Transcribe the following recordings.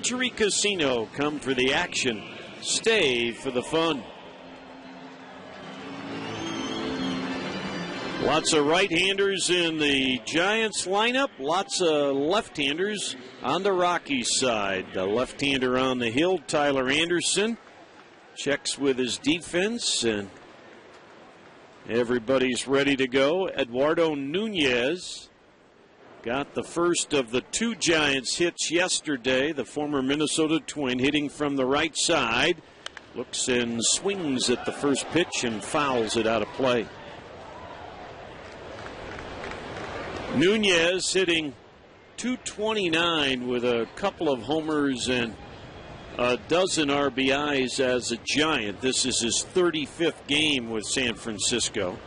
Century Casino. Come for the action, stay for the fun. Lots of right-handers in the Giants lineup. Lots of left-handers on the Rockies side. The left-hander on the hill, Tyler Anderson, checks with his defense, and everybody's ready to go. Eduardo Nunez got the first of the 2 Giants hits yesterday. The former Minnesota Twin hitting from the right side. Looks and swings at the first pitch and fouls it out of play. Nunez hitting .229 with a couple of homers and a dozen RBIs as a Giant. This is his 35th game with San Francisco.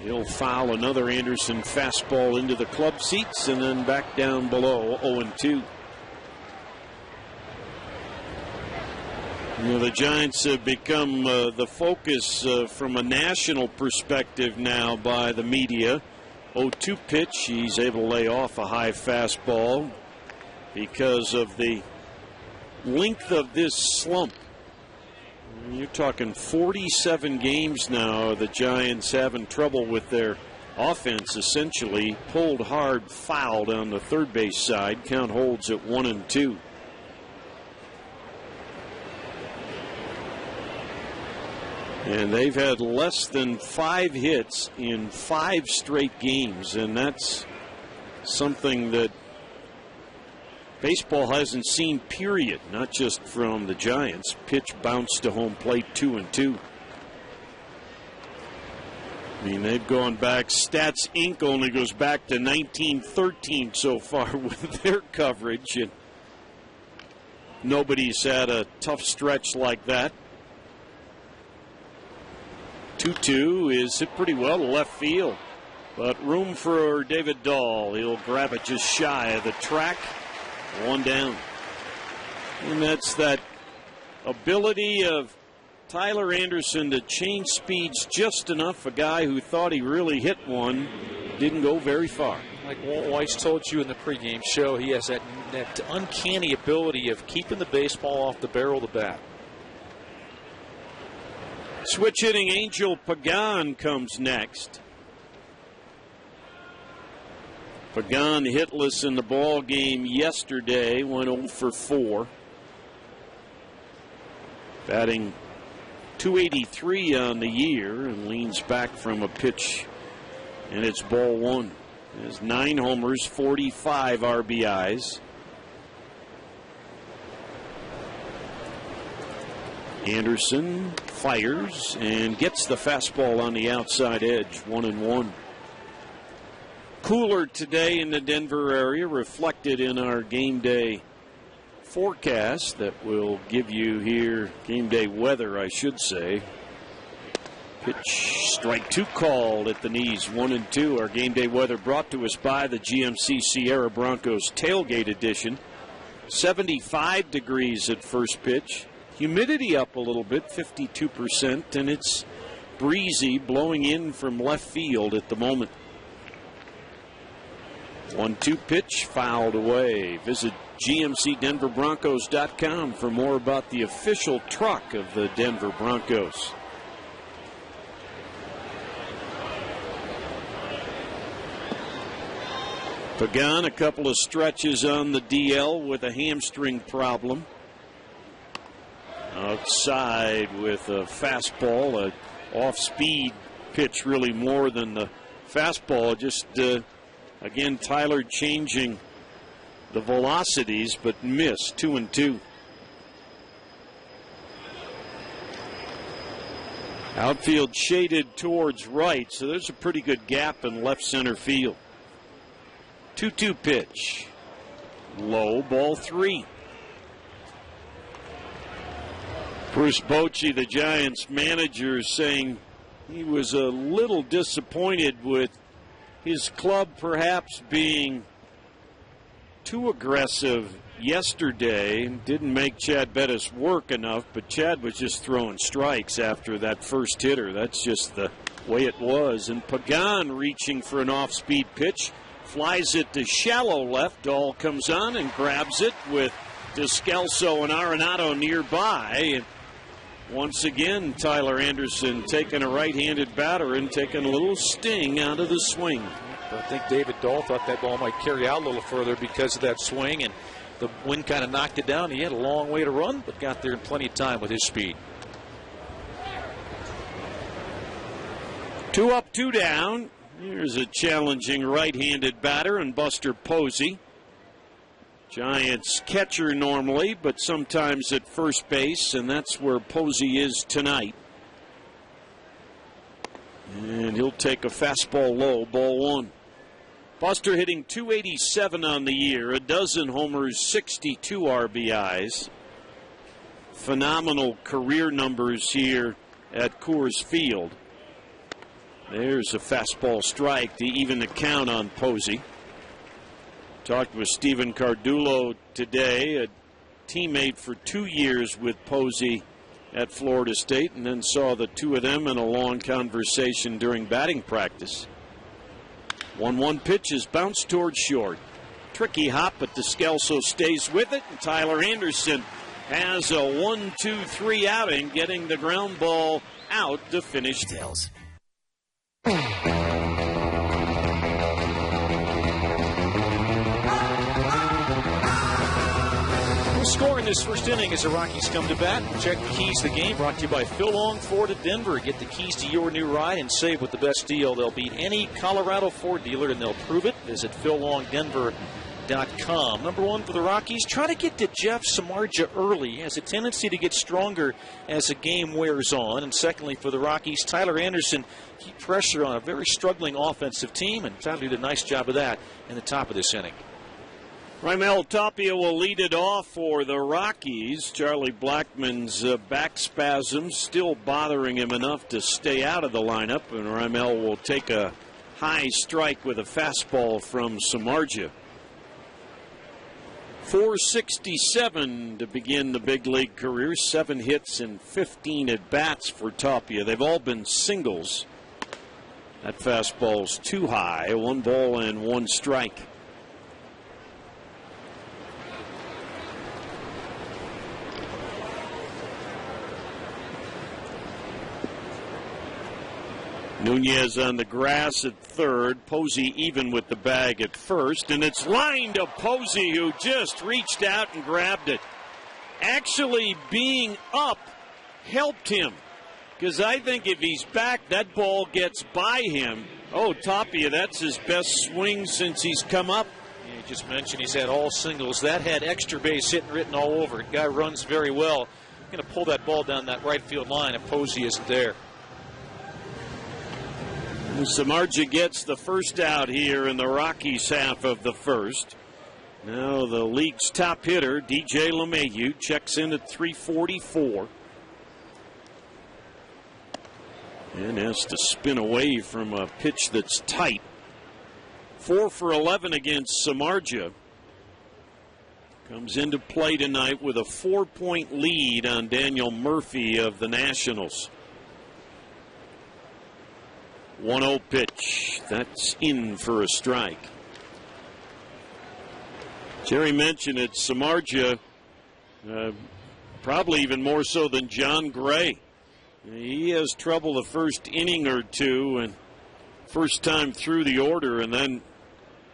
He'll foul another Anderson fastball into the club seats and then back down below, 0-2. You know, the Giants have become the focus from a national perspective now by the media. 0-2 pitch. He's able to lay off a high fastball because of the length of this slump. You're talking 47 games now. The Giants having trouble with their offense, essentially. Pulled hard, fouled on the third base side. Count holds at 1-2. And they've had less than 5 hits in 5 straight games, and that's something that baseball hasn't seen, period, not just from the Giants. Pitch bounced to home plate, 2-2. I mean, they've gone back. Stats Inc. only goes back to 1913 so far with their coverage, and nobody's had a tough stretch like that. 2-2 is hit pretty well to left field, but room for David Dahl. He'll grab it just shy of the track. 1 down. And that's that ability of Tyler Anderson to change speeds just enough. A guy who thought he really hit one didn't go very far. Like Walt Weiss told you in the pregame show, he has that uncanny ability of keeping the baseball off the barrel of the bat. Switch hitting Angel Pagan comes next. Pagan hitless in the ball game yesterday, went 0 for 4. Batting .283 on the year and leans back from a pitch, and it's ball 1. He has 9 homers, 45 RBIs. Anderson fires and gets the fastball on the outside edge, 1-1. Cooler today in the Denver area, reflected in our game day forecast that we'll give you here. Game day weather, I should say. Pitch, strike 2 called at the knees, 1-2. Our game day weather brought to us by the GMC Sierra Broncos Tailgate Edition. 75 degrees at first pitch. Humidity up a little bit, 52%, and it's breezy, blowing in from left field at the moment. 1-2 pitch, fouled away. Visit GMCDenverBroncos.com for more about the official truck of the Denver Broncos. Pagan, a couple of stretches on the DL with a hamstring problem. Outside with a fastball, a off-speed pitch, really more than the fastball. Just, again, Tyler changing the velocities, but missed, 2-2. Outfield shaded towards right, so there's a pretty good gap in left center field. 2-2 pitch. Low, ball 3. Bruce Bochy, the Giants manager, saying he was a little disappointed with his club perhaps being too aggressive yesterday. Didn't make Chad Bettis work enough, but Chad was just throwing strikes after that first hitter. That's just the way it was. And Pagan reaching for an off-speed pitch, flies it to shallow left. Dahl comes on and grabs it with Descalso and Arenado nearby. And once again, Tyler Anderson taking a right-handed batter and taking a little sting out of the swing. I think David Dahl thought that ball might carry out a little further because of that swing, and the wind kind of knocked it down. He had a long way to run, but got there in plenty of time with his speed. 2 up, 2 down. Here's a challenging right-handed batter and Buster Posey. Giants catcher normally, but sometimes at first base, and that's where Posey is tonight. And he'll take a fastball low, ball 1. Buster hitting .287 on the year, a dozen homers, 62 RBIs. Phenomenal career numbers here at Coors Field. There's a fastball strike to even the count on Posey. Talked with Stephen Cardullo today, a teammate for 2 years with Posey at Florida State, and then saw the two of them in a long conversation during batting practice. 1-1 pitch is bounced towards short. Tricky hop, but Descalso stays with it, and Tyler Anderson has a 1-2-3 outing, getting the ground ball out to finish. Tails. Score in this first inning as the Rockies come to bat. Check the keys to the game, brought to you by Phil Long Ford of Denver. Get the keys to your new ride and save with the best deal. They'll beat any Colorado Ford dealer, and they'll prove it. Visit PhilLongDenver.com. Number 1 for the Rockies, try to get to Jeff Samardzija early. He has a tendency to get stronger as the game wears on. And secondly, for the Rockies, Tyler Anderson, keep pressure on a very struggling offensive team, and Tyler did a nice job of that in the top of this inning. Raimel Tapia will lead it off for the Rockies. Charlie Blackmon's back spasms still bothering him enough to stay out of the lineup, and Raimel will take a high strike with a fastball from Samardzija. .467 to begin the big league career. 7 hits and 15 at-bats for Tapia. They've all been singles. That fastball's too high. 1 ball and 1 strike. Nunez on the grass at third. Posey even with the bag at first. And it's lined to Posey, who just reached out and grabbed it. Actually being up helped him, because I think if he's back, that ball gets by him. Oh, Tapia, that's his best swing since he's come up. Yeah, you just mentioned he's had all singles. That had extra base hit written all over it. Guy runs very well. Going to pull that ball down that right field line if Posey isn't there. Samardzija gets the first out here in the Rockies half of the first. Now the league's top hitter, DJ LeMahieu, checks in at .344. And has to spin away from a pitch that's tight. 4 for 11 against Samardzija. Comes into play tonight with a 4-point lead on Daniel Murphy of the Nationals. 1-0 pitch. That's in for a strike. Jerry mentioned it. Samardzija, probably even more so than John Gray. He has trouble the first inning or two, and first time through the order, and then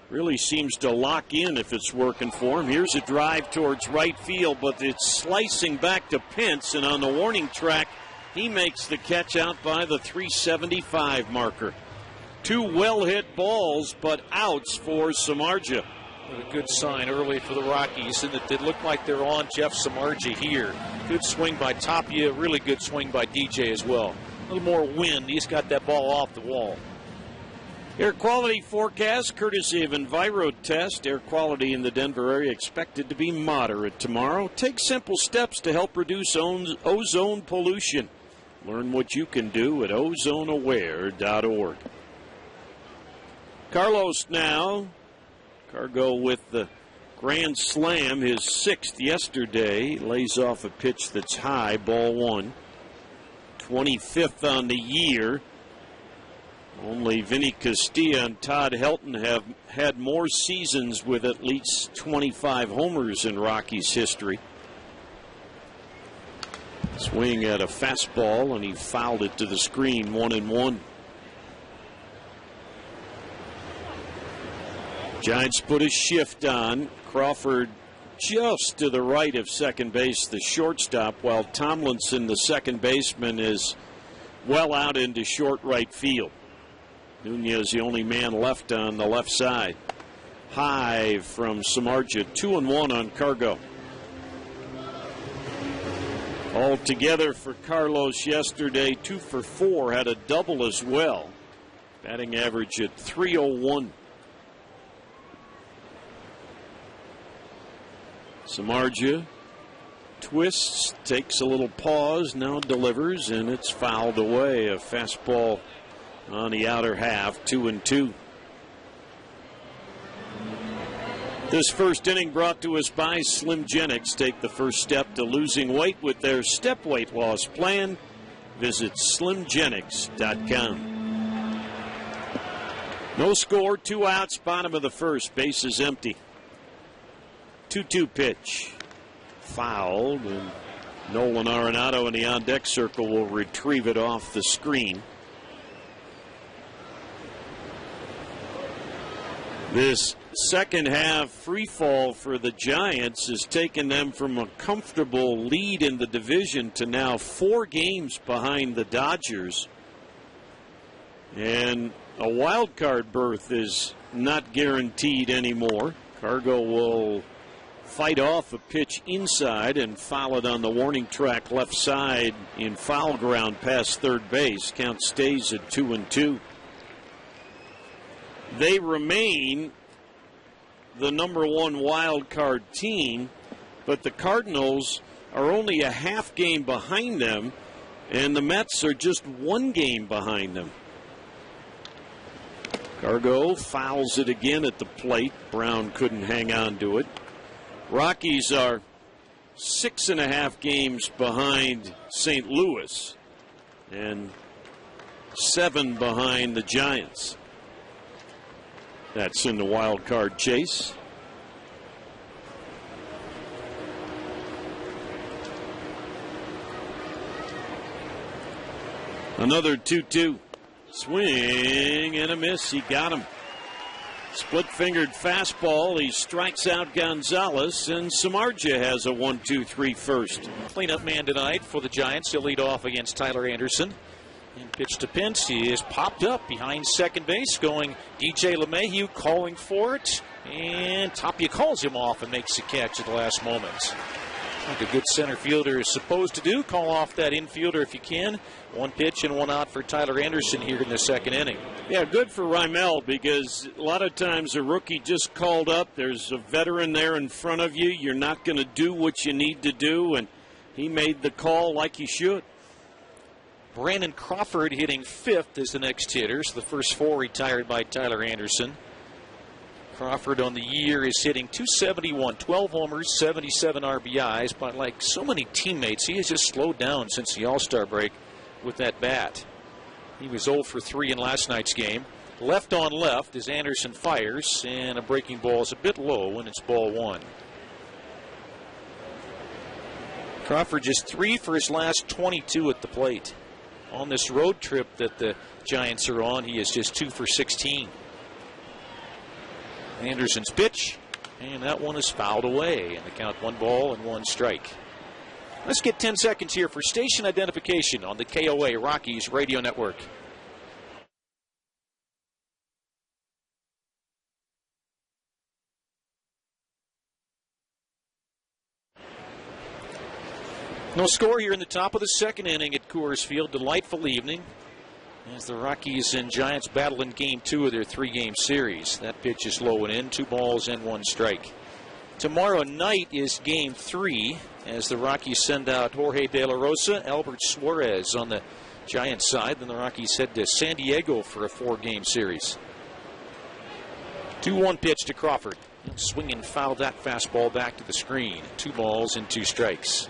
really seems to lock in if it's working for him. Here's a drive towards right field, but it's slicing back to Pence, and on the warning track, he makes the catch out by the .375 marker. 2 well-hit balls, but outs for Samardzija. A good sign early for the Rockies, and it looked like they're on Jeff Samardzija here. Good swing by Tapia, really good swing by DJ as well. A little more wind. He's got that ball off the wall. Air quality forecast courtesy of EnviroTest. Air quality in the Denver area expected to be moderate tomorrow. Take simple steps to help reduce ozone pollution. Learn what you can do at ozoneaware.org. Carlos now. Cargo with the grand slam, his 6th yesterday. Lays off a pitch that's high, ball 1. 25th on the year. Only Vinny Castilla and Todd Helton have had more seasons with at least 25 homers in Rockies history. Swing at a fastball, and he fouled it to the screen, 1-1. Giants put a shift on. Crawford just to the right of second base, the shortstop, while Tomlinson, the second baseman, is well out into short right field. Nunez the only man left on the left side. High from Samardzija, 2-1 on Cargo. All together for Carlos yesterday, 2 for 4, had a double as well. Batting average at .301. Samardzija twists, takes a little pause, now delivers, and it's fouled away. A fastball on the outer half, 2-2. This first inning brought to us by Slim Genics. Take the first step to losing weight with their step weight loss plan. Visit slimgenics.com. No score, 2 outs, bottom of the first, bases empty. 2-2 pitch. Fouled, and Nolan Arenado in the on-deck circle will retrieve it off the screen. This second half free fall for the Giants has taken them from a comfortable lead in the division to now 4 games behind the Dodgers. And a wild card berth is not guaranteed anymore. Cargo will fight off a pitch inside and foul it on the warning track left side in foul ground past third base. Count stays at 2-2. They remain the #1 wild card team, but the Cardinals are only a half game behind them, and the Mets are just 1 game behind them. Cargo fouls it again at the plate. Brown couldn't hang on to it. Rockies are 6.5 games behind St. Louis and 7 behind the Giants. That's in the wild card chase. Another 2-2. Swing and a miss. He got him. Split-fingered fastball. He strikes out Gonzalez, and Samardzija has a 1-2-3 first. Cleanup man tonight for the Giants. He'll lead off against Tyler Anderson. And pitch to Pence. He is popped up behind second base, going DJ LeMahieu, calling for it, and Tapia calls him off and makes the catch at the last moment. Like a good center fielder is supposed to do, call off that infielder if you can. 1 pitch and 1 out for Tyler Anderson here in the second inning. Yeah, good for Raimel, because a lot of times a rookie just called up. There's a veteran there in front of you. You're not going to do what you need to do, and he made the call like he should. Brandon Crawford hitting 5th as the next hitter. So the first 4 retired by Tyler Anderson. Crawford on the year is hitting .271, 12 homers, 77 RBIs. But like so many teammates, he has just slowed down since the All-Star break with that bat. He was 0 for 3 in last night's game. Left on left as Anderson fires, and a breaking ball is a bit low, and it's ball 1. Crawford just 3 for his last 22 at the plate. On this road trip that the Giants are on, he is just 2 for 16. Anderson's pitch, and that one is fouled away, and the count 1 ball and 1 strike. Let's get 10 seconds here for station identification on the KOA Rockies Radio Network. No score here in the top of the second inning at Coors Field. Delightful evening as the Rockies and Giants battle in Game 2 of their 3-game series. That pitch is low and in, 2 balls and 1 strike. Tomorrow night is Game 3 as the Rockies send out Jorge De La Rosa, Albert Suarez on the Giants side. Then the Rockies head to San Diego for a 4-game series. 2-1 pitch to Crawford. Swing and foul that fastball back to the screen. 2 balls and 2 strikes.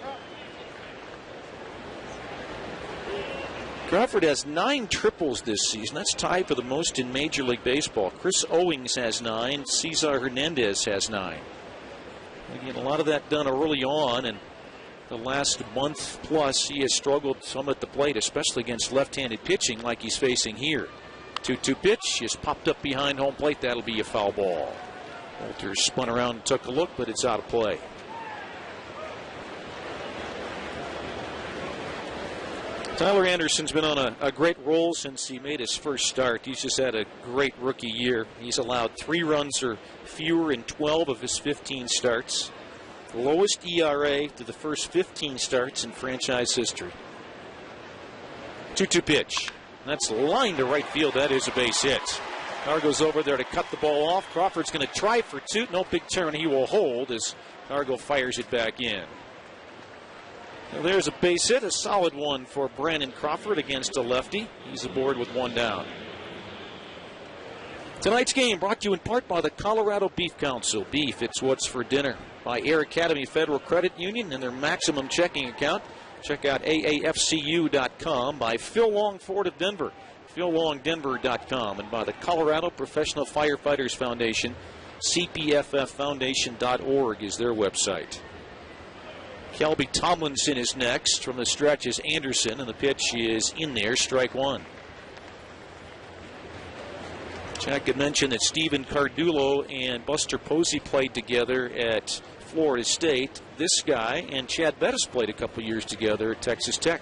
Crawford has 9 triples this season. That's tied for the most in Major League Baseball. Chris Owings has 9. Cesar Hernandez has 9. Again, a lot of that done early on, and the last month plus he has struggled some at the plate, especially against left-handed pitching like he's facing here. 2-2 pitch is popped up behind home plate. That'll be a foul ball. Walters spun around and took a look, but it's out of play. Tyler Anderson's been on a great roll since he made his first start. He's just had a great rookie year. He's allowed 3 runs or fewer in 12 of his 15 starts. The lowest ERA to the first 15 starts in franchise history. 2-2 pitch. That's lined to right field. That is a base hit. Carr goes over there to cut the ball off. Crawford's going to try for 2. No big turn. He will hold as Cargo fires it back in. Well, there's a base hit, a solid one for Brandon Crawford against a lefty. He's aboard with 1 down. Tonight's game brought to you in part by the Colorado Beef Council. Beef, it's what's for dinner. By Air Academy Federal Credit Union and their maximum checking account. Check out aafcu.com. By Phil Long Ford of Denver, phillongdenver.com. And by the Colorado Professional Firefighters Foundation, cpfffoundation.org is their website. Kelby Tomlinson is next. From the stretch is Anderson, and the pitch is in there, strike 1. Jack had mentioned that Stephen Cardullo and Buster Posey played together at Florida State. This guy and Chad Bettis played a couple years together at Texas Tech.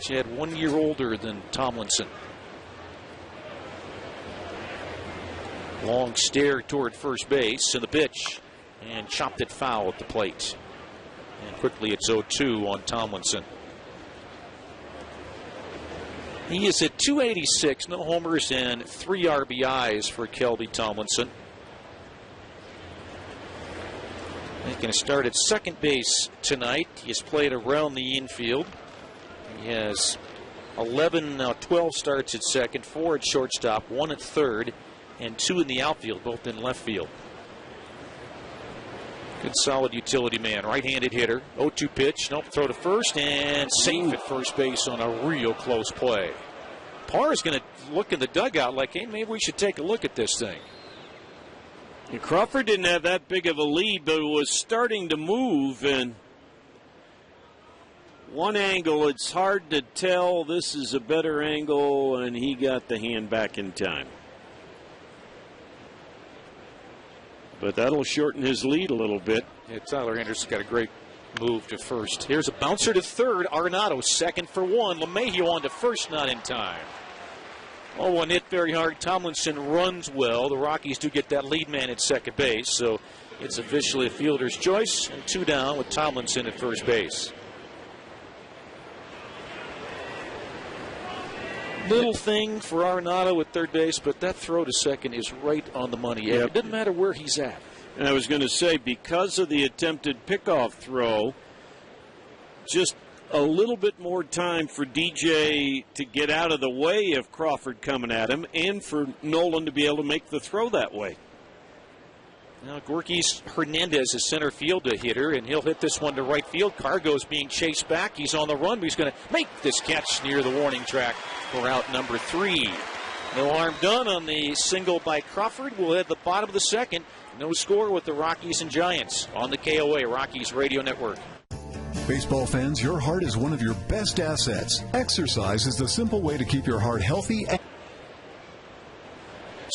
Chad 1 year older than Tomlinson. Long stare toward first base, and the pitch, and chopped it foul at the plate. And quickly it's 0-2 on Tomlinson. He is at 286, no homers and 3 RBIs for Kelby Tomlinson. Making a start at second base tonight. He has played around the infield. He has 12 starts at second, 4 at shortstop, 1 at third, and 2 in the outfield, both in left field. Good solid utility man, right-handed hitter. 0-2 pitch, nope, throw to first, and safe at first base on a real close play. Parr is going to look in the dugout like, hey, maybe we should take a look at this thing. And Crawford didn't have that big of a lead, but it was starting to move, and one angle, it's hard to tell. This is a better angle, and he got the hand back in time. But that'll shorten his lead a little bit. Yeah, Tyler Anderson's got a great move to first. Here's a bouncer to third. Arenado second for 1. LeMahieu on to first, not in time. Oh, one hit very hard. Tomlinson runs well. The Rockies do get that lead man at second base, so it's officially a fielder's choice, and 2 down with Tomlinson at first base. Little thing for Arenado at third base, but that throw to second is right on the money. Yep. It doesn't matter where he's at. And I was going to say, because of the attempted pickoff throw, just a little bit more time for DJ to get out of the way of Crawford coming at him, and for Nolan to be able to make the throw that way. Now, Gorky's Hernandez is center field hitter, and he'll hit this one to right field. Cargo's being chased back. He's on the run, but he's going to make this catch near the warning track for out number 3. No harm done on the single by Crawford. We'll hit the bottom of the second. No score with the Rockies and Giants on the KOA Rockies Radio Network. Baseball fans, your heart is one of your best assets. Exercise is the simple way to keep your heart healthy.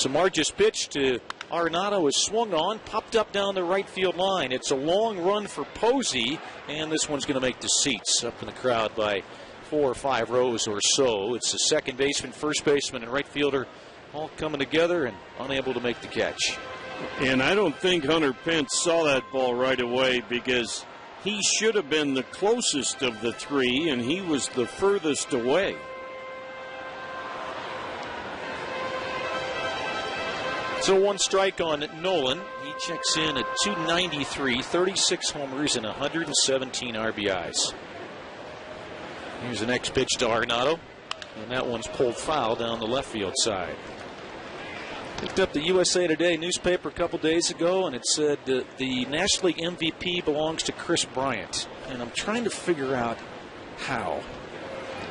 Samardzij's pitch to Arenado is swung on, popped up down the right field line. It's a long run for Posey, and this one's going to make the seats up in the crowd by 4 or 5 rows or so. It's the second baseman, first baseman, and right fielder all coming together and unable to make the catch. And I don't think Hunter Pence saw that ball right away, because he should have been the closest of the 3, and he was the furthest away. So 1 strike on Nolan. He checks in at 293, 36 homers, and 117 RBIs. Here's the next pitch to Arenado, and that one's pulled foul down the left field side. Picked up the USA Today newspaper a couple days ago, and it said the National League MVP belongs to Chris Bryant. And I'm trying to figure out how.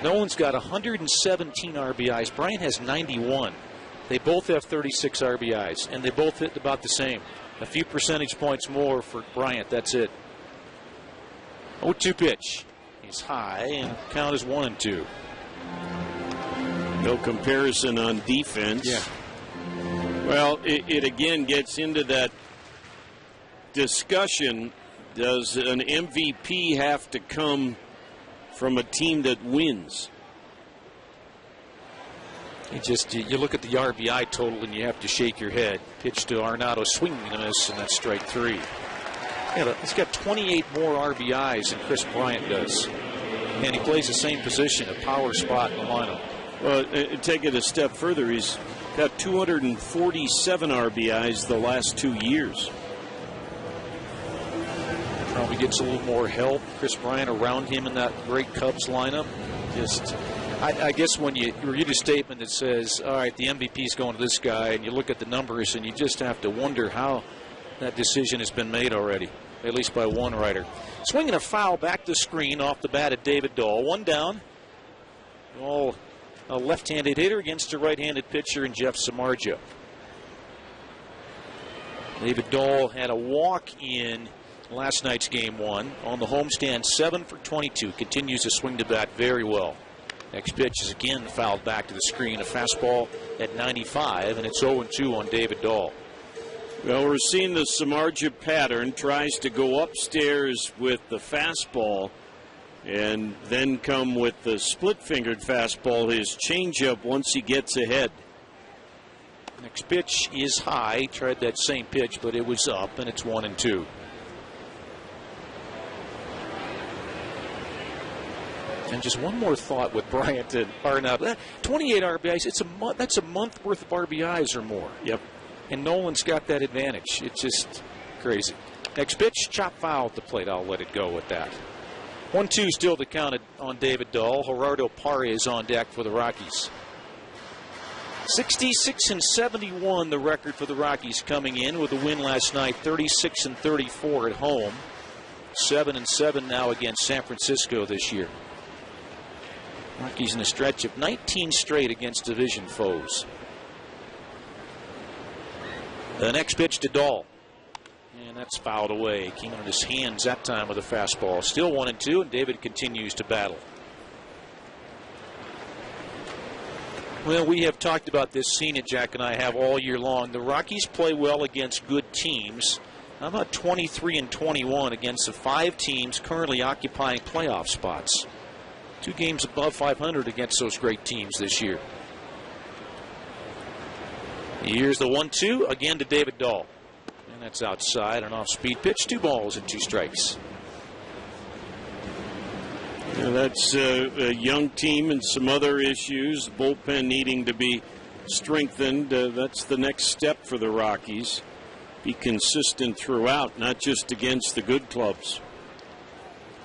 Nolan's got 117 RBIs. Bryant has 91. They both have 36 RBIs, and they both hit about the same. A few percentage points more for Bryant. That's it. 0-2 pitch. He's high, and count is 1-2. No comparison on defense. Yeah. Well, it again gets into that discussion. Does an MVP have to come from a team that wins? You look at the RBI total and you have to shake your head. Pitch to Arenado, swinging and a miss, and that's strike 3. Yeah, he's got 28 more RBIs than Chris Bryant does, and he plays the same position, a power spot in the lineup. Well, take it a step further. He's got 247 RBIs the last 2 years. Probably gets a little more help. Chris Bryant around him in that great Cubs lineup. I guess when you read a statement that says, all right, the MVP is going to this guy, and you look at the numbers, and you just have to wonder how that decision has been made already, at least by one writer. Swinging a foul back to screen off the bat of David Dahl. One down. Dahl, a left-handed hitter against a right-handed pitcher in Jeff Samardzija. David Dahl had a walk in last night's game 1 on the homestand, 7 for 22. Continues to swing the bat very well. Next pitch is again fouled back to the screen. A fastball at 95, and it's 0-2 on David Dahl. Well, we're seeing the Samardzija pattern. Tries to go upstairs with the fastball and then come with the split-fingered fastball, his changeup, once he gets ahead. Next pitch is high. Tried that same pitch, but it was up, and it's 1-2. And just one more thought with Bryant and Arenado. 28 RBIs, that's a month worth of RBIs or more. Yep. And Nolan's got that advantage. It's just crazy. Next pitch, chop foul at the plate. I'll let it go with that. 1-2 still to count on David Dahl. Gerardo Parra is on deck for the Rockies. 66-71 the record for the Rockies coming in with a win last night. 36-34 at home. 7-7 now against San Francisco this year. Rockies in a stretch of 19 straight against division foes. The next pitch to Dahl. And that's fouled away. Came on his hands that time with a fastball. Still 1-2, and David continues to battle. Well, we have talked about this, seen it, Jack and I have all year long. The Rockies play well against good teams. How about 23-21 against the 5 teams currently occupying playoff spots? 2 games above 500 against those great teams this year. Here's the 1-2 again to David Dahl. And that's outside, an off-speed pitch. 2 balls and 2 strikes. Yeah, that's a young team and some other issues. The bullpen needing to be strengthened. That's the next step for the Rockies. Be consistent throughout, not just against the good clubs.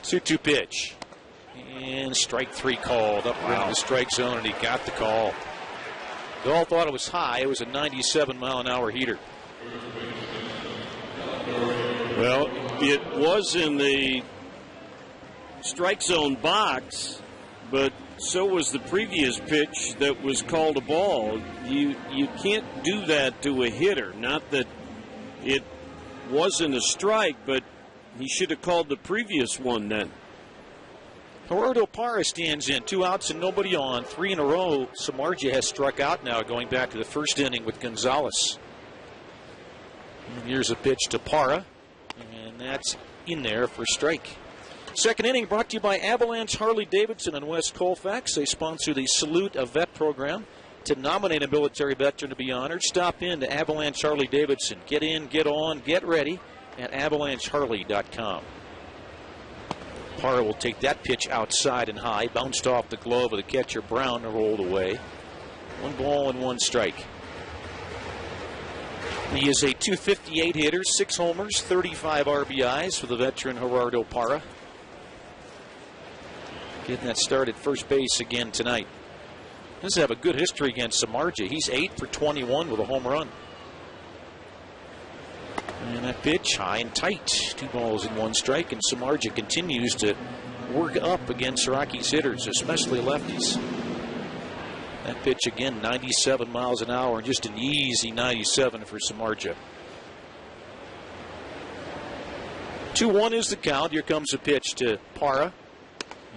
2-2 pitch. And strike 3 called up around the strike zone, and he got the call. Dahl thought it was high. It was a 97-mile-an-hour heater. Well, it was in the strike zone box, but so was the previous pitch that was called a ball. You can't do that to a hitter. Not that it wasn't a strike, but he should have called the previous one then. Gerardo Parra stands in. 2 outs and nobody on. 3 in a row. Samardzija has struck out now, going back to the first inning with Gonzalez. And here's a pitch to Parra, and that's in there for strike. Second inning brought to you by Avalanche Harley-Davidson and West Colfax. They sponsor the Salute a Vet program. To nominate a military veteran to be honored, stop in to Avalanche Harley-Davidson. Get in, get on, get ready at avalancheharley.com. Parra will take that pitch outside and high. Bounced off the glove of the catcher Brown and rolled away. 1 ball and 1 strike. He is a .258 hitter, 6 homers, 35 RBIs for the veteran Gerardo Parra. Getting that start at first base again tonight. Does have a good history against Samardzija. He's 8 for 21 with a home run. And that pitch high and tight. 2 balls and 1 strike, and Samardzija continues to work up against Rockies hitters, especially lefties. That pitch again, 97 miles an hour, and just an easy 97 for Samardzija. 2-1 is the count. Here comes a pitch to Parra,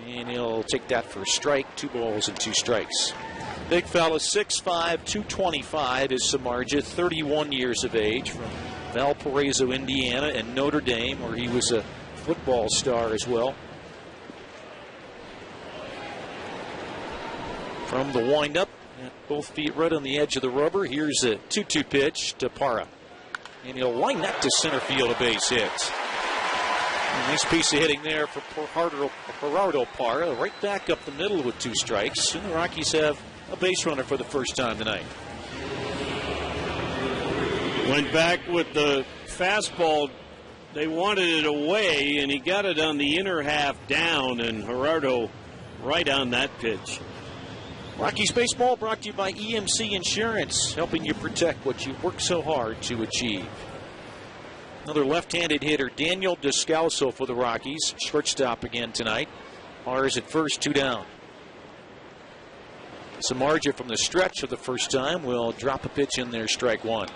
and he'll take that for a strike. 2 balls and 2 strikes. Big fella, 6'5", 225 is Samardzija, 31 years of age, from Valparaiso, Indiana, and Notre Dame, where he was a football star as well. From the windup, both feet right on the edge of the rubber. Here's a 2-2 pitch to Parra, and he'll line that to center field, a base hit. A nice piece of hitting there for Gerardo Parra, right back up the middle with 2 strikes, and the Rockies have a base runner for the first time tonight. Went back with the fastball. They wanted it away, and he got it on the inner half down, and Gerardo right on that pitch. Rockies baseball brought to you by EMC Insurance, helping you protect what you work so hard to achieve. Another left-handed hitter, Daniel Descalso for the Rockies. Shortstop again tonight. Parra's at first, 2 down. Samardzija from the stretch for the first time will drop a pitch in there, strike 1.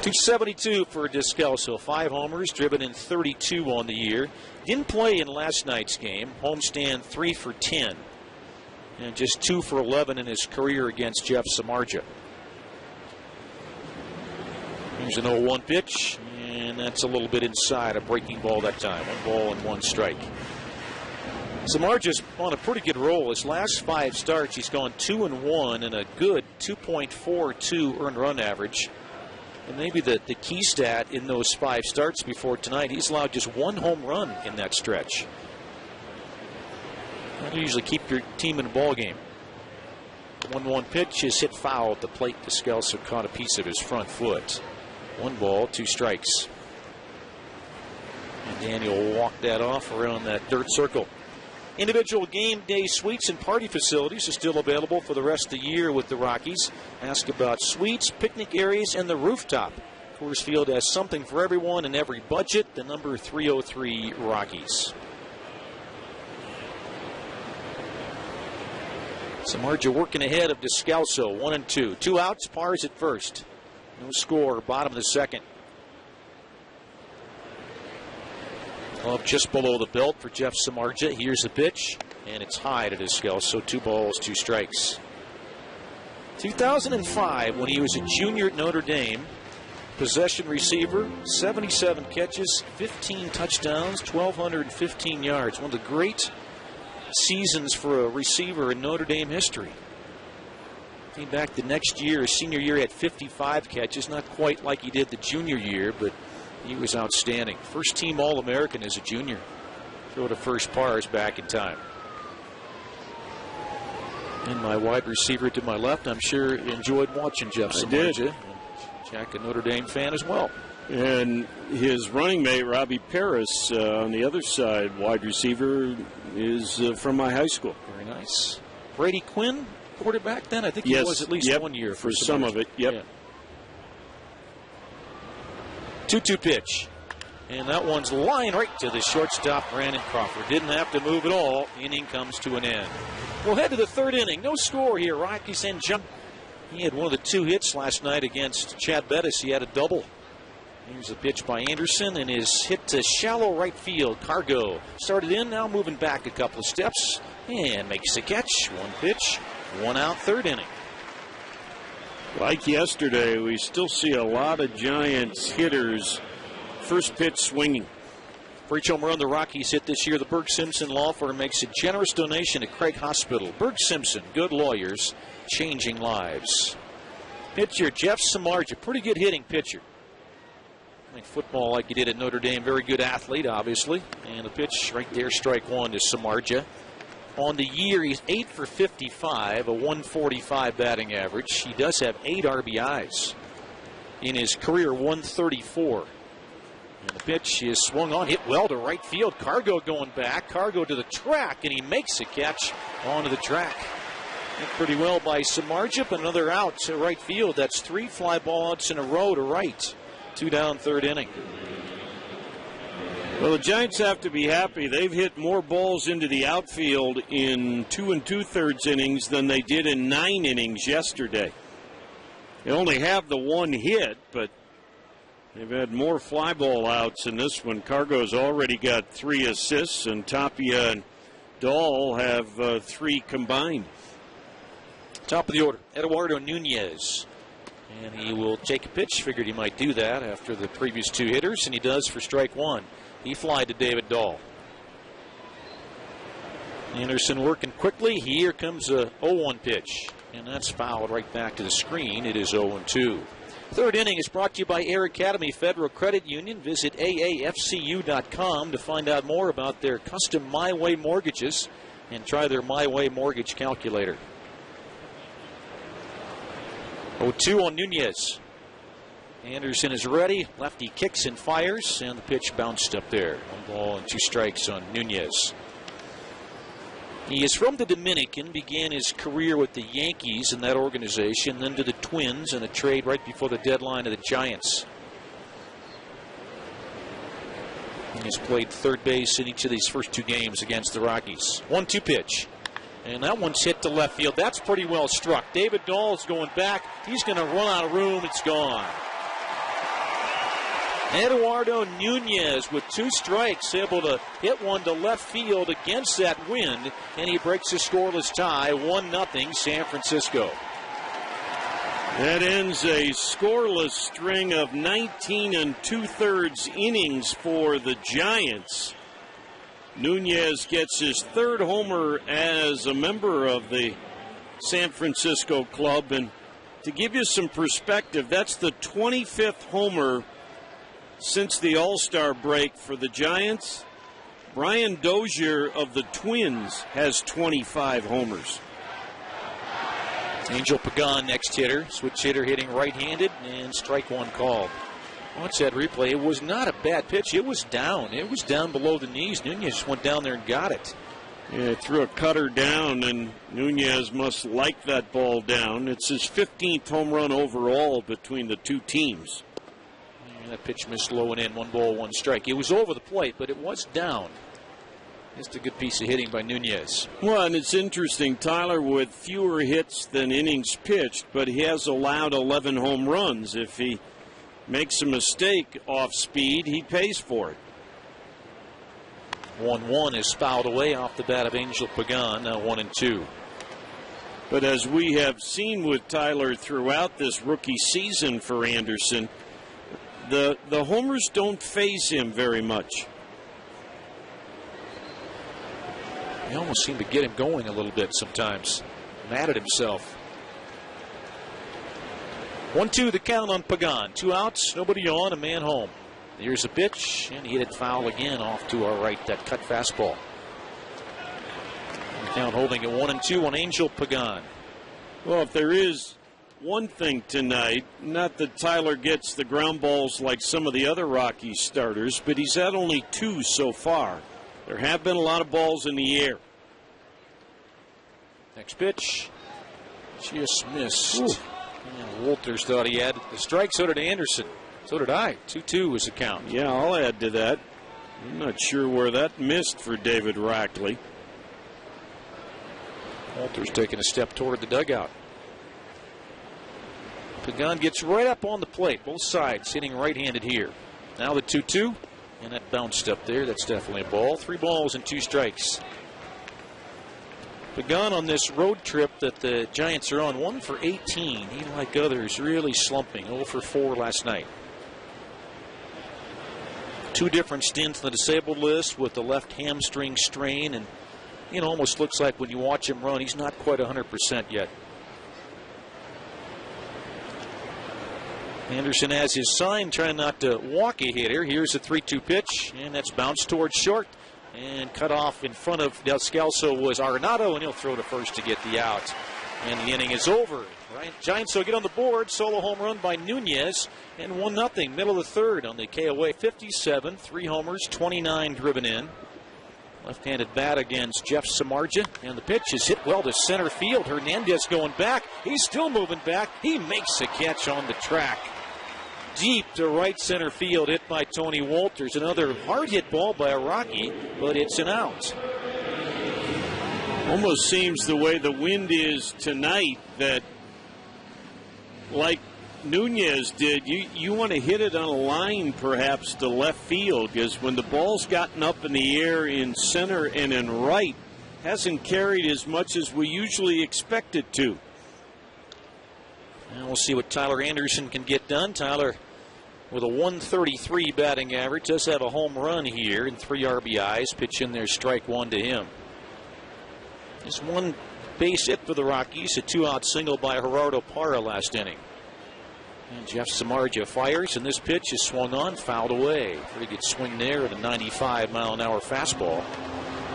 272 for Descalso. 5 homers, driven in 32 on the year. Didn't play in last night's game. Homestand 3 for 10. And just 2 for 11 in his career against Jeff Samardzija. Here's an 0-1 pitch, and that's a little bit inside, a breaking ball that time. 1 ball and 1 strike. Samardzija's on a pretty good roll. His last 5 starts, he's gone 2-1 and a good 2.42 earned run average. And maybe the key stat in those 5 starts before tonight, he's allowed just 1 home run in that stretch. That'll usually keep your team in a ball game. 1-1 pitch is hit foul at the plate. Descalso caught a piece of his front foot. 1 ball, 2 strikes. And Daniel walked that off around that dirt circle. Individual game day suites and party facilities are still available for the rest of the year with the Rockies. Ask about suites, picnic areas, and the rooftop. Coors Field has something for everyone and every budget. The number 303 Rockies. Samardzija working ahead of Descalso, 1-2. 2 outs, Parra's at first. No score, bottom of the second. Up just below the belt for Jeff Samardzija. Here's the pitch, and it's high to Descalso. 2 balls, 2 strikes. 2005, when he was a junior at Notre Dame, possession receiver, 77 catches, 15 touchdowns, 1,215 yards. One of the great seasons for a receiver in Notre Dame history. Came back the next year, his senior year, had 55 catches, not quite like he did the junior year, but he was outstanding. First team All-American as a junior. Throw to first, Parra's back in time. And my wide receiver to my left, I'm sure enjoyed watching Jeff Samardzija. Jack, a Notre Dame fan as well. And his running mate, Robbie Paris, on the other side, wide receiver, is from my high school. Very nice. Brady Quinn, quarterback then? I think he was at least 1 year for some of it. Yep. Yeah. 2-2 pitch. And that one's line right to the shortstop, Brandon Crawford. Didn't have to move at all. Inning comes to an end. We'll head to the 3rd inning. No score here. Rockies and jump. He had one of the 2 hits last night against Chad Bettis. He had a double. Here's a pitch by Anderson, and his hit to shallow right field. Cargo started in, now moving back a couple of steps, and makes the catch. 1 pitch, 1 out, 3rd inning. Like yesterday, we still see a lot of Giants hitters first pitch swinging. For each home run the Rockies hit this year, the Berg Simpson Law Firm makes a generous donation to Craig Hospital. Berg Simpson, good lawyers, changing lives. Pitcher Jeff Samardzija, pretty good hitting pitcher. Playing football like he did at Notre Dame, very good athlete, obviously. And the pitch right there, strike 1 to Samardzija. On the year, he's 8 for 55, a 145 batting average. He does have 8 RBIs. In his career, 134. And the pitch is swung on, hit well to right field. Cargo going back, Cargo to the track, and he makes a catch onto the track. Hit pretty well by Samardzija, but another out to right field. That's 3 fly ball outs in a row to right. 2 down, 3rd inning. Well, the Giants have to be happy. They've hit more balls into the outfield in 2 2/3 innings than they did in 9 innings yesterday. They only have the 1 hit, but they've had more fly ball outs in this one. Cargo's already got 3 assists, and Tapia and Dahl have 3 combined. Top of the order, Eduardo Nunez. And he will take a pitch. Figured he might do that after the previous 2 hitters, and he does for strike 1. He flied to David Dahl. Anderson working quickly. Here comes a 0-1 pitch, and that's fouled right back to the screen. It is 0-2. Third inning is brought to you by Air Academy Federal Credit Union. Visit aafcu.com to find out more about their custom My Way mortgages and try their My Way mortgage calculator. 0-2 on Nunez. Anderson is ready. Lefty kicks and fires, and the pitch bounced up there. 1 ball and 2 strikes on Nunez. He is from the Dominican, began his career with the Yankees in that organization, then to the Twins in a trade right before the deadline to the Giants. He's played third base in each of these first 2 games against the Rockies. 1-2 pitch. And that one's hit to left field. That's pretty well struck. David Dahl is going back. He's going to run out of room. It's gone. Eduardo Nunez with 2 strikes, able to hit one to left field against that wind, and he breaks a scoreless tie, 1-0 San Francisco. That ends a scoreless string of 19 2/3 innings for the Giants. Nunez gets his 3rd homer as a member of the San Francisco club, and to give you some perspective, that's the 25th homer since the All-Star break for the Giants. Brian Dozier of the Twins has 25 homers. Angel Pagan, next hitter. Switch hitter hitting right-handed, and strike 1 called. Watch that replay. It was not a bad pitch. It was down. It was down below the knees. Nunez went down there and got it. Yeah, threw a cutter down, and Nunez must like that ball down. It's his 15th home run overall between the 2 teams. That pitch missed low and in. 1 ball, 1 strike. It was over the plate, but it was down. Just a good piece of hitting by Nunez. Well, and it's interesting, Tyler, with fewer hits than innings pitched, but he has allowed 11 home runs. If he makes a mistake off speed, he pays for it. 1-1 is fouled away off the bat of Angel Pagan. Now 1-2. But as we have seen with Tyler throughout this rookie season for Anderson, the homers don't faze him very much. He almost seemed to get him going a little bit sometimes. Mad at himself. 1-2 the count on Pagan. 2 outs, nobody on, a man home. Here's a pitch, and he hit it foul again off to our right, that cut fastball. The count holding at 1-2 on Angel Pagan. Well, if there is one thing tonight, not that Tyler gets the ground balls like some of the other Rockies starters, but he's had only 2 so far. There have been a lot of balls in the air. Next pitch, just missed. And Walters thought he had the strike, so did Anderson. So did I. 2-2 was the count. Yeah, I'll add to that. I'm not sure where that missed for David Rackley. Walters taking a step toward the dugout. Pagan gets right up on the plate, both sides, hitting right-handed here. Now the 2-2, and that bounced up there. That's definitely a ball. 3 balls and 2 strikes. Pagan on this road trip that the Giants are on, 1 for 18. He, like others, really slumping. 0 for 4 last night. 2 different stints on the disabled list with the left hamstring strain, and almost looks like when you watch him run, he's not quite 100% yet. Anderson has his sign, trying not to walk a hitter. Here's a 3-2 pitch, and that's bounced towards short. And cut off in front of Descalso was Arenado, and he'll throw to first to get the out. And the inning is over. Giants will get on the board. Solo home run by Nunez, and 1-0, middle of the 3rd on the KOA. 57, 3 homers, 29 driven in. Left-handed bat against Jeff Samardzija, and the pitch is hit well to center field. Hernandez going back. He's still moving back. He makes a catch on the track. deep to right center field, hit by Tony Walters. Another hard hit ball by a Rocky, but it's an out. Almost seems the way the wind is tonight that, like Nunez did, you want to hit it on a line perhaps to left field, because when the ball's gotten up in the air in center and in right, hasn't carried as much as we usually expect it to. And we'll see what Tyler Anderson can get done. Tyler, with a 133 batting average, does have a home run here and 3 RBIs. Pitch in there, strike one to him. Just one base hit for the Rockies, a 2-out single by Gerardo Parra last inning. And Jeff Samardzija fires, and this pitch is swung on, fouled away. Pretty good swing there at a 95-mile-an-hour fastball.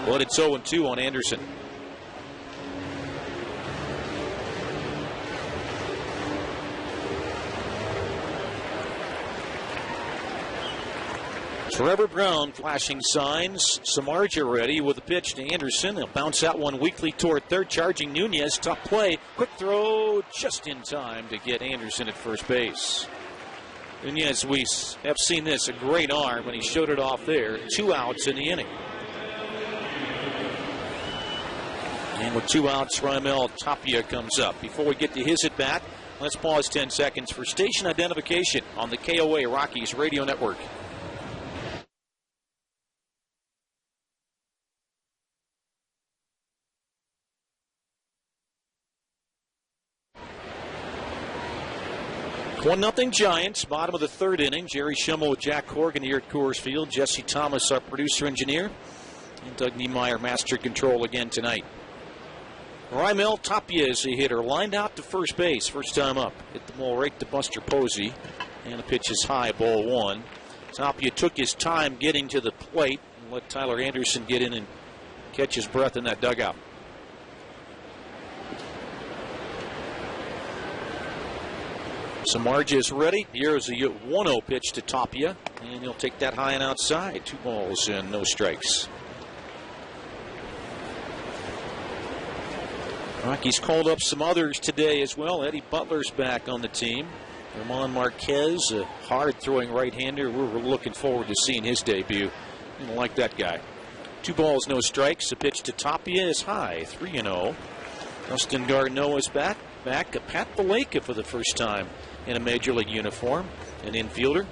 But it's 0-2 on Anderson. Trevor Brown flashing signs. Samardzija ready with a pitch to Anderson. They'll bounce that one weakly toward third, charging Nunez. Tough play. Quick throw just in time to get Anderson at first base. Nunez, we have seen this, a great arm when he showed it off there. 2 outs in the inning. And with 2 outs, Raimel Tapia comes up. Before we get to his at bat, let's pause 10 seconds for station identification on the KOA Rockies Radio Network. One nothing Giants, bottom of the third inning. Jerry Schimmel with Jack Corrigan here at Coors Field. Jesse Thomas, our producer-engineer. And Doug Niemeyer, master control again tonight. Raimel Tapia is a hitter, lined out to first base, first time up. Hit the ball right to Buster Posey. And the pitch is high, ball one. Tapia took his time getting to the plate and let Tyler Anderson get in and catch his breath in that dugout. Samardzija is ready. Here's a 1-0 pitch to Tapia, and he'll take that high and outside. 2 balls and no strikes. Rockies called up some others today as well. Eddie Butler's back on the team. Ramon Marquez, a hard-throwing right-hander. We're looking forward to seeing his debut. I don't like that guy. 2 balls, no strikes. A pitch to Tapia is high, 3-0. Dustin Garneau is back. Pat Valleca for the first time in a Major League uniform, an infielder.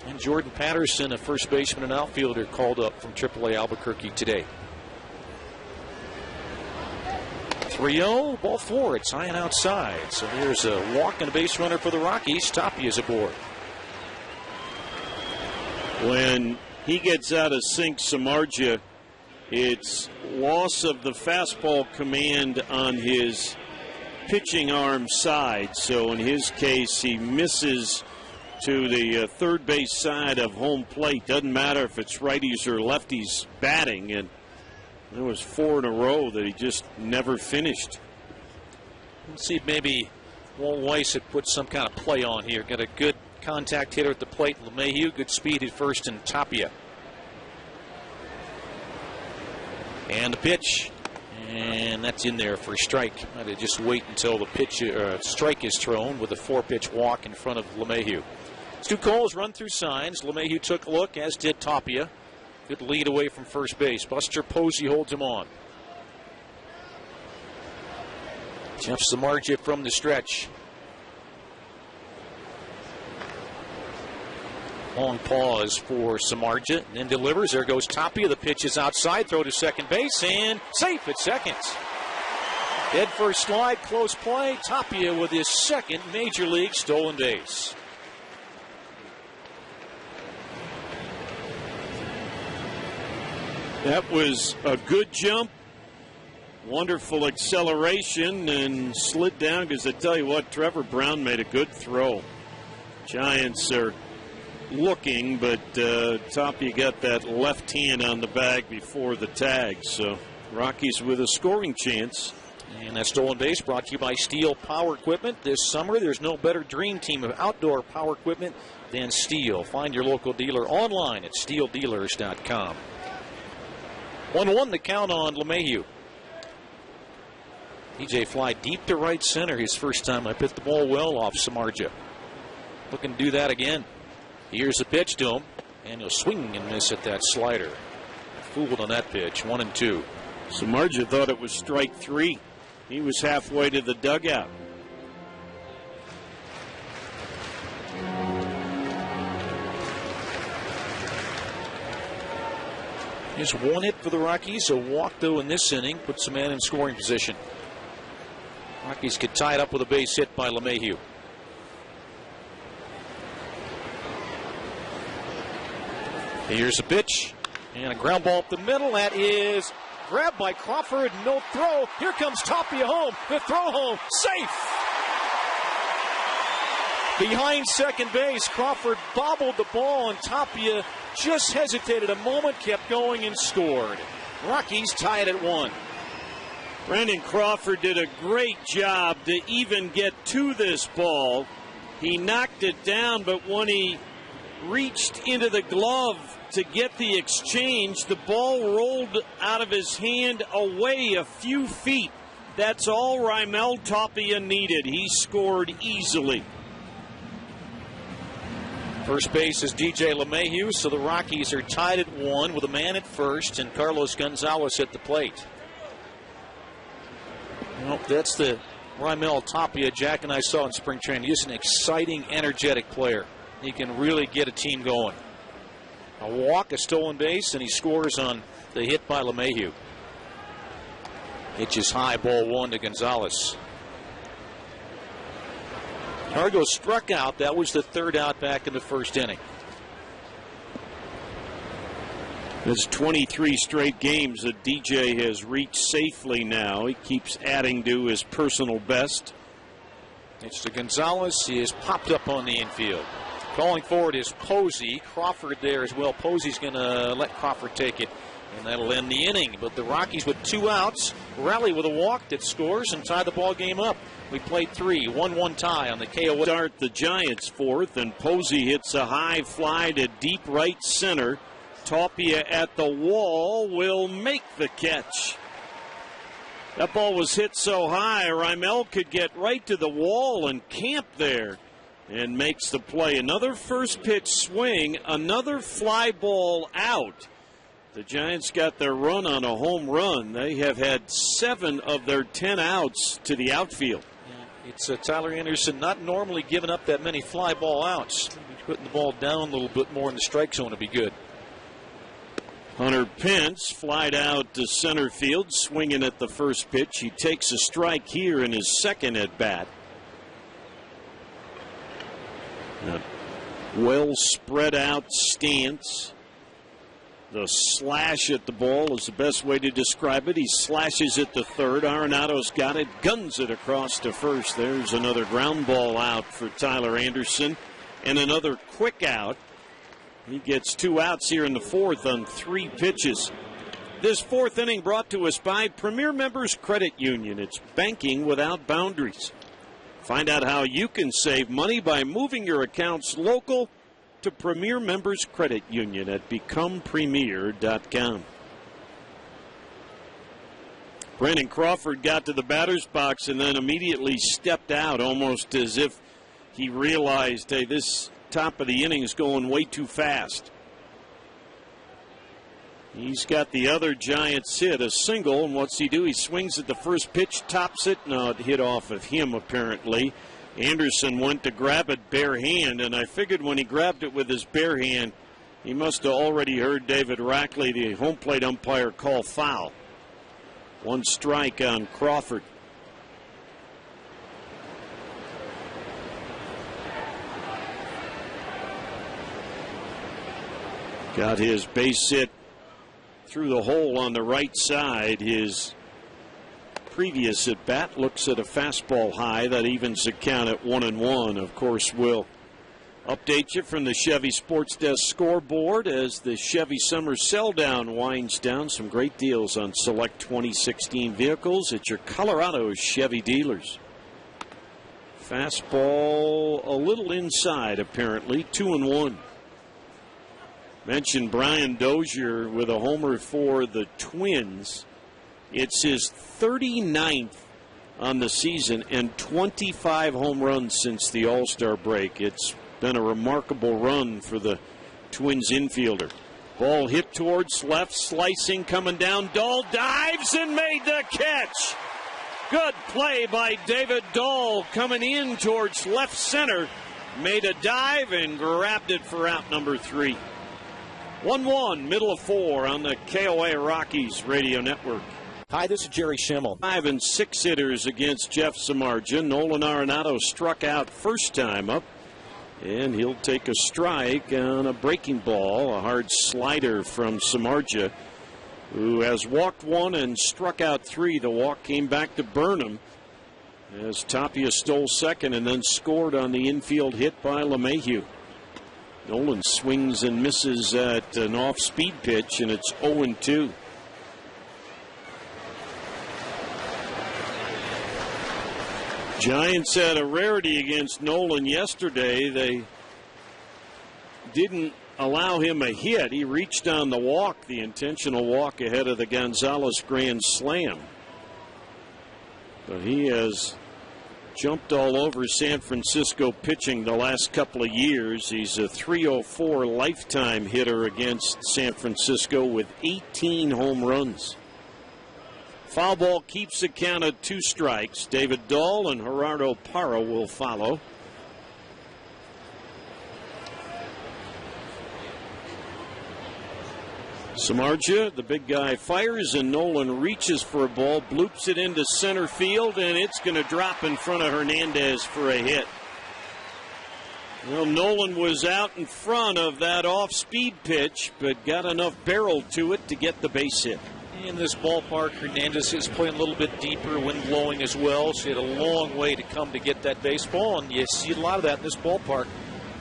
And Jordan Patterson, a first baseman and outfielder, called up from AAA Albuquerque today. 3-0, ball 4. It's high and outside. So there's a walk and a base runner for the Rockies. Tapia is aboard. When he gets out of sync, Samardzija, it's loss of the fastball command on his pitching arm side. So in his case, he misses to the third base side of home plate. Doesn't matter if it's righties or lefties batting. And there was 4 in a row that he just never finished. Let's see if maybe Walt Weiss had put some kind of play on here. Got a good contact hitter at the plate, LeMahieu. Good speed at first, and Tapia. And the pitch. And that's in there for a strike. Might have just wait until the pitch strike is thrown with a 4-pitch walk in front of LeMahieu. 2 calls run through signs. LeMahieu took a look, as did Tapia. Good lead away from first base. Buster Posey holds him on. Jeff Samardzija from the stretch. Long pause for Samardzija, and then delivers. There goes Tapia. The pitch is outside. Throw to second base, and safe at second. Head first slide, close play. Tapia with his second Major League stolen base. That was a good jump. Wonderful acceleration, and slid down, because I tell you what, Trevor Brown made a good throw. Giants are looking, but Tapia got that left hand on the bag before the tag. So Rockies with a scoring chance. And that stolen base brought to you by Steel Power Equipment. This summer, there's no better dream team of outdoor power equipment than Steel. Find your local dealer online at steeldealers.com. 1-1 the count on LeMahieu. DJ fly deep to right center. His first time up, hit the ball well off Samardzija. looking to do that again. Here's the pitch to him, and he'll swing and miss at that slider. Fooled on that pitch, 1-2. Samardzija thought it was strike 3. He was halfway to the dugout. Just one hit for the Rockies. A walk, though, in this inning puts the man in scoring position. Rockies get tied up with a base hit by LeMahieu. Here's a pitch and a ground ball up the middle. That is grabbed by Crawford. No throw. Here comes Tapia home. The throw home. Safe. Behind second base, Crawford bobbled the ball, and Tapia just hesitated a moment, kept going, and scored. Rockies tied at 1. Brandon Crawford did a great job to even get to this ball. He knocked it down, but when he reached into the glove to get the exchange, the ball rolled out of his hand away a few feet. That's all Raimel Tapia needed. He scored easily. First base is DJ LeMahieu, so the Rockies are tied at 1 with a man at first and Carlos Gonzalez at the plate. Well, that's the Raimel Tapia Jack and I saw in spring training. He's an exciting, energetic player. He can really get a team going. A walk, a stolen base, and he scores on the hit by LeMahieu. Pitches high, ball 1 to Gonzalez. Cargo struck out. That was the third out back in the first inning. It's 23 straight games that DJ has reached safely now. He keeps adding to his personal best. It's to Gonzalez. He has popped up on the infield. Calling forward is Posey. Crawford there as well. Posey's going to let Crawford take it, and that'll end the inning. But the Rockies with 2 outs rally with a walk that scores and tie the ball game up. We played 3, 1-1 tie on the KO. Start the Giants 4th, and Posey hits a high fly to deep right center. Tapia at the wall will make the catch. That ball was hit so high, Raimel could get right to the wall and camp there and makes the play. Another first pitch swing, another fly ball out. The Giants got their run on a home run. They have had 7 of their 10 outs to the outfield. It's Tyler Anderson not normally giving up that many fly ball outs. Putting the ball down a little bit more in the strike zone would be good. Hunter Pence flied out to center field, swinging at the first pitch. He takes a strike here in his second at bat. Well spread out stance. The slash at the ball is the best way to describe it. He slashes it to third. Arenado's got it, guns it across to first. There's another ground ball out for Tyler Anderson, and another quick out. He gets 2 outs here in the 4th on 3 pitches. This 4th inning brought to us by Premier Members Credit Union. It's banking without boundaries. Find out how you can save money by moving your accounts local to Premier Members Credit Union at becomepremier.com. Brandon Crawford got to the batter's box and then immediately stepped out, almost as if he realized, hey, this top of the inning is going way too fast. He's got the other Giants hit, a single, and what's he do? He swings at the first pitch, tops it. No, it hit off of him, apparently. Anderson went to grab it bare hand, and I figured when he grabbed it with his bare hand, he must have already heard David Rackley, the home plate umpire, call foul. 1 strike on Crawford. Got his base hit through the hole on the right side. His previous at bat looks at a fastball high that evens the count at 1-1. Of course, we'll update you from the Chevy Sports Desk scoreboard as the Chevy Summer Sell Down winds down. Some great deals on select 2016 vehicles at your Colorado Chevy dealers. Fastball a little inside, apparently. 2-1. Mentioned Brian Dozier with a homer for the Twins. It's his 39th on the season and 25 home runs since the All-Star break. It's been a remarkable run for the Twins infielder. Ball hit towards left, slicing, coming down. Dahl dives and made the catch. Good play by David Dahl, coming in towards left center. Made a dive and grabbed it for out number 3. 1-1, middle of 4 on the KOA Rockies radio network. Hi, this is Jerry Schimmel. 5 and 6 hitters against Jeff Samardzija. Nolan Arenado struck out first time up, and he'll take a strike on a breaking ball, a hard slider from Samardzija, who has walked 1 and struck out 3. The walk came back to burn him as Tapia stole second and then scored on the infield hit by LeMahieu. Nolan swings and misses at an off-speed pitch, and it's 0-2. Giants had a rarity against Nolan yesterday. They didn't allow him a hit. He reached on the walk, the intentional walk ahead of the Gonzalez grand slam. But he has jumped all over San Francisco pitching the last couple of years. He's a .304 lifetime hitter against San Francisco with 18 home runs. Foul ball keeps the count at 2 strikes. David Dahl and Gerardo Parra will follow. Samardzija, the big guy, fires, and Nolan reaches for a ball, bloops it into center field, and it's going to drop in front of Hernandez for a hit. Well, Nolan was out in front of that off-speed pitch, but got enough barrel to it to get the base hit. In this ballpark, Hernandez is playing a little bit deeper, wind blowing as well, so he had a long way to come to get that baseball, and you see a lot of that in this ballpark.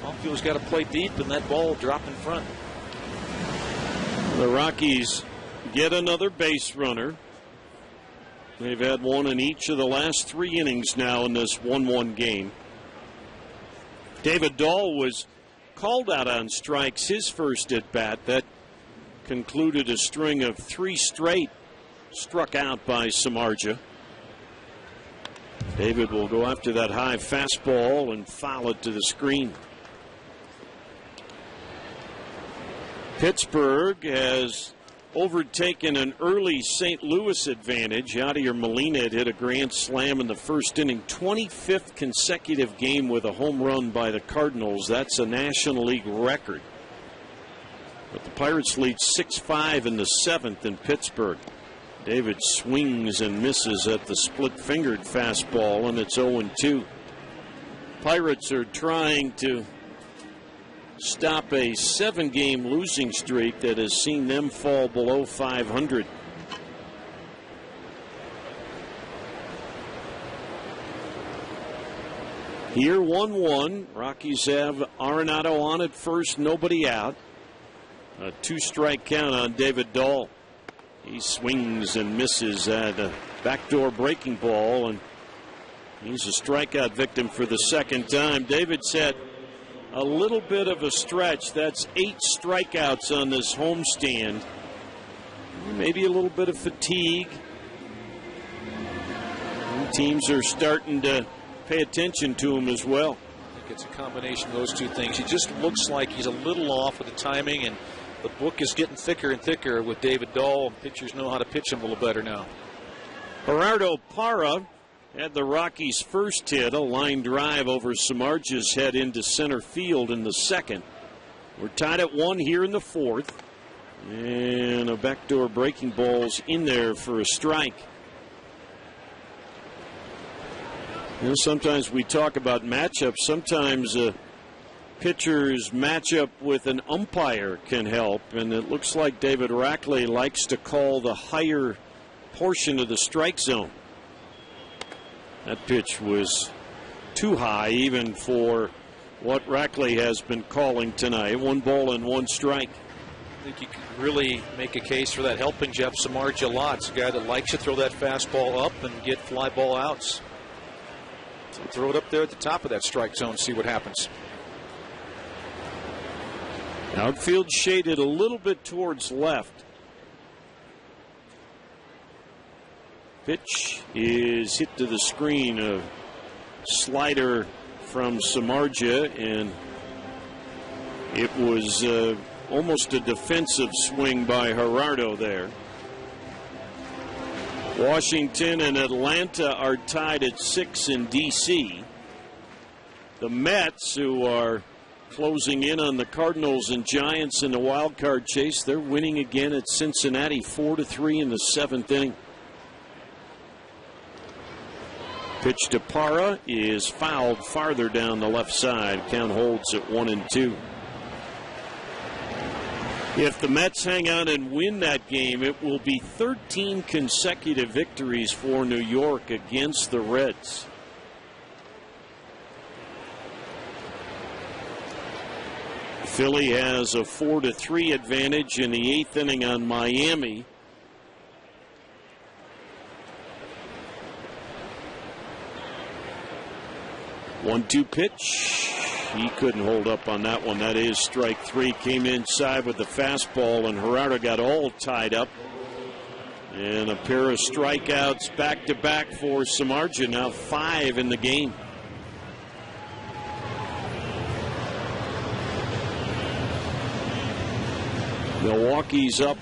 Outfield's got to play deep, and that ball will drop in front. The Rockies get another base runner. They've had one in each of the last 3 innings now in this 1-1 game. David Dahl was called out on strikes his first at bat. That concluded a string of 3 straight struck out by Samardzija. David will go after that high fastball and foul it to the screen. Pittsburgh has overtaken an early St. Louis advantage. Yadier Molina had hit a grand slam in the first inning. 25th consecutive game with a home run by the Cardinals. That's a National League record. But the Pirates lead 6-5 in the 7th in Pittsburgh. David swings and misses at the split-fingered fastball, and it's 0-2. Pirates are trying to stop a 7-game losing streak that has seen them fall below 500. Here 1-1. Rockies have Arenado on at first, nobody out. A 2-strike count on David Dahl. He swings and misses at a backdoor breaking ball, and he's a strikeout victim for the second time. David's had a little bit of a stretch. That's 8 strikeouts on this homestand. Maybe a little bit of fatigue. And teams are starting to pay attention to him as well. I think it's a combination of those 2 things. He just looks like he's a little off with the timing, and the book is getting thicker and thicker with David Dahl, and pitchers know how to pitch him a little better now. Gerardo Parra had the Rockies' first hit, a line drive over Samardzija's head into center field in the second. We're tied at 1 here in the 4th. And a backdoor breaking ball's in there for a strike. You know, sometimes we talk about matchups. Sometimes a pitcher's matchup with an umpire can help. And it looks like David Rackley likes to call the higher portion of the strike zone. That pitch was too high even for what Rackley has been calling tonight. 1 ball and 1 strike. I think you could really make a case for that helping Jeff Samardzija a lot. It's a guy that likes to throw that fastball up and get fly ball outs. So throw it up there at the top of that strike zone, see what happens. Outfield shaded a little bit towards left. Pitch is hit to the screen. A slider from Samardzija, and It was almost a defensive swing by Gerardo there. Washington and Atlanta are tied at 6 in D.C. The Mets, who are closing in on the Cardinals and Giants in the wild card chase, they're winning again at Cincinnati 4-3 in the 7th inning. Pitch to Parra is fouled farther down the left side. Count holds at 1-2. If the Mets hang on and win that game, it will be 13 consecutive victories for New York against the Reds. Philly has a 4-3 advantage in the 8th inning on Miami. One-two pitch. He couldn't hold up on that one. That is strike 3. Came inside with the fastball, and Gerardo got all tied up. And a pair of strikeouts back-to-back for Samardzija. Now 5 in the game. Milwaukee's up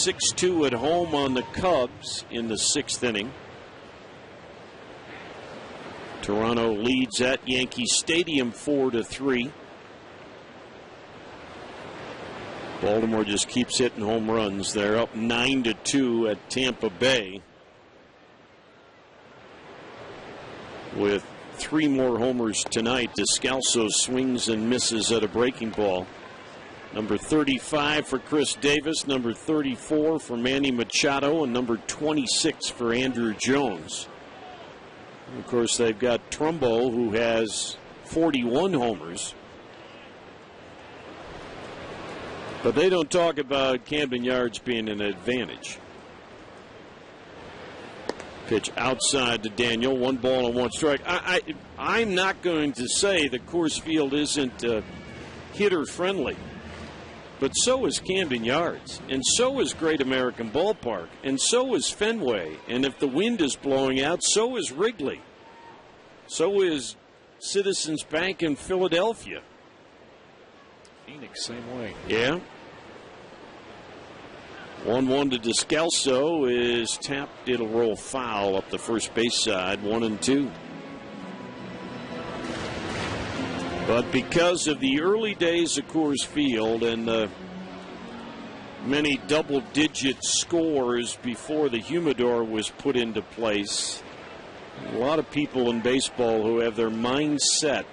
6-2 at home on the Cubs in the 6th inning. Toronto leads at Yankee Stadium 4-3. Baltimore just keeps hitting home runs. They're up 9-2 at Tampa Bay, with 3 more homers tonight. Descalso swings and misses at a breaking ball. Number 35 for Chris Davis, number 34 for Manny Machado, and number 26 for Andrew Jones. And of course, they've got Trumbo, who has 41 homers. But they don't talk about Camden Yards being an advantage. Pitch outside to Daniel. 1 ball and 1 strike. I'm not going to say that Coors Field isn't hitter friendly. But so is Camden Yards, and so is Great American Ballpark, and so is Fenway. And if the wind is blowing out, so is Wrigley. So is Citizens Bank in Philadelphia. Phoenix, same way. Yeah. 1-1 to Descalso is tapped. It'll roll foul up the first base side, 1-2. But because of the early days of Coors Field and the many double-digit scores before the humidor was put into place, a lot of people in baseball who have their mind set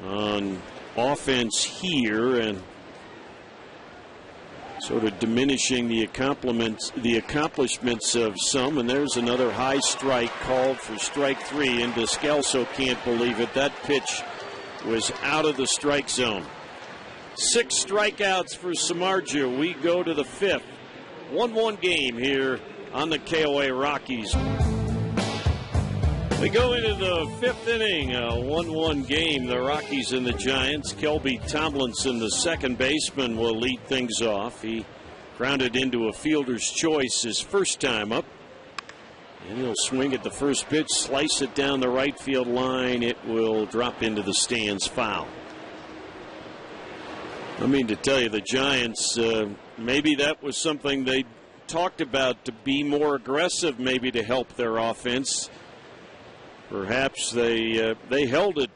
on offense here and sort of diminishing the accomplishments of some. And there's another high strike called for strike 3, and Descalso can't believe it. That pitch was out of the strike zone. 6 strikeouts for Samardzija. We go to the 5th. 1-1 game here on the KOA Rockies. We go into the 5th inning, a 1-1 game. The Rockies and the Giants. Kelby Tomlinson, the second baseman, will lead things off. He grounded into a fielder's choice his first time up. And he'll swing at the first pitch, slice it down the right field line. It will drop into the stands, foul. I mean, to tell you, the Giants, maybe that was something they talked about, to be more aggressive, maybe to help their offense. Perhaps they held a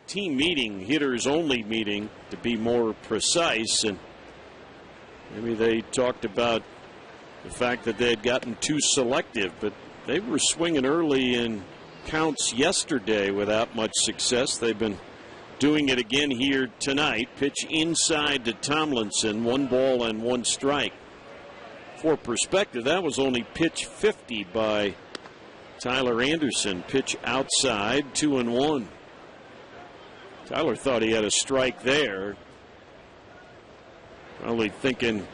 team meeting, hitters only meeting, to be more precise, and maybe they talked about the fact that they had gotten too selective, but they were swinging early in counts yesterday without much success. They've been doing it again here tonight. Pitch inside to Tomlinson, 1 ball and 1 strike. For perspective, that was only pitch 50 by Tyler Anderson. Pitch outside, 2-1. Tyler thought he had a strike there. Probably thinking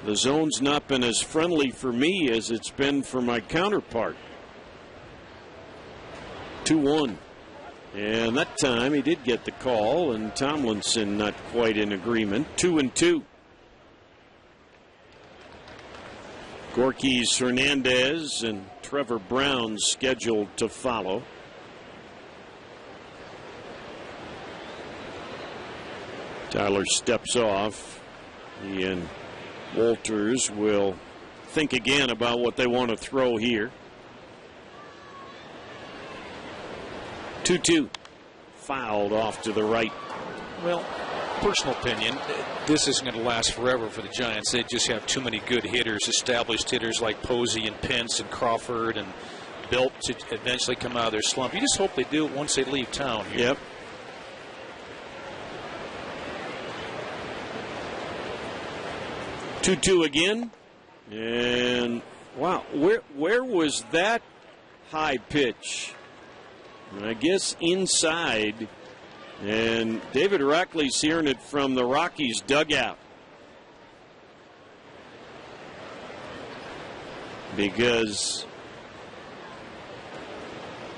the zone's not been as friendly for me as it's been for my counterpart. 2-1. And that time he did get the call, and Tomlinson not quite in agreement. 2-2. Gorkys Hernandez and Trevor Brown scheduled to follow. Tyler steps off. He and Walters will think again about what they want to throw here. 2-2. Fouled off to the right. Well, personal opinion, this isn't going to last forever for the Giants. They just have too many good hitters, established hitters like Posey and Pence and Crawford and Built to eventually come out of their slump. You just hope they do it once they leave town here. Yep. Two again. And wow, where was that high pitch? I guess inside. And David Rockley's hearing it from the Rockies dugout. Because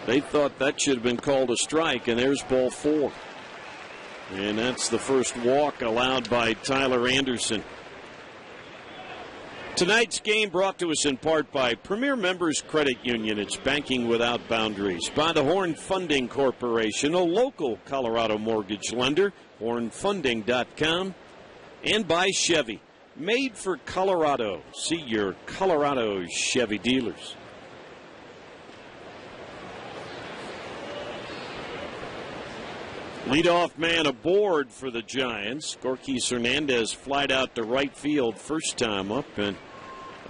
they thought that should have been called a strike, and there's ball 4. And that's the first walk allowed by Tyler Anderson. Tonight's game brought to us in part by Premier Members Credit Union. It's banking without boundaries. By the Horn Funding Corporation, a local Colorado mortgage lender, hornfunding.com. And by Chevy, made for Colorado. See your Colorado Chevy dealers. Leadoff man aboard for the Giants. Gorkis Hernandez flied out to right field first time up, and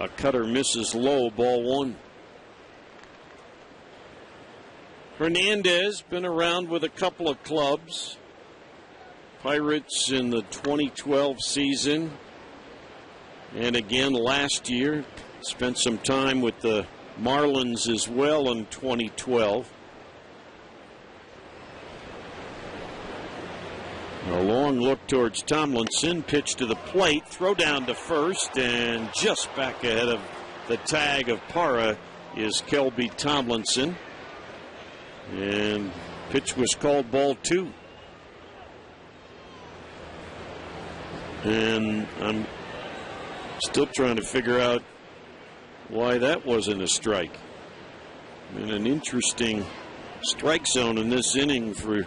a cutter misses low, ball 1. Hernandez been around with a couple of clubs. Pirates in the 2012 season, and again last year. Spent some time with the Marlins as well in 2012. A long look towards Tomlinson. Pitch to the plate. Throw down to first. And just back ahead of the tag of Parra is Kelby Tomlinson. And pitch was called ball 2. And I'm still trying to figure out why that wasn't a strike. And an interesting strike zone in this inning for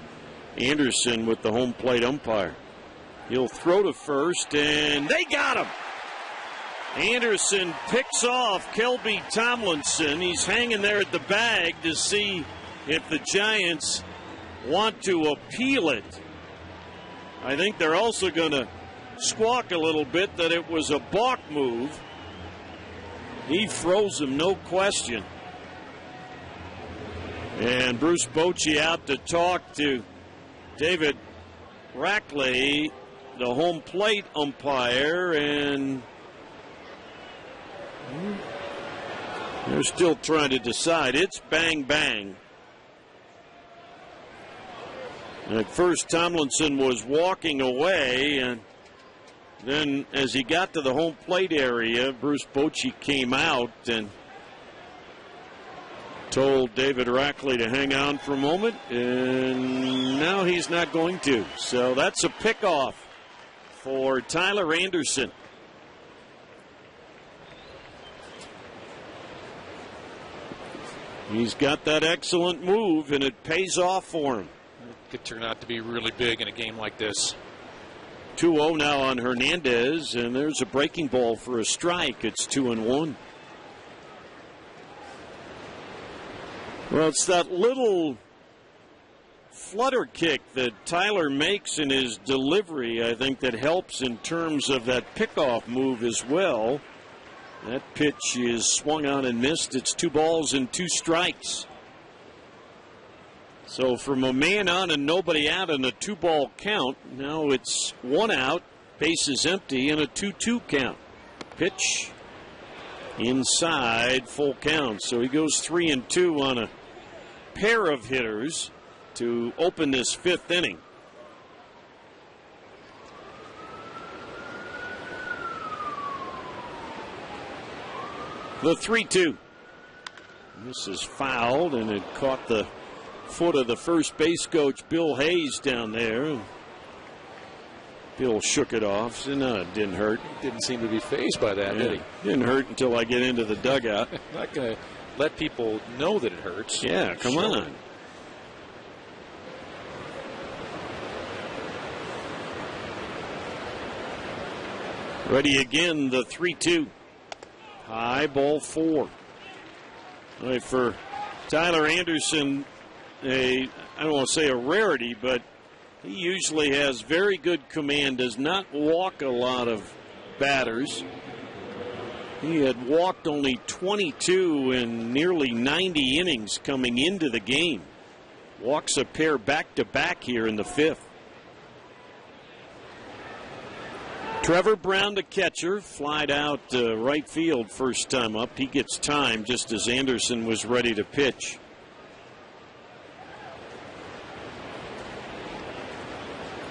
Anderson with the home plate umpire. He'll throw to first, and they got him. Anderson picks off Kelby Tomlinson. He's hanging there at the bag to see if the Giants want to appeal it. I think they're also going to squawk a little bit that it was a balk move. He froze him, no question. And Bruce Bochy out to talk to David Rackley, the home plate umpire, and they're still trying to decide. It's bang, bang. At first, Tomlinson was walking away, and then as he got to the home plate area, Bruce Bochy came out and told David Rackley to hang on for a moment, and now he's not going to. So that's a pickoff for Tyler Anderson. He's got that excellent move, and it pays off for him. It could turn out to be really big in a game like this. 2-0 now on Hernandez, and there's a breaking ball for a strike. It's 2-1. Well, it's that little flutter kick that Tyler makes in his delivery, I think, that helps in terms of that pickoff move as well. That pitch is swung on and missed. It's 2 balls and 2 strikes. So from a man on and nobody out in a 2-ball count, now it's 1 out, bases empty, and a 2-2 count. Pitch inside, full count. So he goes 3-2 on a pair of hitters to open this 5th inning. The 3-2. This is fouled, and it caught the foot of the first base coach, Bill Hayes, down there. Bill shook it off. So no, it didn't hurt. Didn't seem to be fazed by that, did he? Didn't hurt until I get into the dugout. Not going to let people know that it hurts. Yeah, come on. Ready again, the 3-2. High, ball 4. Right, for Tyler Anderson, I don't want to say a rarity, but he usually has very good command, does not walk a lot of batters. He had walked only 22 in nearly 90 innings coming into the game. Walks a pair back-to-back here in the 5th. Trevor Brown, the catcher, flied out right field first time up. He gets time just as Anderson was ready to pitch.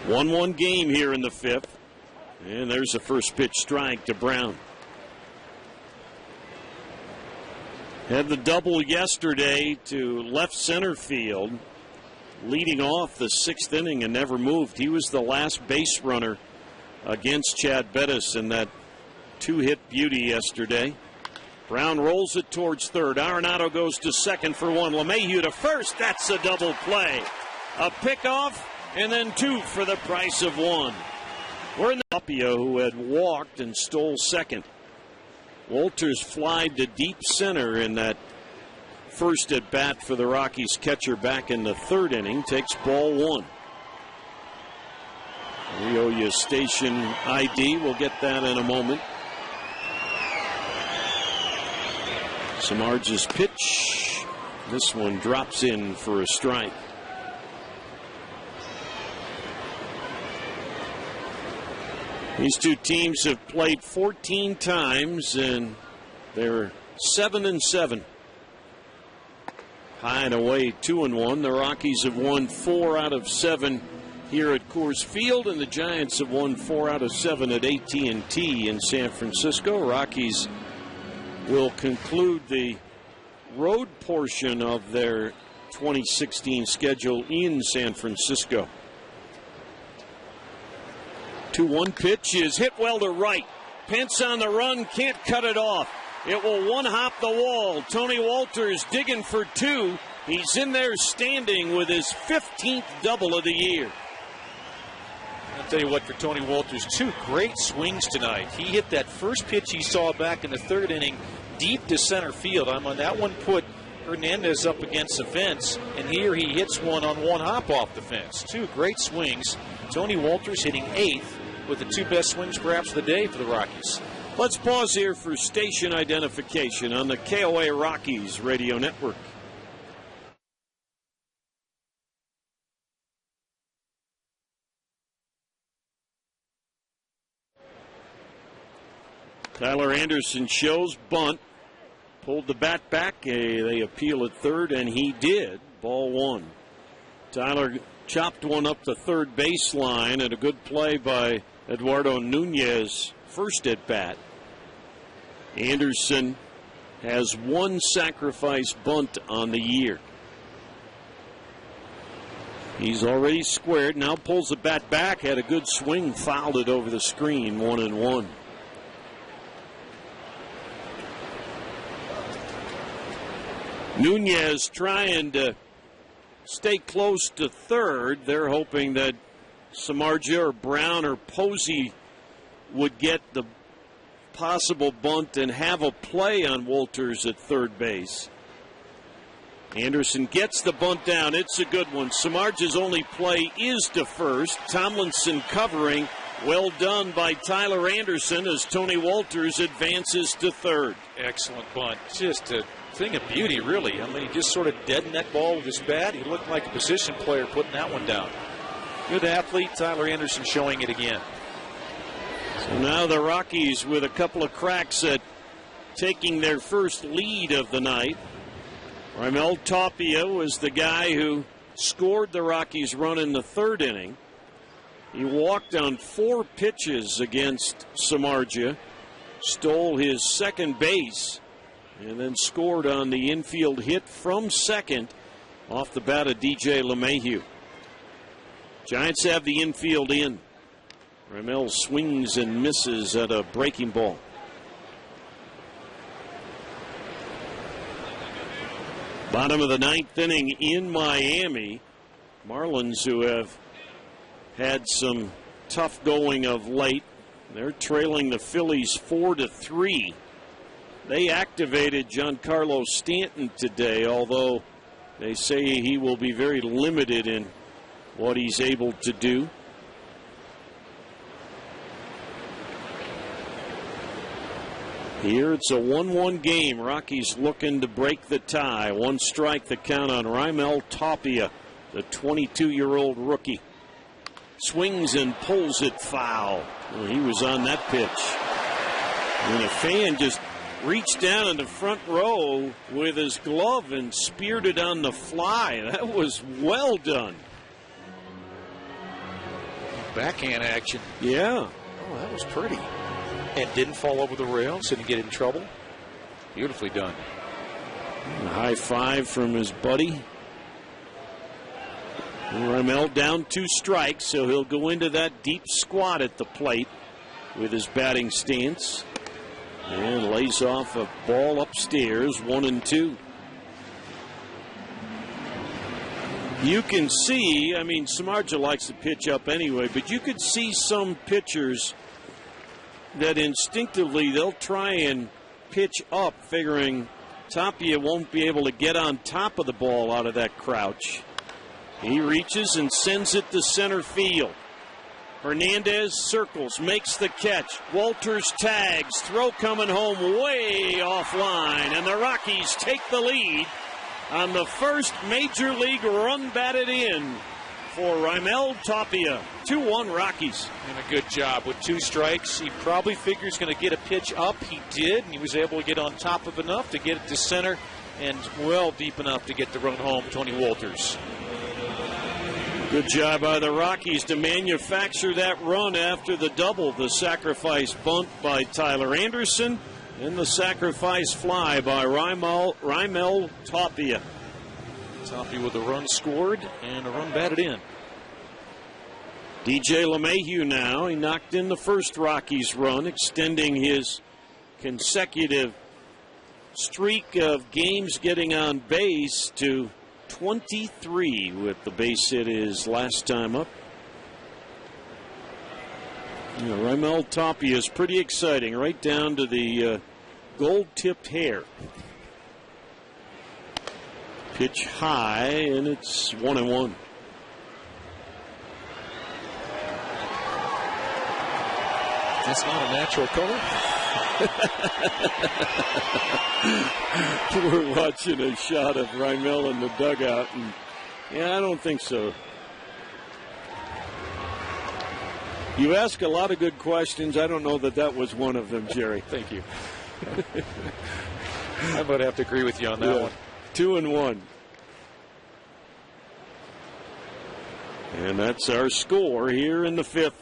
One game here in the 5th. And there's the first pitch strike to Brown. Had the double yesterday to left center field, leading off the 6th inning and never moved. He was the last base runner against Chad Bettis in that 2-hit beauty yesterday. Brown rolls it towards third. Arenado goes to second for 1. LeMahieu to first. That's a double play. A pickoff and then 2 for the price of 1. We're in the Tapia, who had walked and stole second. Walters flied to deep center in that first at bat for the Rockies catcher back in the 3rd inning. Takes ball 1. We owe you station ID. We'll get that in a moment. Samardzij's pitch. This one drops in for a strike. These two teams have played 14 times, and they're 7-7. High and away, 2-1. The Rockies have won 4 out of 7 here at Coors Field, and the Giants have won 4 out of 7 at AT&T in San Francisco. Rockies will conclude the road portion of their 2016 schedule in San Francisco. 2-1 pitch is hit well to right. Pence on the run, can't cut it off. It will one-hop the wall. Tony Walters digging for 2. He's in there standing with his 15th double of the year. I'll tell you what, for Tony Walters, 2 great swings tonight. He hit that first pitch he saw back in the 3rd inning deep to center field. On that one put Hernandez up against the fence, and here he hits one on one hop off the fence. 2 great swings. Tony Walters hitting 8th with the 2 best swings perhaps of the day for the Rockies. Let's pause here for station identification on the KOA Rockies radio network. Tyler Anderson shows bunt. Pulled the bat back. They appeal at third, and he did. Ball 1. Tyler chopped one up the third baseline, and a good play by Eduardo Nunez first at bat. Anderson has 1 sacrifice bunt on the year. He's already squared. Now pulls the bat back. Had a good swing. Fouled it over the screen. 1-1. Nunez trying to stay close to third. They're hoping that Samardzij or Brown or Posey would get the possible bunt and have a play on Walters at third base. Anderson gets the bunt down. It's a good one. Samardzij's only play is to first. Tomlinson covering. Well done by Tyler Anderson as Tony Walters advances to third. Excellent bunt. Just a thing of beauty, really. I mean, he just sort of deadened that ball with his bat. He looked like a position player putting that one down. Good athlete, Tyler Anderson showing it again. So now the Rockies with a couple of cracks at taking their first lead of the night. Raimel Tapia was the guy who scored the Rockies' run in the 3rd inning. He walked on 4 pitches against Samardzij, stole his second base, and then scored on the infield hit from second off the bat of DJ LeMahieu. Giants have the infield in. Raimel swings and misses at a breaking ball. Bottom of the 9th inning in Miami. Marlins, who have had some tough going of late, They're trailing the Phillies 4-3. They activated Giancarlo Stanton today, although they say he will be very limited in what he's able to do. Here it's a 1-1 game. Rockies looking to break the tie. One strike, the count on Raimel Tapia, the 22-year-old rookie. Swings and pulls it foul. Well, he was on that pitch. And a fan just reached down in the front row with his glove and speared it on the fly. That was well done. Backhand action. Yeah. Oh, that was pretty. And didn't fall over the rails, didn't get in trouble. Beautifully done. A high five from his buddy. Raimel down 2 strikes, so he'll go into that deep squat at the plate with his batting stance. And lays off a ball upstairs, 1-2. You can see, I mean, Samardzija likes to pitch up anyway, but you could see some pitchers that instinctively they'll try and pitch up, figuring Tapia won't be able to get on top of the ball out of that crouch. He reaches and sends it to center field. Hernandez circles, makes the catch. Walters tags, throw coming home way offline, and the Rockies take the lead on the first Major League run batted in for Raimel Tapia. 2-1 Rockies. And a good job with 2 strikes. He probably figures going to get a pitch up. He did, and he was able to get on top of enough to get it to center and well deep enough to get the run home. Tony Walters. Good job by the Rockies to manufacture that run after the double. The sacrifice bunt by Tyler Anderson and the sacrifice fly by Raimel Tapia. Tapia with a run scored and a run batted in. DJ LeMahieu now. He knocked in the first Rockies run, extending his consecutive streak of games getting on base to 23 with the base hit his last time up. Raimel Tapia is pretty exciting, right down to the gold-tipped hair. Pitch high, and it's 1-1. That's not a natural color. We're watching a shot of Raimel in the dugout, and I don't think so. You ask a lot of good questions. I don't know that was one of them, Jerry. Thank you. I might have to agree with you on that one. 2-1. And that's our score here in the 5th.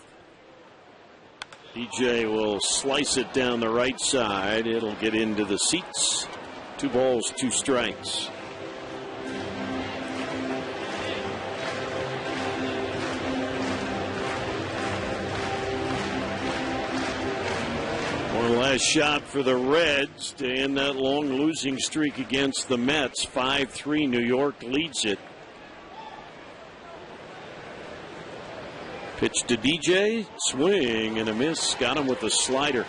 DJ will slice it down the right side. It'll get into the seats. 2 balls, 2 strikes. One last shot for the Reds to end that long losing streak against the Mets. 5-3, New York leads it. Pitch to DJ, swing and a miss. Got him with a slider.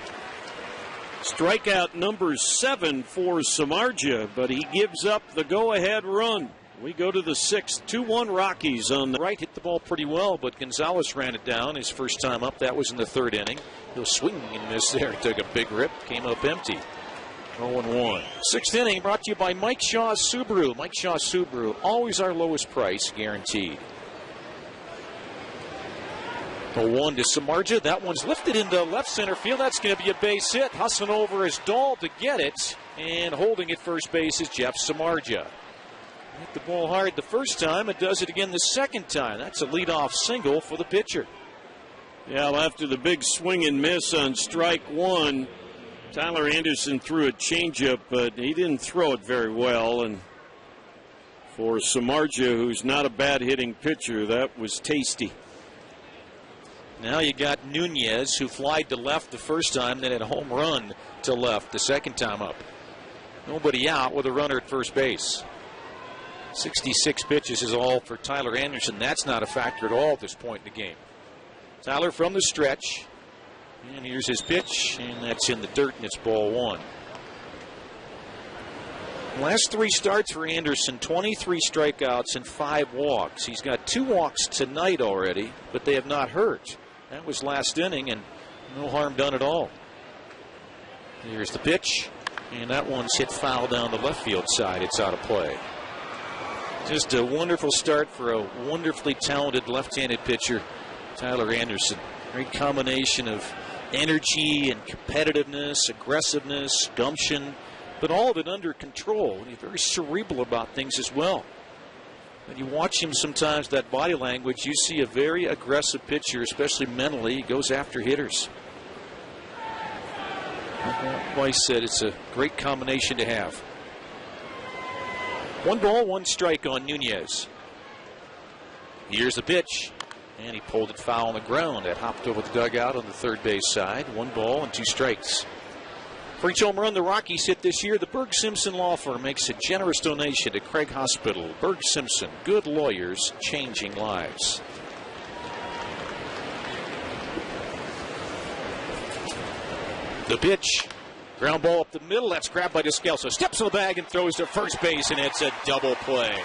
Strikeout number 7 for Samardzija, but he gives up the go-ahead run. We go to the 6th. 2-1 Rockies on the right. Hit the ball pretty well, but Gonzalez ran it down his first time up. That was in the 3rd inning. He'll swing and miss there. Took a big rip, came up empty. 0-1. 6th inning brought to you by Mike Shaw's Subaru. Mike Shaw Subaru, always our lowest price, guaranteed. 0-1 to Samardzija. That one's lifted into left center field. That's going to be a base hit. Hustling over his Dahl to get it. And holding at first base is Jeff Samardzija. Hit the ball hard the first time. It does it again the second time. That's a leadoff single for the pitcher. Yeah, well, after the big swing and miss on strike 1, Tyler Anderson threw a changeup, but he didn't throw it very well. And for Samardzija, who's not a bad hitting pitcher, that was tasty. Now you got Nunez, who flied to left the first time, then had a home run to left the second time up. Nobody out with a runner at first base. 66 pitches is all for Tyler Anderson. That's not a factor at all at this point in the game. Tyler from the stretch. And here's his pitch, and that's in the dirt, and it's ball one. Last 3 starts for Anderson, 23 strikeouts and 5 walks. He's got 2 walks tonight already, but they have not hurt. That was last inning, and no harm done at all. Here's the pitch, and that one's hit foul down the left field side. It's out of play. Just a wonderful start for a wonderfully talented left-handed pitcher, Tyler Anderson. Great combination of energy and competitiveness, aggressiveness, gumption, but all of it under control. He's very cerebral about things as well. When you watch him sometimes, that body language, you see a very aggressive pitcher, especially mentally. He goes after hitters. Weiss said it's a great combination to have. 1 ball, 1 strike on Nunez. Here's the pitch, and he pulled it foul on the ground. That hopped over the dugout on the third base side. 1 ball and 2 strikes. For each home run the Rockies hit this year, the Berg Simpson Law Firm makes a generous donation to Craig Hospital. Berg Simpson, good lawyers, changing lives. The pitch, ground ball up the middle. That's grabbed by Descalso. Steps on the bag and throws to first base, and it's a double play.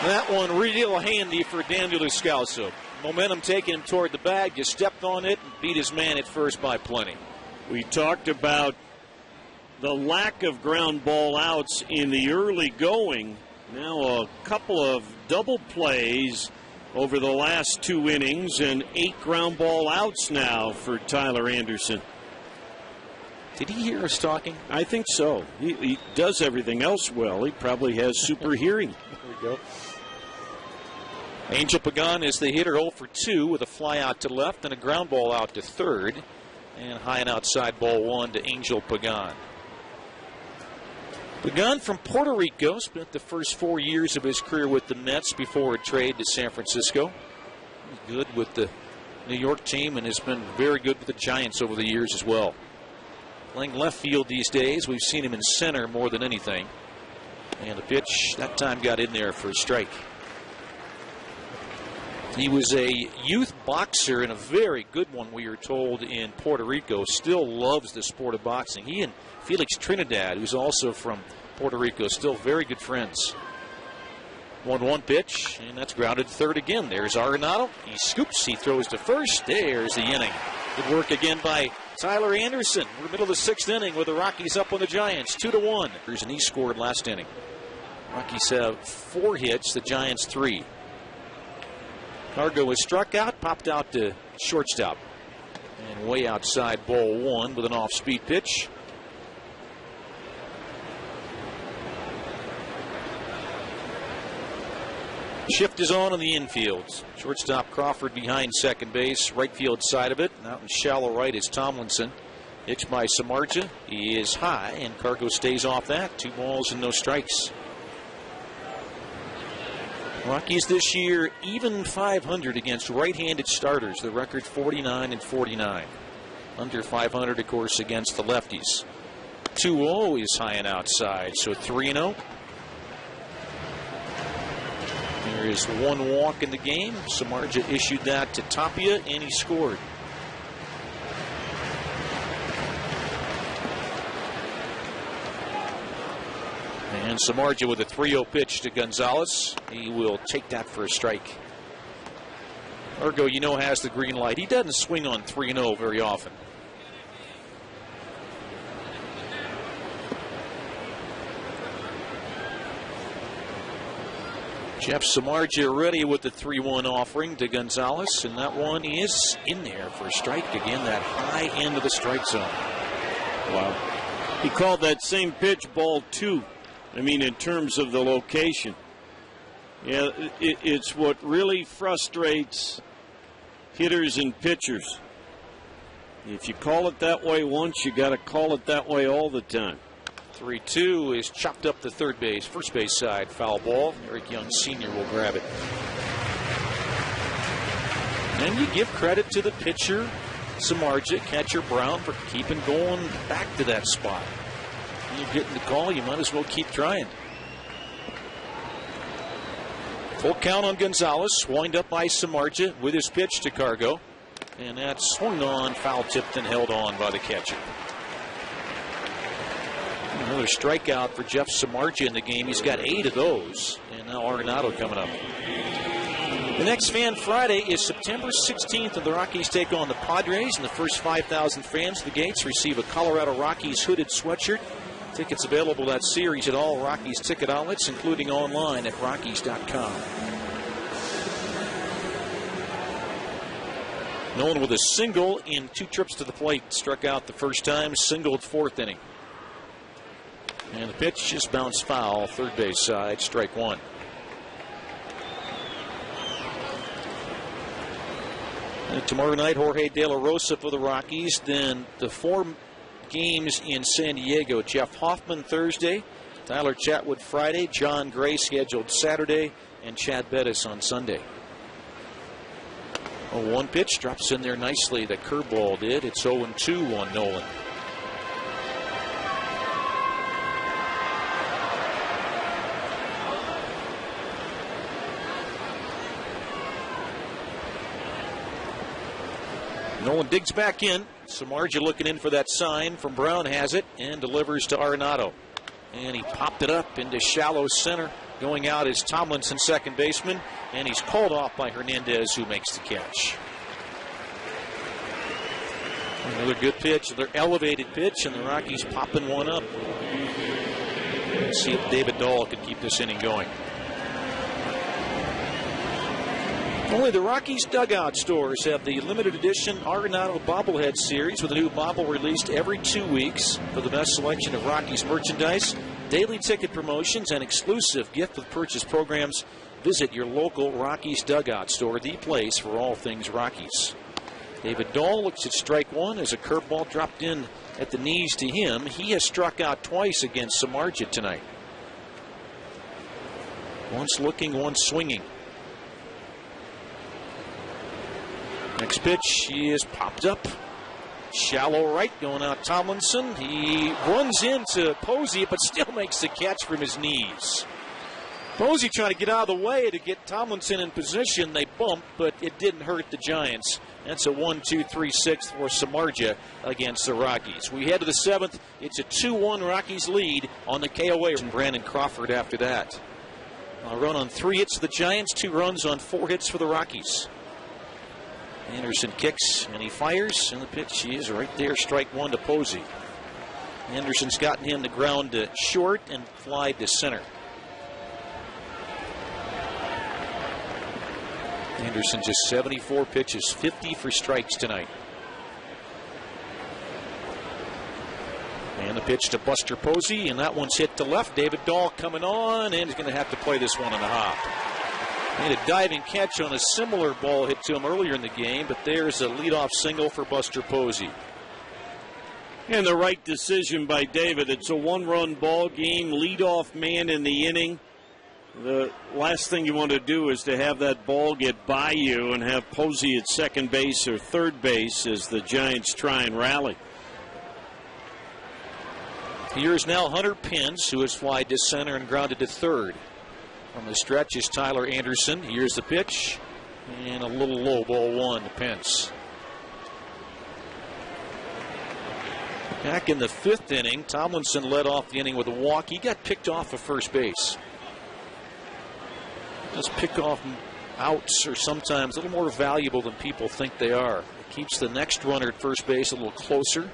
That one real handy for Daniel Descalso. Momentum taking him toward the bag. Just stepped on it and beat his man at first by plenty. We talked about the lack of ground ball outs in the early going. Now a couple of double plays over the last 2 innings and 8 ground ball outs now for Tyler Anderson. Did he hear us talking? I think so. He does everything else well. He probably has super hearing. There we go. Angel Pagan is the hitter, 0 for 2 with a fly out to left and a ground ball out to third. And high and outside, ball 1 to Angel Pagan. Pagan from Puerto Rico, spent the first 4 years of his career with the Mets before a trade to San Francisco. He's good with the New York team and has been very good with the Giants over the years as well. Playing left field these days, we've seen him in center more than anything. And the pitch that time got in there for a strike. He was a youth boxer and a very good one, we are told, in Puerto Rico. Still loves the sport of boxing. He and Felix Trinidad, who's also from Puerto Rico, still very good friends. 1-1 pitch, and that's grounded third again. There's Arenado. He scoops. He throws to first. There's the inning. Good work again by Tyler Anderson. We're in the middle of the 6th inning with the Rockies up on the Giants, 2-1. And he scored last inning. Rockies have 4 hits, the Giants 3. Cargo was struck out, popped out to shortstop. And way outside, ball 1 with an off-speed pitch. Shift is on in the infield. Shortstop Crawford behind second base, right field side of it. And out in shallow right is Tomlinson. Pitched by Samardzija. He is high, and Cargo stays off that. 2 balls and no strikes. Rockies this year even 500 against right-handed starters. The record 49-49. Under 500, of course, against the lefties. 2-0 is high and outside, so 3-0. There is 1 walk in the game. Samardzija issued that to Tapia, and he scored. And Samardzija with a 3-0 pitch to Gonzalez. He will take that for a strike. Cargo, you know, has the green light. He doesn't swing on 3-0 very often. Jeff Samardzija ready with the 3-1 offering to Gonzalez, and that one is in there for a strike. Again, that high end of the strike zone. Wow. He called that same pitch ball 2. I mean, in terms of the location. Yeah, it's what really frustrates hitters and pitchers. If you call it that way once, you got to call it that way all the time. 3-2 is chopped up the third base, first base side, foul ball. Eric Young Sr. will grab it. And you give credit to the pitcher, Samardzija, catcher Brown, for keeping going back to that spot. When you're getting the call, you might as well keep trying. Full count on Gonzalez, wind up by Samardzija with his pitch to Cargo. And that's swung on, foul tipped, and held on by the catcher. Another strikeout for Jeff Samardzija in the game. He's got 8 of those. And now Arenado coming up. The next Fan Friday is September 16th, and the Rockies take on the Padres. And the first 5,000 fans at the gates receive a Colorado Rockies hooded sweatshirt. Tickets available that series at all Rockies ticket outlets, including online at Rockies.com. Nolan with a single in 2 trips to the plate. Struck out the first time, singled 4th inning. And the pitch just bounced foul, third base side, strike 1. And tomorrow night, Jorge De La Rosa for the Rockies. Then the 4 games in San Diego. Jeff Hoffman Thursday, Tyler Chatwood Friday, John Gray scheduled Saturday, and Chad Bettis on Sunday. Oh, 1 pitch drops in there nicely. That curveball did. It's 0-2 on Nolan. Nolan digs back in. Samardzija looking in for that sign from Brown, has it, and delivers to Arenado. And he popped it up into shallow center. Going out is Tomlinson, second baseman, and he's called off by Hernandez, who makes the catch. Another good pitch, another elevated pitch, and the Rockies popping one up. Let's see if David Dahl can keep this inning going. Only the Rockies dugout stores have the limited edition Arenado bobblehead series, with a new bobble released every 2 weeks. For the best selection of Rockies merchandise, daily ticket promotions, and exclusive gift with purchase programs, visit your local Rockies dugout store, the place for all things Rockies. David Dahl looks at strike 1 as a curveball dropped in at the knees to him. He has struck out twice against Samardzija tonight. Once looking, once swinging. Next pitch, he is popped up. Shallow right, going out Tomlinson. He runs into Posey, but still makes the catch from his knees. Posey trying to get out of the way to get Tomlinson in position. They bumped, but it didn't hurt the Giants. That's a 1-2-3-6 for Samardzija against the Rockies. We head to the 7th. It's a 2-1 Rockies lead on the KOA. And Brandon Crawford after that. A run on 3 hits for the Giants, 2 runs on 4 hits for the Rockies. Anderson kicks and he fires, and the pitch is right there, strike 1 to Posey. Anderson's gotten him to ground to short and fly to center. Anderson just 74 pitches, 50 for strikes tonight. And the pitch to Buster Posey, and that one's hit to left. David Dahl coming on, and he's going to have to play this one on the hop. Made a diving catch on a similar ball hit to him earlier in the game, but there's a leadoff single for Buster Posey. And the right decision by David. It's a 1-run ball game, leadoff man in the inning. The last thing you want to do is to have that ball get by you and have Posey at second base or third base as the Giants try and rally. Here's now Hunter Pence, who has flied to center and grounded to third. From the stretch is Tyler Anderson. Here's the pitch. And a little low, ball 1 to Pence. Back in the 5th inning, Tomlinson led off the inning with a walk. He got picked off of first base. Those pick-off outs are sometimes a little more valuable than people think they are. It keeps the next runner at first base a little closer.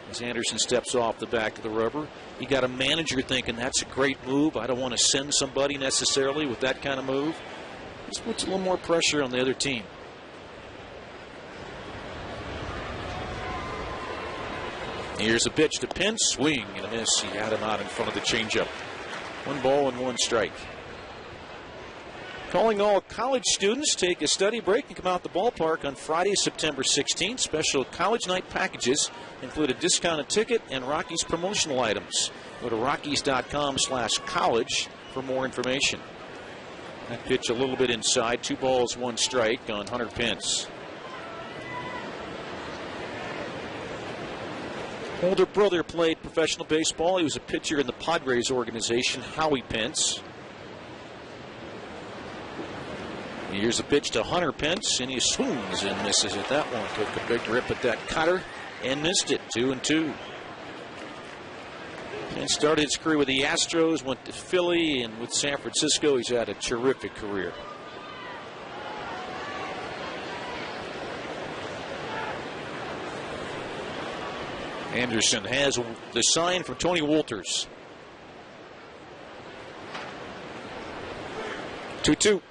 As Anderson steps off the back of the rubber, you got a manager thinking that's a great move. I don't want to send somebody necessarily with that kind of move. This puts a little more pressure on the other team. Here's a pitch to Pence, swing and a miss. He had him out in front of the changeup. 1 ball and 1 strike. Calling all college students, take a study break and come out the ballpark on Friday, September 16th. Special college night packages include a discounted ticket and Rockies promotional items. Go to Rockies.com/college for more information. That pitch a little bit inside. 2 balls, 1 strike on Hunter Pence. Older brother played professional baseball. He was a pitcher in the Padres organization, Howie Pence. Here's a pitch to Hunter Pence, and he swings and misses at that one. Took a big rip at that cutter and missed it. 2-2. And started his career with the Astros, went to Philly, and with San Francisco, he's had a terrific career. Anderson has the sign from Tony Wolters. 2-2.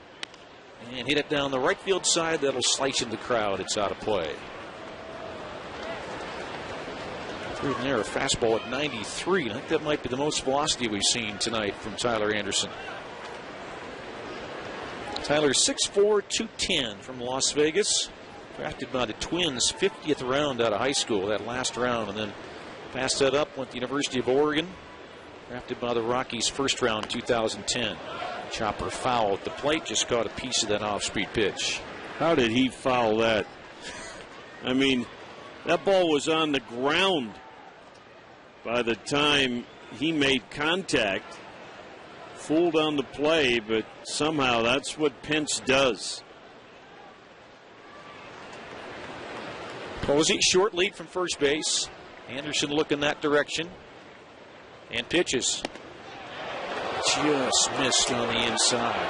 And hit it down the right field side. That'll slice in the crowd. It's out of play. Through there, a fastball at 93. I think that might be the most velocity we've seen tonight from Tyler Anderson. Tyler, 6'4", 210 from Las Vegas. Drafted by the Twins, 50th round out of high school, that last round, and then passed that up, went to the University of Oregon. Drafted by the Rockies, first round, 2010. Chopper foul at the plate, just caught a piece of that off-speed pitch. How did he foul that? I mean, that ball was on the ground by the time he made contact. Fooled on the play, but somehow that's what Pence does. Posey, short lead from first base. Anderson looking that direction. And pitches. Just missed on the inside.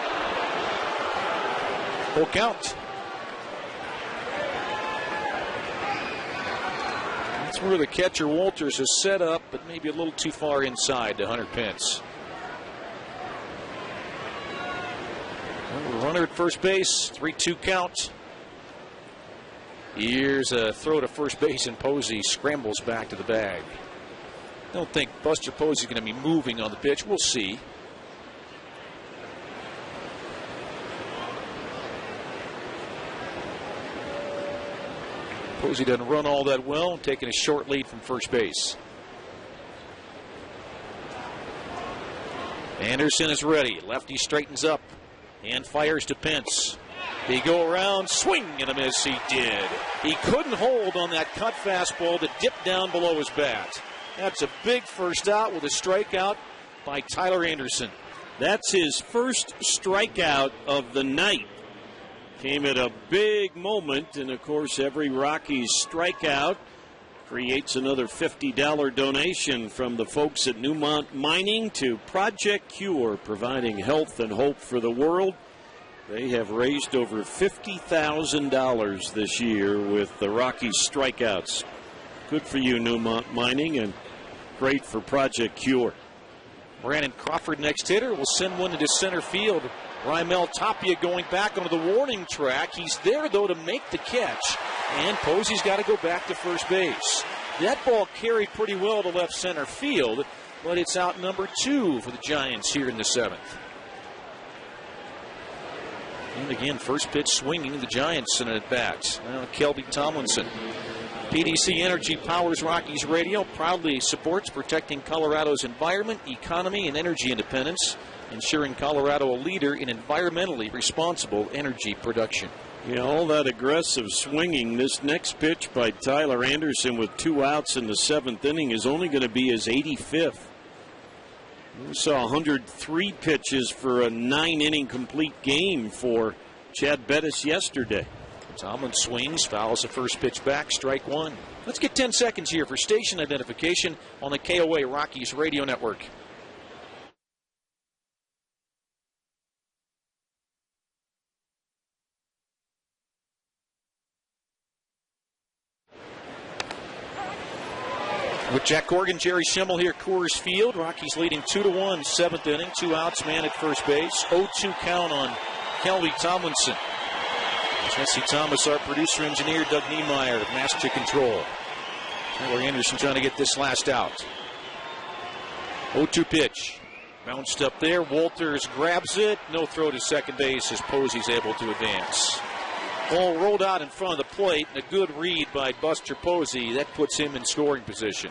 Full count. That's where the catcher Wolters is set up, but maybe a little too far inside to Hunter Pence. Runner at first base, 3-2 count. Here's a throw to first base, and Posey scrambles back to the bag. Don't think Buster Posey's going to be moving on the pitch. We'll see. Posey doesn't run all that well, taking a short lead from first base. Anderson is ready. Lefty straightens up and fires to Pence. He go around, swing and a miss. He did. He couldn't hold on that cut fastball that dipped down below his bat. That's a big first out with a strikeout by Tyler Anderson. That's his first strikeout of the night. Came at a big moment, and of course every Rockies strikeout creates another $50 donation from the folks at Newmont Mining to Project Cure, providing health and hope for the world. They have raised over $50,000 this year with the Rockies strikeouts. Good for you, Newmont Mining, and great for Project Cure. Brandon Crawford, next hitter, will send one into center field. Raimel Tapia going back onto the warning track. He's there, though, to make the catch. And Posey's got to go back to first base. That ball carried pretty well to left center field, but it's out number 2 for the Giants here in the 7th. And again, first pitch swinging, the Giants in an at-bat. Now Kelby Tomlinson. PDC Energy powers Rockies Radio, proudly supports protecting Colorado's environment, economy, and energy independence, ensuring Colorado a leader in environmentally responsible energy production. Yeah, all that aggressive swinging. This next pitch by Tyler Anderson with 2 outs in the 7th inning is only going to be his 85th. We saw 103 pitches for a 9-inning complete game for Chad Bettis yesterday. Tomlin swings, fouls the first pitch back, strike 1. Let's get 10 seconds here for station identification on the KOA Rockies Radio Network. With Jack Corrigan, Jerry Schimmel here at Coors Field. Rockies leading 2-1, 7th inning. 2 outs, man at first base. 0-2 count on Kelby Tomlinson. Jesse Thomas, our producer engineer, Doug Niemeyer, master control. Tyler Anderson trying to get this last out. 0-2 pitch. Bounced up there. Wolters grabs it. No throw to second base as Posey's able to advance. Ball rolled out in front of the plate, and a good read by Buster Posey. That puts him in scoring position.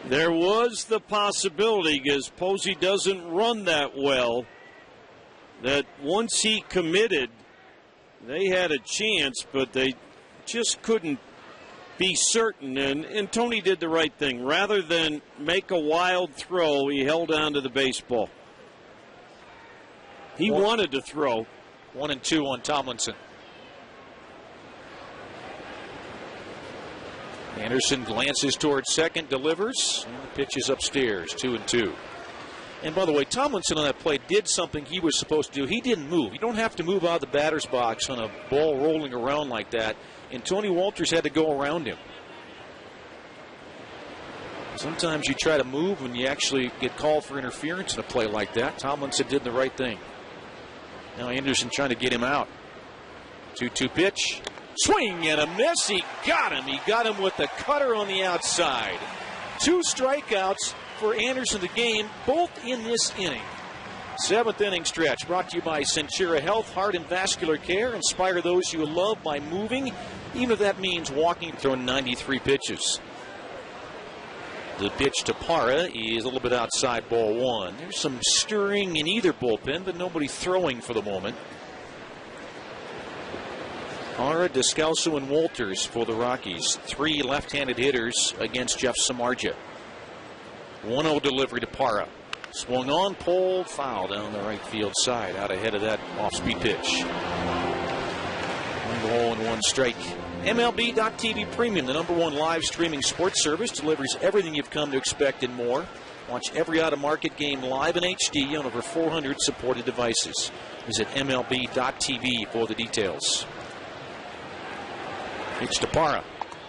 There was the possibility, because Posey doesn't run that well, that once he committed, they had a chance, but they just couldn't be certain. And Tony did the right thing. Rather than make a wild throw, he held on to the baseball. He wanted to throw. 1-2 on Tomlinson. Anderson glances towards second, delivers, and the pitch is upstairs, 2-2. And by the way, Tomlinson on that play did something he was supposed to do. He didn't move. You don't have to move out of the batter's box on a ball rolling around like that. And Tony Walters had to go around him. Sometimes you try to move when you actually get called for interference in a play like that. Tomlinson did the right thing. Now Anderson trying to get him out. 2-2 pitch. Swing and a miss. He got him. He got him with the cutter on the outside. 2 strikeouts for Anderson the game, both in this inning. 7th inning stretch brought to you by Centura Health, Heart and Vascular Care. Inspire those you love by moving, even if that means walking. Throwing 93 pitches. The pitch to Parra is a little bit outside, ball 1. There's some stirring in either bullpen, but nobody throwing for the moment. Parra, Descalso, and Walters for the Rockies. 3 left-handed hitters against Jeff Samardzija. 1-0 delivery to Parra. Swung on, pulled, foul down the right field side, out ahead of that off-speed pitch. 1 ball and 1 strike. MLB.TV Premium, the #1 live streaming sports service, delivers everything you've come to expect and more. Watch every out-of-market game live in HD on over 400 supported devices. Visit MLB.TV for the details. Pitch to Parra,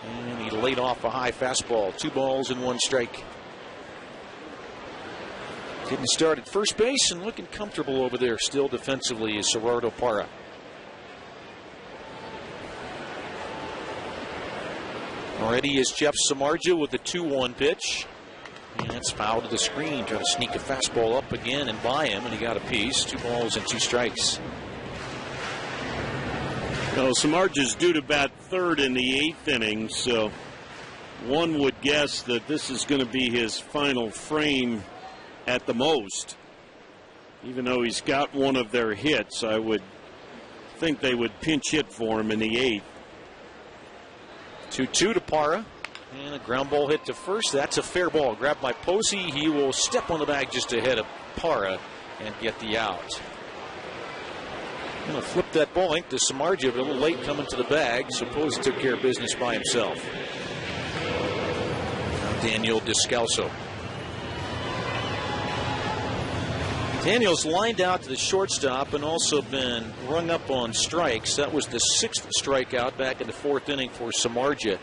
and he laid off a high fastball. 2 balls and 1 strike. Getting started at first base and looking comfortable over there still defensively is Gerardo Parra. Already is Jeff Samardzija with the 2-1 pitch. And it's fouled to the screen. Trying to sneak a fastball up again and by him, and he got a piece. 2 balls and 2 strikes. Well, Samardzija's due to bat third in the 8th inning, so one would guess that this is going to be his final frame at the most. Even though he's got one of their hits, I would think they would pinch hit for him in the 8th. 2-2 to Parra. And a ground ball hit to first. That's a fair ball. Grabbed by Posey. He will step on the bag just ahead of Parra and get the out. Going to flip that ball, I think, to Samardzija, but a little late coming to the bag. So Posey took care of business by himself. Now Daniel Descalso. Daniel's lined out to the shortstop and also been rung up on strikes. That was the 6th strikeout back in the 4th inning for Samardzija.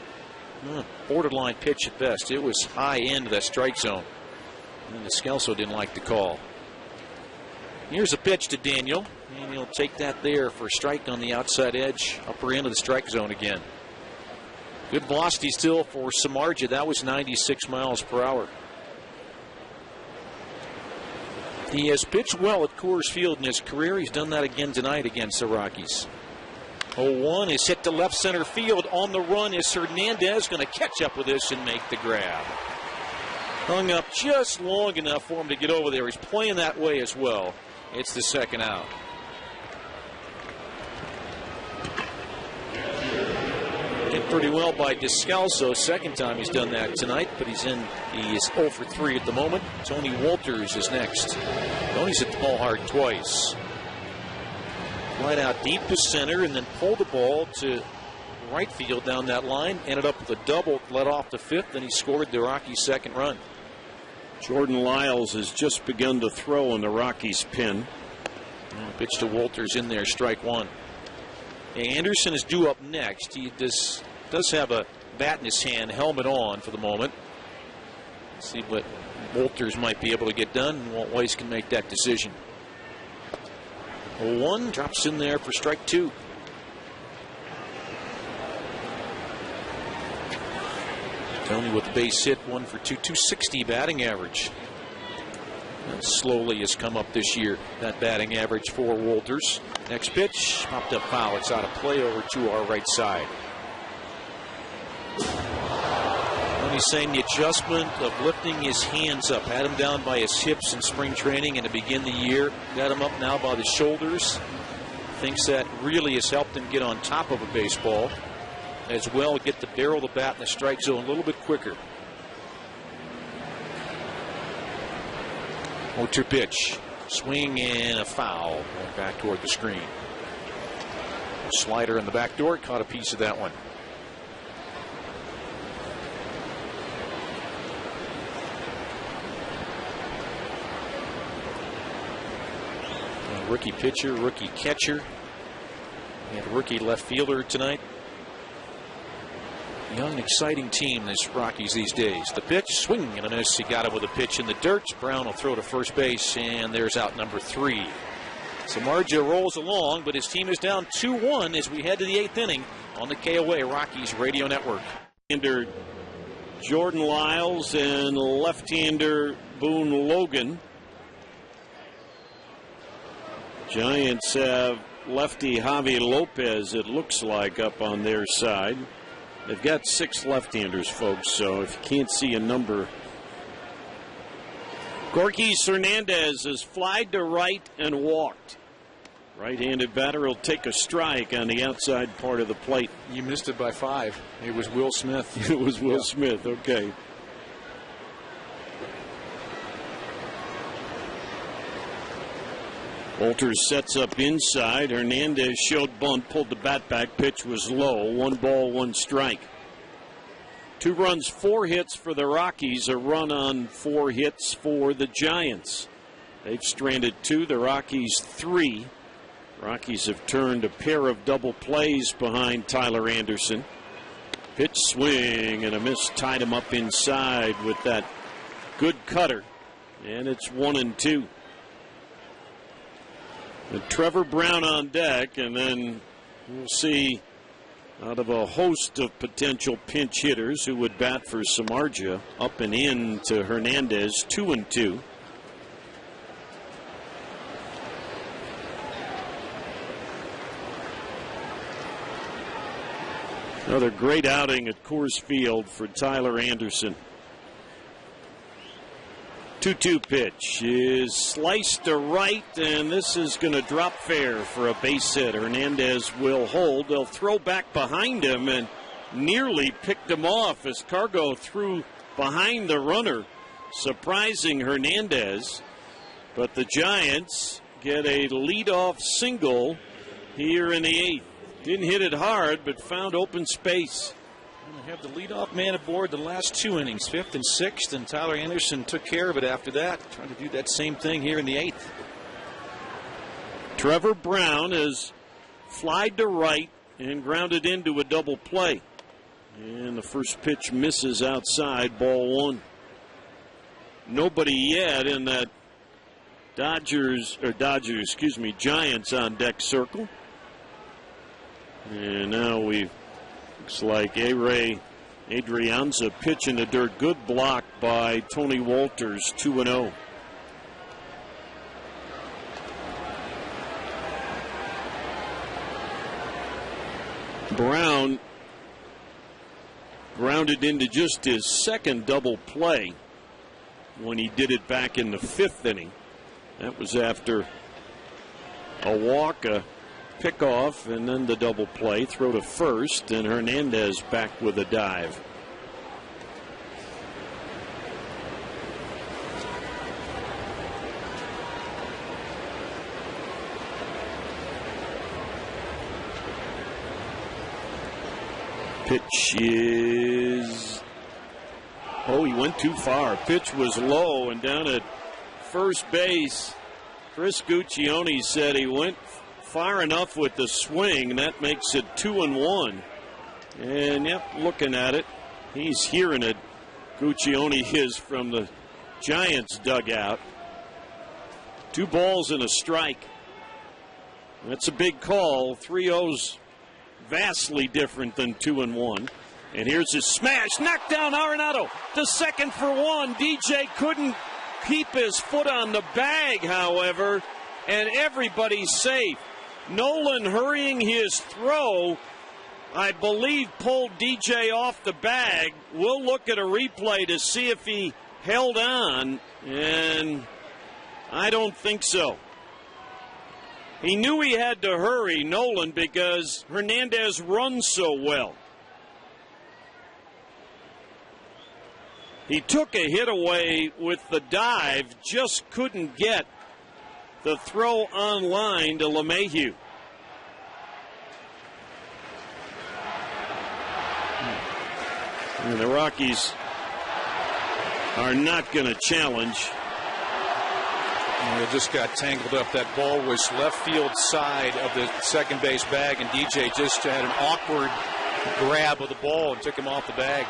Borderline pitch at best. It was high into that strike zone. And Descalso didn't like the call. Here's a pitch to Daniel. And he'll take that there for a strike on the outside edge, upper end of the strike zone again. Good velocity still for Samardzija. That was 96 miles per hour. He has pitched well at Coors Field in his career. He's done that again tonight against the Rockies. 0-1 is hit to left center field. On the run is Hernandez, going to catch up with this and make the grab. Hung up just long enough for him to get over there. He's playing that way as well. It's the 2nd out. Did pretty well by Descalso. 2nd time he's done that tonight, but he is 0 for 3 at the moment. Tony Walters is next. Tony's hit the ball hard twice. Right out deep to center and then pulled the ball to right field down that line. Ended up with a double, led off the 5th, and he scored the Rockies' 2nd run. Jordan Lyles has just begun to throw in the Rockies' pin. Pitch to Walters in there, strike 1. Anderson is due up next. He does have a bat in his hand, helmet on for the moment. Let's see what Walters might be able to get done, and Walt Weiss can make that decision. 0-1 drops in there for strike 2. Tony with the base hit, 1 for 2, 260 batting average. That slowly has come up this year, that batting average for Walters. Next pitch, popped up foul. It's out of play over to our right side. Tony's saying the adjustment of lifting his hands up had him down by his hips in spring training and to begin the year. Got him up now by the shoulders. Thinks that really has helped him get on top of a baseball. As well, get the barrel of the bat in the strike zone a little bit quicker. 0-2 pitch. Swing and a foul. Going back toward the screen. Slider in the back door, caught a piece of that one. Rookie pitcher, rookie catcher, and rookie left fielder tonight. Young, exciting team, this Rockies these days. The pitch, swing and a miss. He got it with a pitch in the dirt. Brown will throw to first base, and there's out number 3. Samardzija rolls along, but his team is down 2-1 as we head to the 8th inning on the KOA Rockies Radio Network. Left-hander Jordan Lyles and left-hander Boone Logan. Giants have lefty Javi Lopez, it looks like, up on their side. They've got 6 left-handers, folks, so if you can't see a number. Gorkys Hernandez has flied to right and walked. Right-handed batter will take a strike on the outside part of the plate. You missed it by 5. It was Will Smith. It was Will Smith, okay. Walters sets up inside. Hernandez showed bunt, pulled the bat back. Pitch was low. 1 ball, 1 strike. 2 runs, 4 hits for the Rockies. A run on 4 hits for the Giants. They've stranded 2. The Rockies 3. Rockies have turned a pair of double plays behind Tyler Anderson. Pitch, swing and a miss. Tied him up inside with that good cutter. And it's 1-2. And Trevor Brown on deck, and then we'll see out of a host of potential pinch hitters who would bat for Samardzija, up and in to Hernandez, 2-2. Another great outing at Coors Field for Tyler Anderson. 2-2 pitch is sliced to right, and this is going to drop fair for a base hit. Hernandez will hold. They'll throw back behind him and nearly picked him off as Cargo threw behind the runner, surprising Hernandez. But the Giants get a leadoff single here in the 8th. Didn't hit it hard, but found open space. We have the leadoff man aboard the last 2 innings, 5th and 6th, and Tyler Anderson took care of it after that. Trying to do that same thing here in the 8th. Trevor Brown has flied to right and grounded into a double play. And the first pitch misses outside, ball 1. Nobody yet in that Giants on deck circle. And now looks like Adrianza pitch in the dirt. Good block by Tony Walters, 2-0. Brown grounded into just his 2nd double play when he did it back in the 5th inning. That was after a walk, a pickoff, and then the double play. Throw to first, and Hernandez back with a dive. Pitch is... oh, he went too far. Pitch was low, and down at first base, Chris Guccione said he went far enough with the swing, and that makes it 2-1. And yep, looking at it, he's hearing it. Guccione is from the Giants dugout. 2 balls and a strike. That's a big call. 3-0's vastly different than 2-1. And here's his smash, knocked down Arenado to second for 1. DJ couldn't keep his foot on the bag, however, and everybody's safe. Nolan hurrying his throw, I believe, pulled DJ off the bag. We'll look at a replay to see if he held on, and I don't think so. He knew he had to hurry, Nolan, because Hernandez runs so well. He took a hit away with the dive, just couldn't get the throw on line to LeMahieu. And the Rockies are not going to challenge. They just got tangled up. That ball was left field side of the second base bag, and DJ just had an awkward grab of the ball and took him off the bag.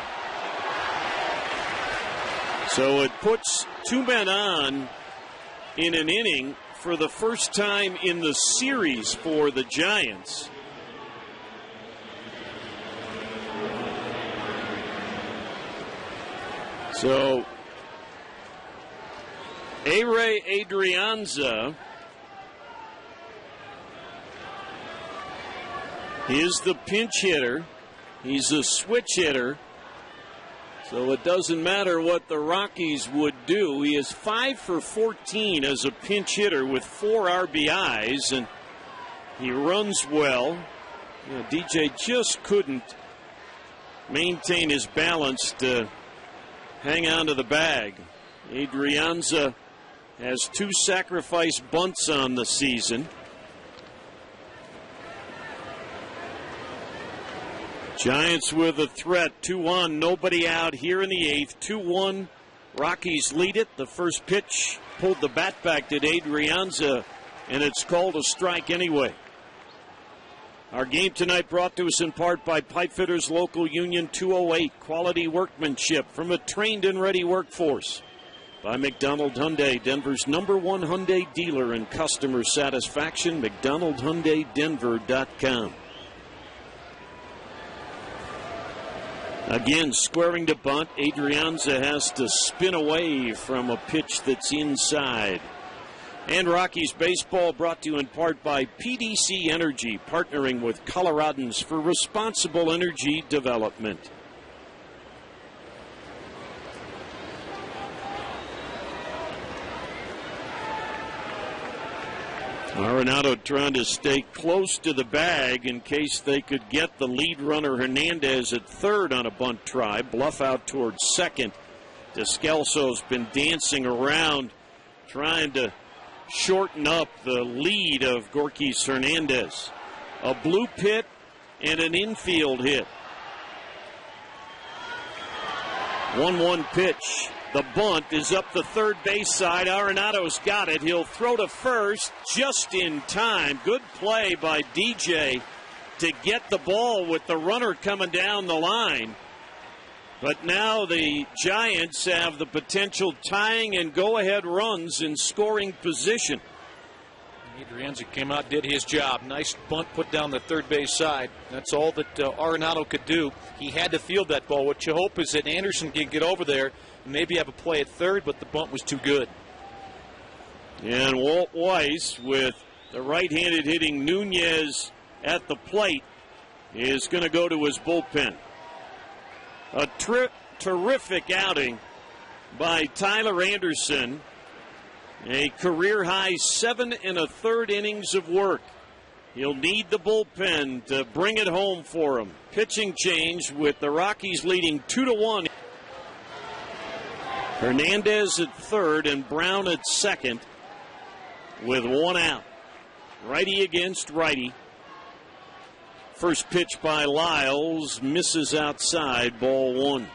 So it puts 2 men on in an inning for the first time in the series for the Giants. So A-Ray Adrianza is the pinch hitter. He's a switch hitter. So it doesn't matter what the Rockies would do. He is 5 for 14 as a pinch hitter with 4 RBIs, and he runs well. DJ just couldn't maintain his balance to hang on to the bag. Adrianza has 2 sacrifice bunts on the season. Giants with a threat, 2-1, nobody out here in the 8th, 2-1. Rockies lead it. The first pitch pulled the bat back to Adrianza, and it's called a strike anyway. Our game tonight brought to us in part by Pipefitters Local Union 208. Quality workmanship from a trained and ready workforce. By McDonald Hyundai, Denver's #1 Hyundai dealer in customer satisfaction. McDonaldHyundaiDenver.com. Again, squaring to bunt. Adrianza has to spin away from a pitch that's inside. And Rockies baseball brought to you in part by PDC Energy, partnering with Coloradans for responsible energy development. Arenado trying to stay close to the bag in case they could get the lead runner Hernandez at third on a bunt try. Bluff out towards second. Descalso's been dancing around trying to shorten up the lead of Gorkys Hernandez. A blue pit and an infield hit. 1-1 pitch. The bunt is up the third base side. Arenado's got it. He'll throw to first just in time. Good play by DJ to get the ball with the runner coming down the line. But now the Giants have the potential tying and go-ahead runs in scoring position. Adrianza came out, did his job. Nice bunt put down the third base side. That's all that Arenado could do. He had to field that ball. What you hope is that Anderson can get over there and maybe have a play at third, but the bunt was too good. And Walt Weiss, with the right-handed hitting Nunez at the plate, is going to go to his bullpen. A terrific outing by Tyler Anderson. A career-high 7 1/3 innings of work. He'll need the bullpen to bring it home for him. Pitching change with the Rockies leading 2-1. Hernandez at third and Brown at second with 1 out. Righty against righty. First pitch by Lyles misses outside, ball 1.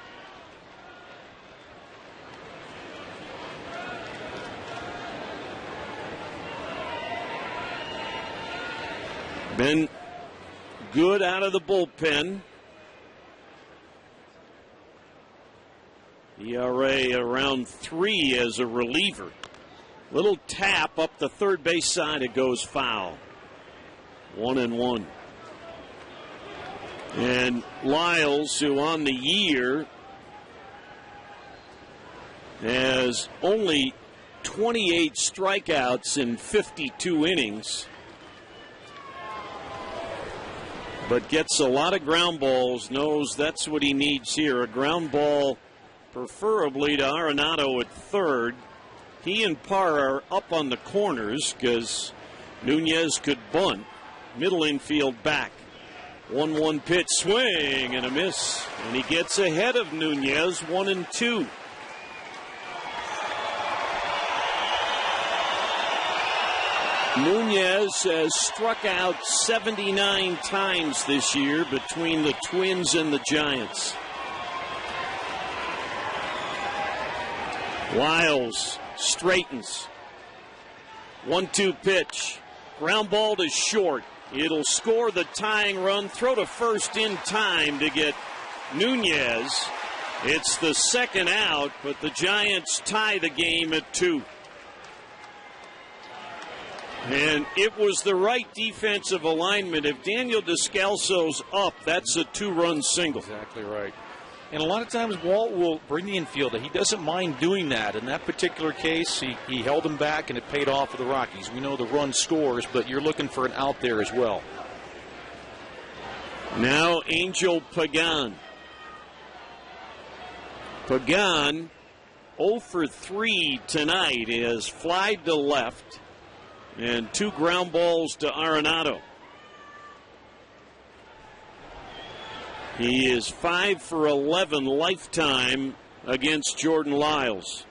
Been good out of the bullpen. ERA around 3 as a reliever. Little tap up the third base side. It goes foul. 1-1. And Lyles, who on the year has only 28 strikeouts in 52 innings, but gets a lot of ground balls, knows that's what he needs here. A ground ball, preferably to Arenado at third. He and Parr are up on the corners because Nunez could bunt. Middle infield back. 1-1 pitch, swing and a miss. And he gets ahead of Nunez, 1-2. Nunez has struck out 79 times this year between the Twins and the Giants. Lyles straightens. 1-2 pitch. Ground ball to short. It'll score the tying run. Throw to first in time to get Nunez. It's the second out, but the Giants tie the game at 2. And it was the right defensive alignment. If Daniel Descalso's up, that's a 2-run single. Exactly right. And a lot of times Walt will bring the infielder. He doesn't mind doing that. In that particular case, he held him back, and it paid off for the Rockies. We know the run scores, but you're looking for an out there as well. Now Angel Pagan. Pagan, 0 for 3 tonight, is flied to left, and 2 ground balls to Arenado. He is 5 for 11 lifetime against Jordan Lyles.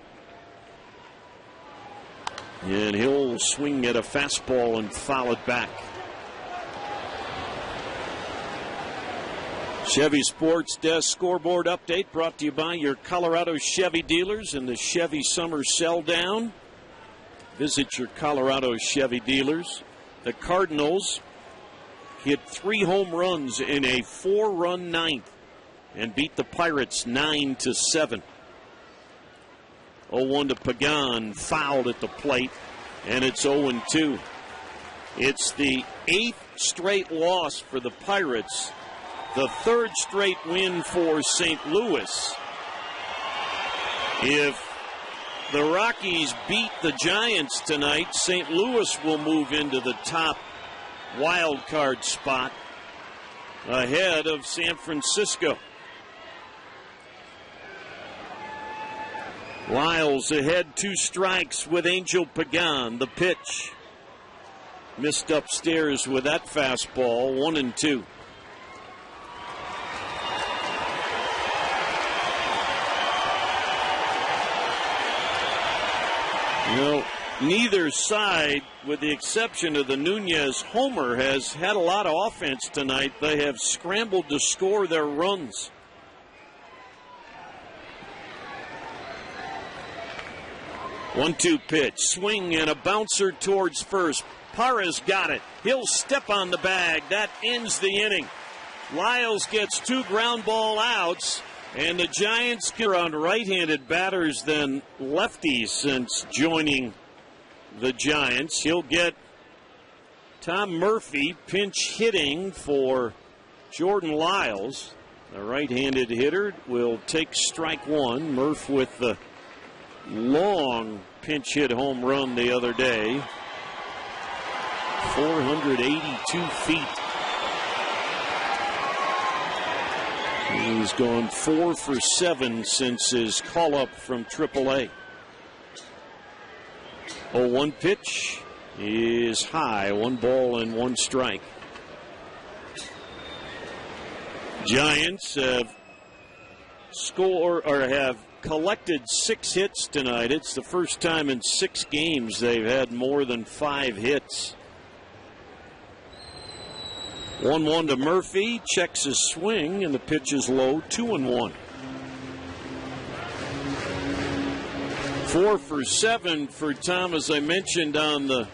And he'll swing at a fastball and foul it back. Chevy Sports Desk scoreboard update brought to you by your Colorado Chevy dealers and the Chevy Summer Sell Down. Visit your Colorado Chevy dealers. The Cardinals hit 3 home runs in a 4-run ninth and beat the Pirates 9-7. 0-1 to Pagan, fouled at the plate, and it's 0-2. It's the 8th straight loss for the Pirates, the 3rd straight win for St. Louis. If the Rockies beat the Giants tonight, St. Louis will move into the top wild card spot ahead of San Francisco. Lyles ahead, 2 strikes with Angel Pagan. The pitch missed upstairs with that fastball. 1-2. You know, neither side, with the exception of the Nunez homer, has had a lot of offense tonight. They have scrambled to score their runs. One-two pitch, swing and a bouncer towards first. Parra's got it. He'll step on the bag. That ends the inning. Lyles gets 2 ground ball outs, and the Giants get on right-handed batters than lefties since joining the Giants. He'll get Tom Murphy pinch hitting for Jordan Lyles. The right-handed hitter will take strike 1. Murph with the long pinch hit home run the other day. 482 feet. He's gone 4 for 7 since his call-up from AAA. 0-1 pitch is high. 1 ball and 1 strike. Giants have collected 6 hits tonight. It's the first time in 6 games they've had more than 5 hits. 1-1 to Murphy, checks his swing, and the pitch is low. 2-1. 4 for 7 for Tom, as I mentioned, on the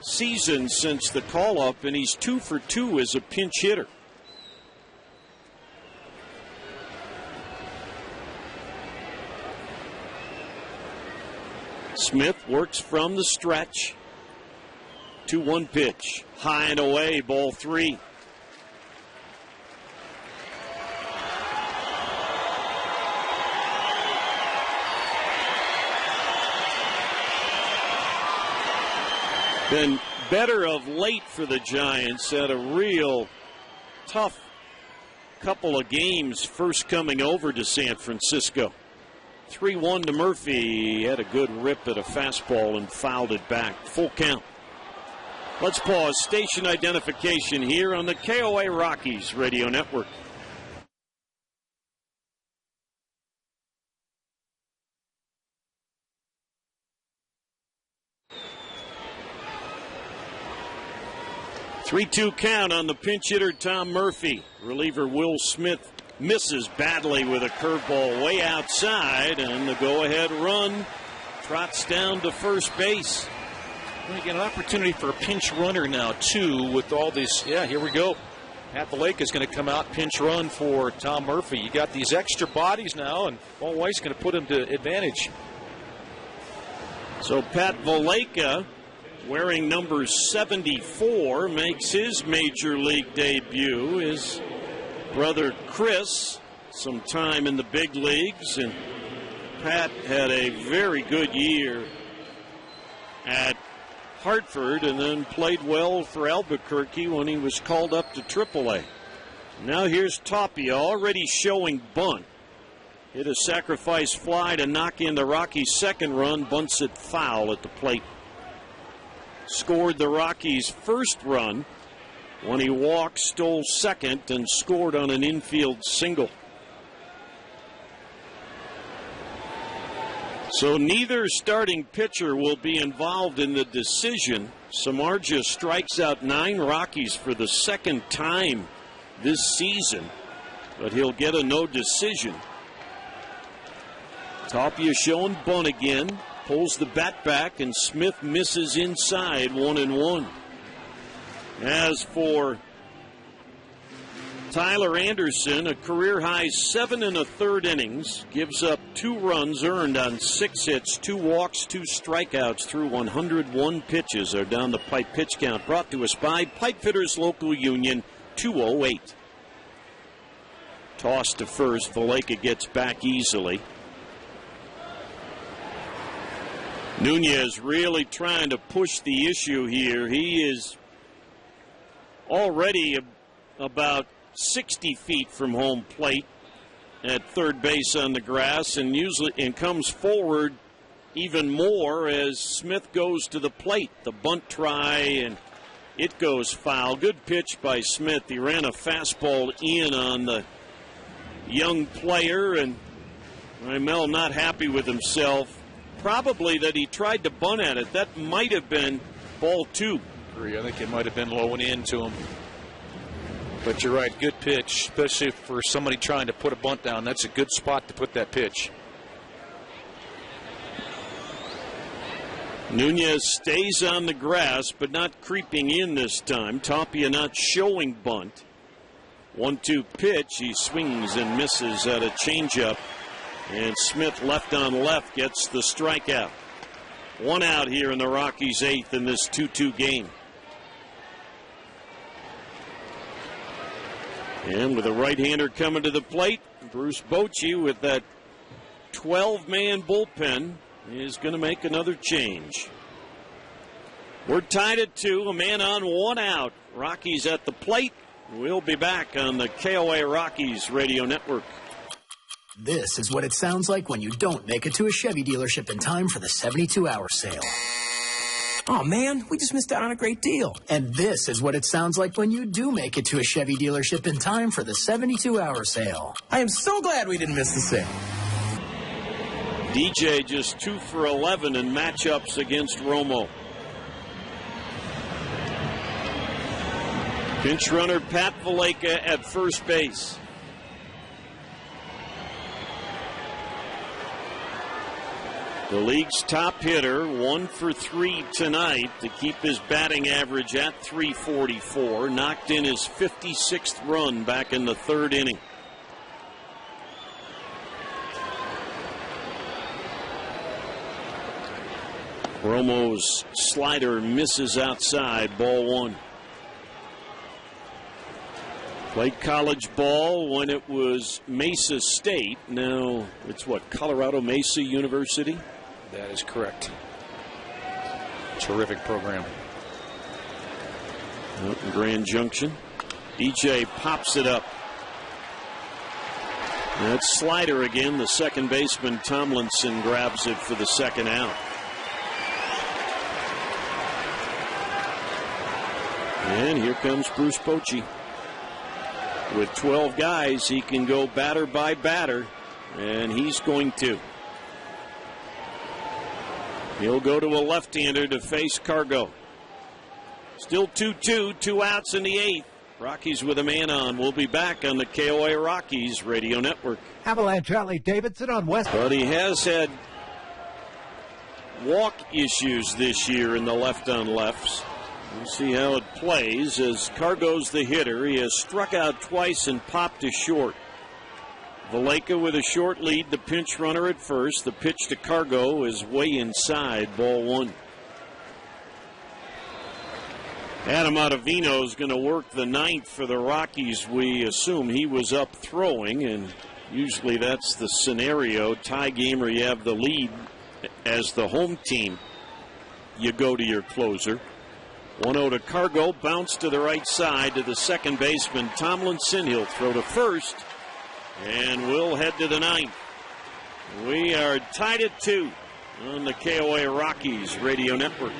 season since the call-up, and he's 2 for 2 as a pinch hitter. Smith works from the stretch. 2-1 pitch. High and away, ball 3. Been better of late for the Giants. Had a real tough couple of games first coming over to San Francisco. 3-1 to Murphy. He had a good rip at a fastball and fouled it back. Full count. Let's pause. Station identification here on the KOA Rockies Radio Network. Three-two count on the pinch hitter Tom Murphy. Reliever Will Smith misses badly with a curveball way outside, and the go-ahead run trots down to first base. We get an opportunity for a pinch runner now, too, with all this. Yeah, here we go. Pat Valleca is going to come out, pinch run for Tom Murphy. You got these extra bodies now, and Paul White's going to put him to advantage. So Pat Valleca, wearing number 74, makes his major league debut. His brother Chris, some time in the big leagues, and Pat had a very good year at Hartford and then played well for Albuquerque when he was called up to AAA. Now here's Tapia, already showing bunt. Hit a sacrifice fly to knock in the Rockies' second run, bunts it foul at the plate. Scored the Rockies' first run when he walked, stole second, and scored on an infield single. So neither starting pitcher will be involved in the decision. Samardzija strikes out 9 Rockies for the second time this season, but he'll get a no decision. Tapia showing bunt again, pulls the bat back, and Smith misses inside, 1-1. As for Tyler Anderson, a career-high 7 1/3 innings, gives up 2 runs earned on 6 hits, 2 walks, 2 strikeouts through 101 pitches. Are down the pipe pitch count, brought to us by Pipefitters Local Union, 208. Toss to first, Valleca gets back easily. Nunez really trying to push the issue here. He is already about 60 feet from home plate at third base on the grass, and comes forward even more as Smith goes to the plate. The bunt try, and it goes foul. Good pitch by Smith. He ran a fastball in on the young player, and Raimel not happy with himself. Probably that he tried to bunt at it. That might have been ball 2. I think it might have been low and into him. But you're right, good pitch, especially for somebody trying to put a bunt down. That's a good spot to put that pitch. Nunez stays on the grass, but not creeping in this time. Tapia not showing bunt. 1-2 pitch. He swings and misses at a changeup. And Smith, left on left, gets the strikeout. 1 out here in the Rockies' 8th in this 2-2 game. And with a right-hander coming to the plate, Bruce Bochy, with that 12-man bullpen, is going to make another change. We're tied at 2, a man on, 1 out. Rockies at the plate. We'll be back on the KOA Rockies Radio Network. This is what it sounds like when you don't make it to a Chevy dealership in time for the 72-hour sale. Oh, man, we just missed out on a great deal. And this is what it sounds like when you do make it to a Chevy dealership in time for the 72-hour sale. I am so glad we didn't miss the sale. DJ just 2 for 11 in matchups against Romo. Pinch runner Pat Valleca at first base. The league's top hitter, 1 for 3 tonight to keep his batting average at .344. Knocked in his 56th run back in the 3rd inning. Romo's slider misses outside, ball 1. Played college ball when it was Mesa State. Now it's what, Colorado Mesa University? That is correct. Terrific program. Out in Grand Junction. DJ pops it up. That's slider again. The second baseman Tomlinson grabs it for the 2nd out. And here comes Bruce Bochy. With 12 guys, he can go batter by batter, and he's going to. He'll go to a left-hander to face Cargo. Still 2-2, 2 outs in the 8th. Rockies with a man on. We'll be back on the KOA Rockies radio network. Avalanche Charlie Davidson on West. But he has had walk issues this year in the left-on-lefts. We'll see how it plays as Cargo's the hitter. He has struck out twice and popped to short. Valleca with a short lead, the pinch runner at first. The pitch to Cargo is way inside, ball one. Adam Ottavino is going to work the ninth for the Rockies. We assume he was up throwing, and usually that's the scenario. Tie game where you have the lead as the home team. You go to your closer. 1-0 to Cargo, bounce to the right side to the second baseman, Tomlinson. He'll throw to first, and we'll head to the ninth. We are tied at 2 on the KOA Rockies radio network.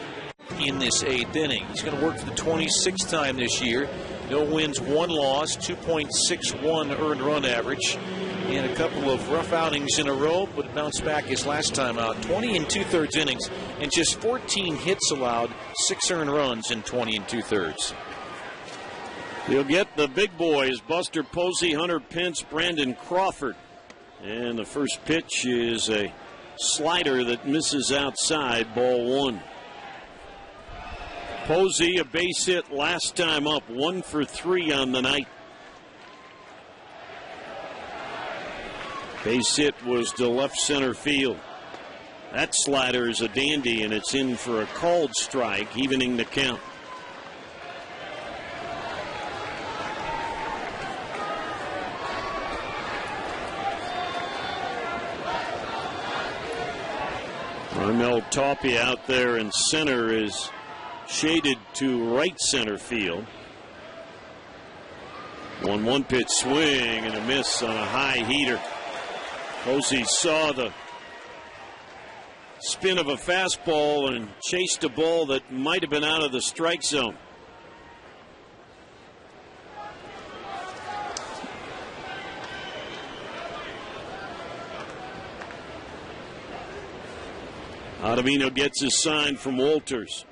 In this 8th inning, he's going to work for the 26th time this year. No wins, 1 loss, 2.61 earned run average, and a couple of rough outings in a row, but bounced back his last time out. 20 2/3 innings and just 14 hits allowed, 6 earned runs in 20 2/3. You'll get the big boys, Buster Posey, Hunter Pence, Brandon Crawford. And the first pitch is a slider that misses outside, ball one. Posey, a base hit last time up, 1 for 3 on the night. Base hit was to left center field. That slider is a dandy, and it's in for a called strike, evening the count. Armel Tauppi out there in center is shaded to right center field. 1-1 pitch swing and a miss on a high heater. Posey saw the spin of a fastball and chased a ball that might have been out of the strike zone. Ottavino gets his sign from Walters.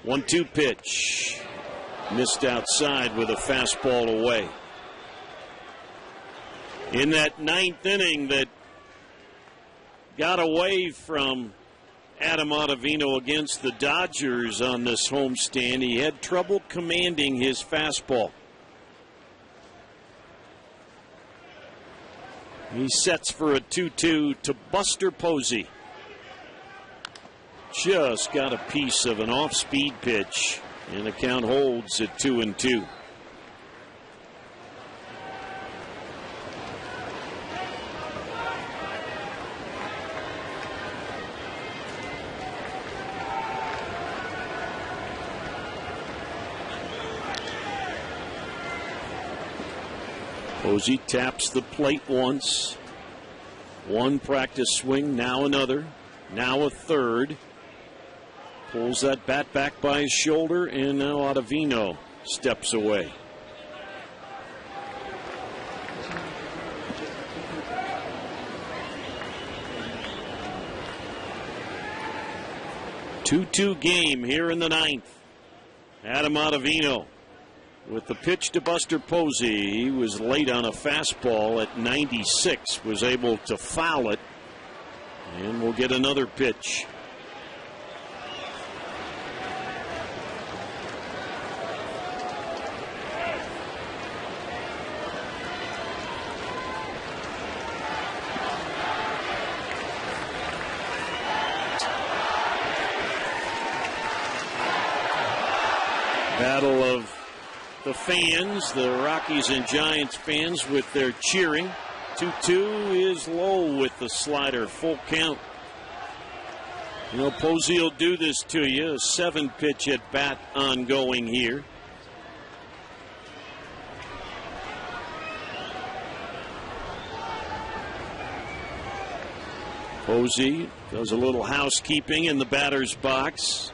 1-2 pitch. Missed outside with a fastball away. In that 9th inning that got away from Adam Ottavino against the Dodgers on this homestand, he had trouble commanding his fastball. He sets for a 2-2 to Buster Posey. Just got a piece of an off-speed pitch, and the count holds at 2-2. Posey taps the plate once. One practice swing, now another, now a third. Pulls that bat back by his shoulder, and now Ottavino steps away. Two-two game here in the 9th. Adam Ottavino with the pitch to Buster Posey. He was late on a fastball at 96, was able to foul it, and we'll get another pitch. Battle of the fans, the Rockies and Giants fans with their cheering. 2-2 is low with the slider, full count. You know, Posey will do this to you. A 7-pitch at bat ongoing here. Posey does a little housekeeping in the batter's box.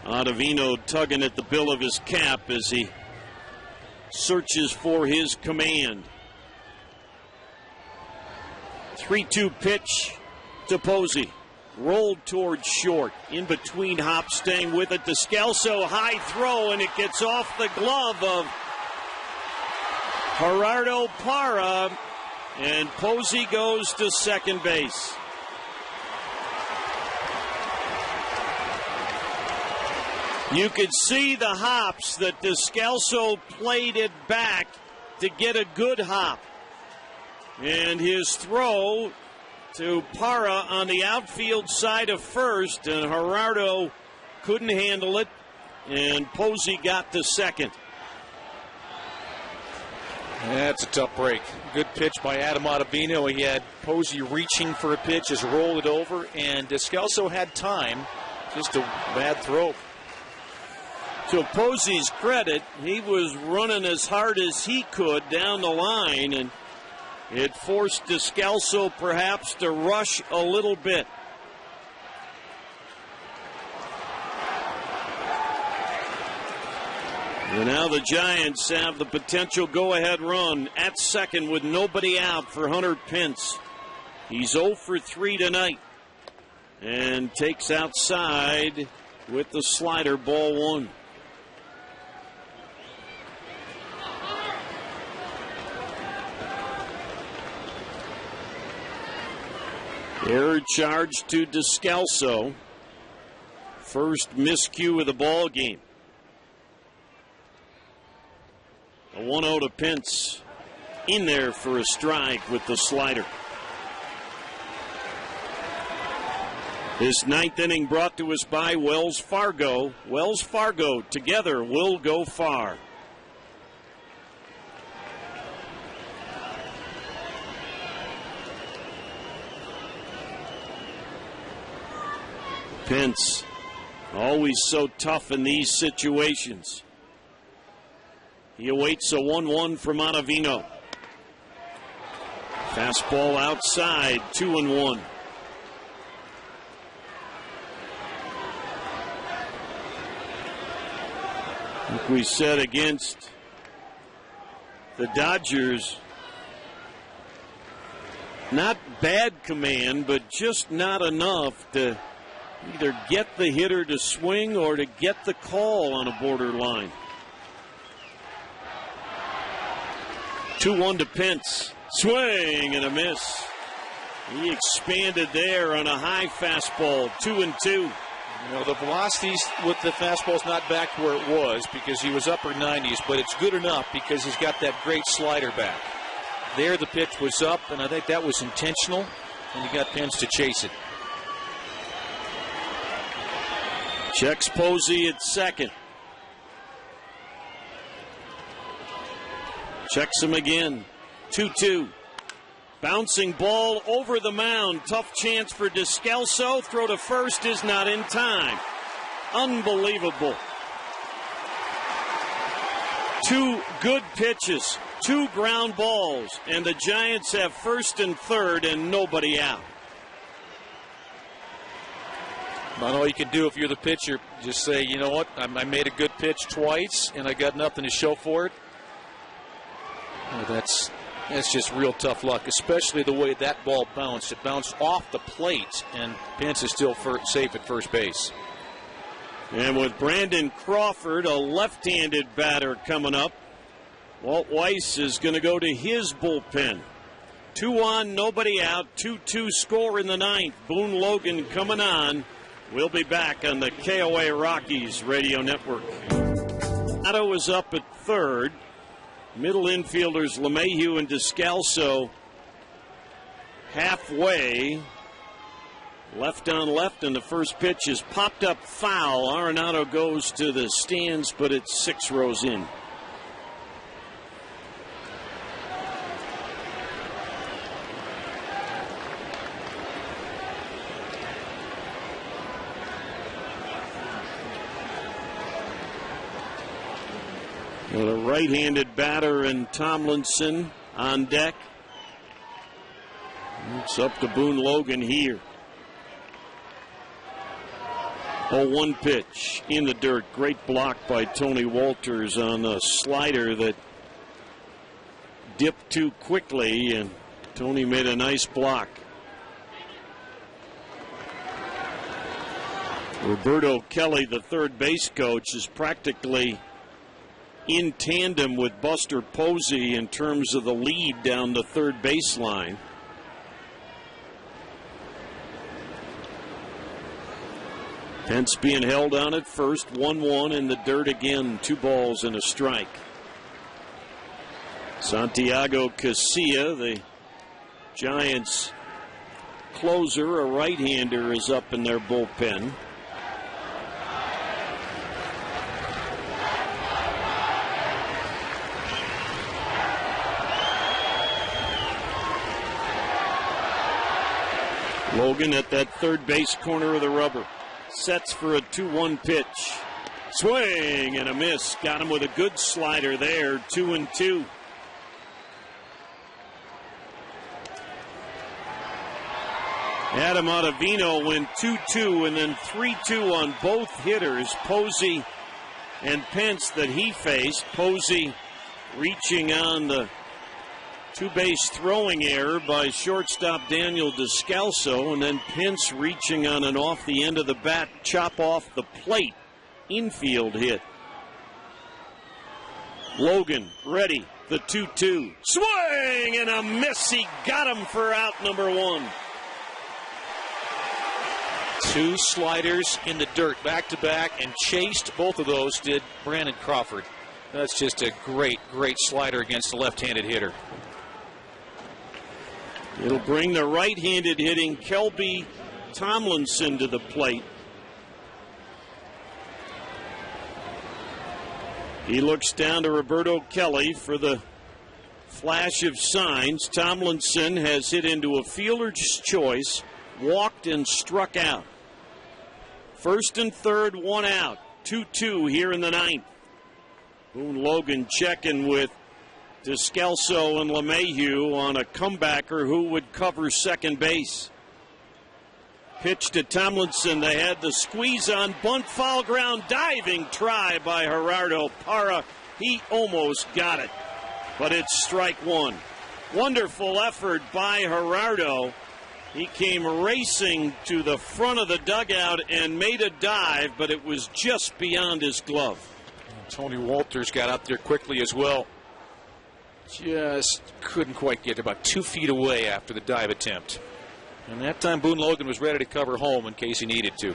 Ottavino tugging at the bill of his cap as he searches for his command. 3-2 pitch to Posey. rolled towards short. In between hops, staying with it. Descalso, high throw, and it gets off the glove of Gerardo Parra, and Posey goes to second base. You could see the hops that Descalso played it back to get a good hop. And his throw to Parra on the outfield side of first, and Gerardo couldn't handle it, and Posey got to second. That's a tough break. Good pitch by Adam Ottavino. He had Posey reaching for a pitch, just rolled it over, and Descalso had time. Just a bad throw. To Posey's credit, he was running as hard as he could down the line, and it forced Descalso perhaps to rush a little bit. And now the Giants have the potential go-ahead run at second with nobody out for Hunter Pence. He's 0 for 3 tonight and takes outside with the slider, ball 1. Error charge to Descalso. First miscue of the ball game. A 1-0 to Pence. In there for a strike with the slider. This ninth inning brought to us by Wells Fargo. Wells Fargo, together will go far. Pence, always so tough in these situations. He awaits a 1-1 from Ottavino. Fastball outside, 2-1. Like we said against the Dodgers, not bad command, but just not enough to either get the hitter to swing or to get the call on a borderline. 2-1 to Pence. Swing and a miss. He expanded there on a high fastball. 2-2. You know, the velocities with the fastball's not back to where it was because he was upper 90s, but it's good enough because he's got that great slider back. There the pitch was up, and I think that was intentional, and he got Pence to chase it. Checks Posey at second. Checks him again. 2-2. Bouncing ball over the mound. Tough chance for Descalso. Throw to first is not in time. Unbelievable. 2 good pitches. 2 ground balls. And the Giants have first and third and nobody out. Not all you can do if you're the pitcher, just say, you know what, I made a good pitch twice and I got nothing to show for it. Well, that's just real tough luck, especially the way that ball bounced. It bounced off the plate, and Pence is still safe at first base. And with Brandon Crawford, a left-handed batter coming up, Walt Weiss is going to go to his bullpen. 2 on, nobody out, 2-2 score in the ninth. Boone Logan coming on. We'll be back on the KOA Rockies radio network. Otto is up at third. Middle infielders LeMahieu and Descalso halfway. Left on left, and the first pitch is popped up foul. Arenado goes to the stands, but it's 6 rows in. With a right-handed batter and Tomlinson on deck. It's up to Boone Logan here. 0-1 pitch in the dirt. Great block by Tony Walters on a slider that dipped too quickly, and Tony made a nice block. Roberto Kelly, the third base coach, is practically in tandem with Buster Posey in terms of the lead down the third baseline. Pence being held on at first, 1-1 in the dirt again, 2 balls and a strike. Santiago Casilla, the Giants closer, a right-hander, is up in their bullpen. Logan at that third base corner of the rubber. Sets for a 2-1 pitch. Swing and a miss. Got him with a good slider there. 2-2. Adam Ottavino went 2-2 and then 3-2 on both hitters, Posey and Pence, that he faced. Posey reaching on the two-base throwing error by shortstop Daniel Descalso, and then Pence reaching on an off the end of the bat, chop off the plate, infield hit. Logan ready, the 2-2. Swing and a miss. He got him for out number 1. 2 sliders in the dirt back-to-back, and chased both of those did Brandon Crawford. That's just a great, great slider against a left-handed hitter. It'll bring the right-handed hitting Kelby Tomlinson to the plate. He looks down to Roberto Kelly for the flash of signs. Tomlinson has hit into a fielder's choice, walked and struck out. First and third, 1 out. 2-2 here in the 9th. Boone Logan checking with Descalso and LeMahieu on a comebacker who would cover second base. Pitch to Tomlinson. They had the squeeze on, bunt, foul ground, diving try by Gerardo Parra. He almost got it, but it's strike 1. Wonderful effort by Gerardo. He came racing to the front of the dugout and made a dive, but it was just beyond his glove. Tony Walters got up there quickly as well. Just couldn't quite get about 2 feet away after the dive attempt. And that time Boone Logan was ready to cover home in case he needed to.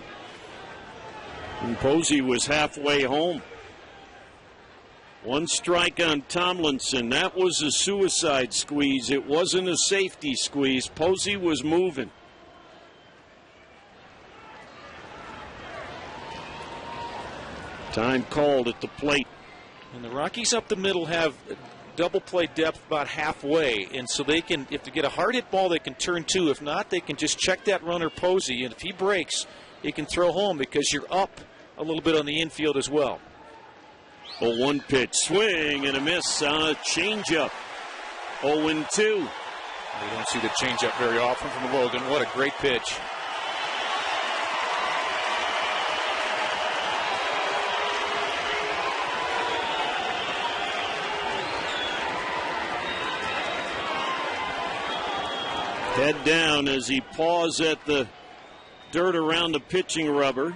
And Posey was halfway home. 1 strike on Tomlinson. That was a suicide squeeze. It wasn't a safety squeeze. Posey was moving. Time called at the plate. And the Rockies up the middle have double play depth about halfway, and so they can, if they get a hard hit ball, they can turn 2. If not, they can just check that runner Posey, and if he breaks, he can throw home because you're up a little bit on the infield as well. A 1 pitch swing and a miss on a changeup. 0-2. You don't see the changeup very often from Logan. What a great pitch. Head down as he paws at the dirt around the pitching rubber.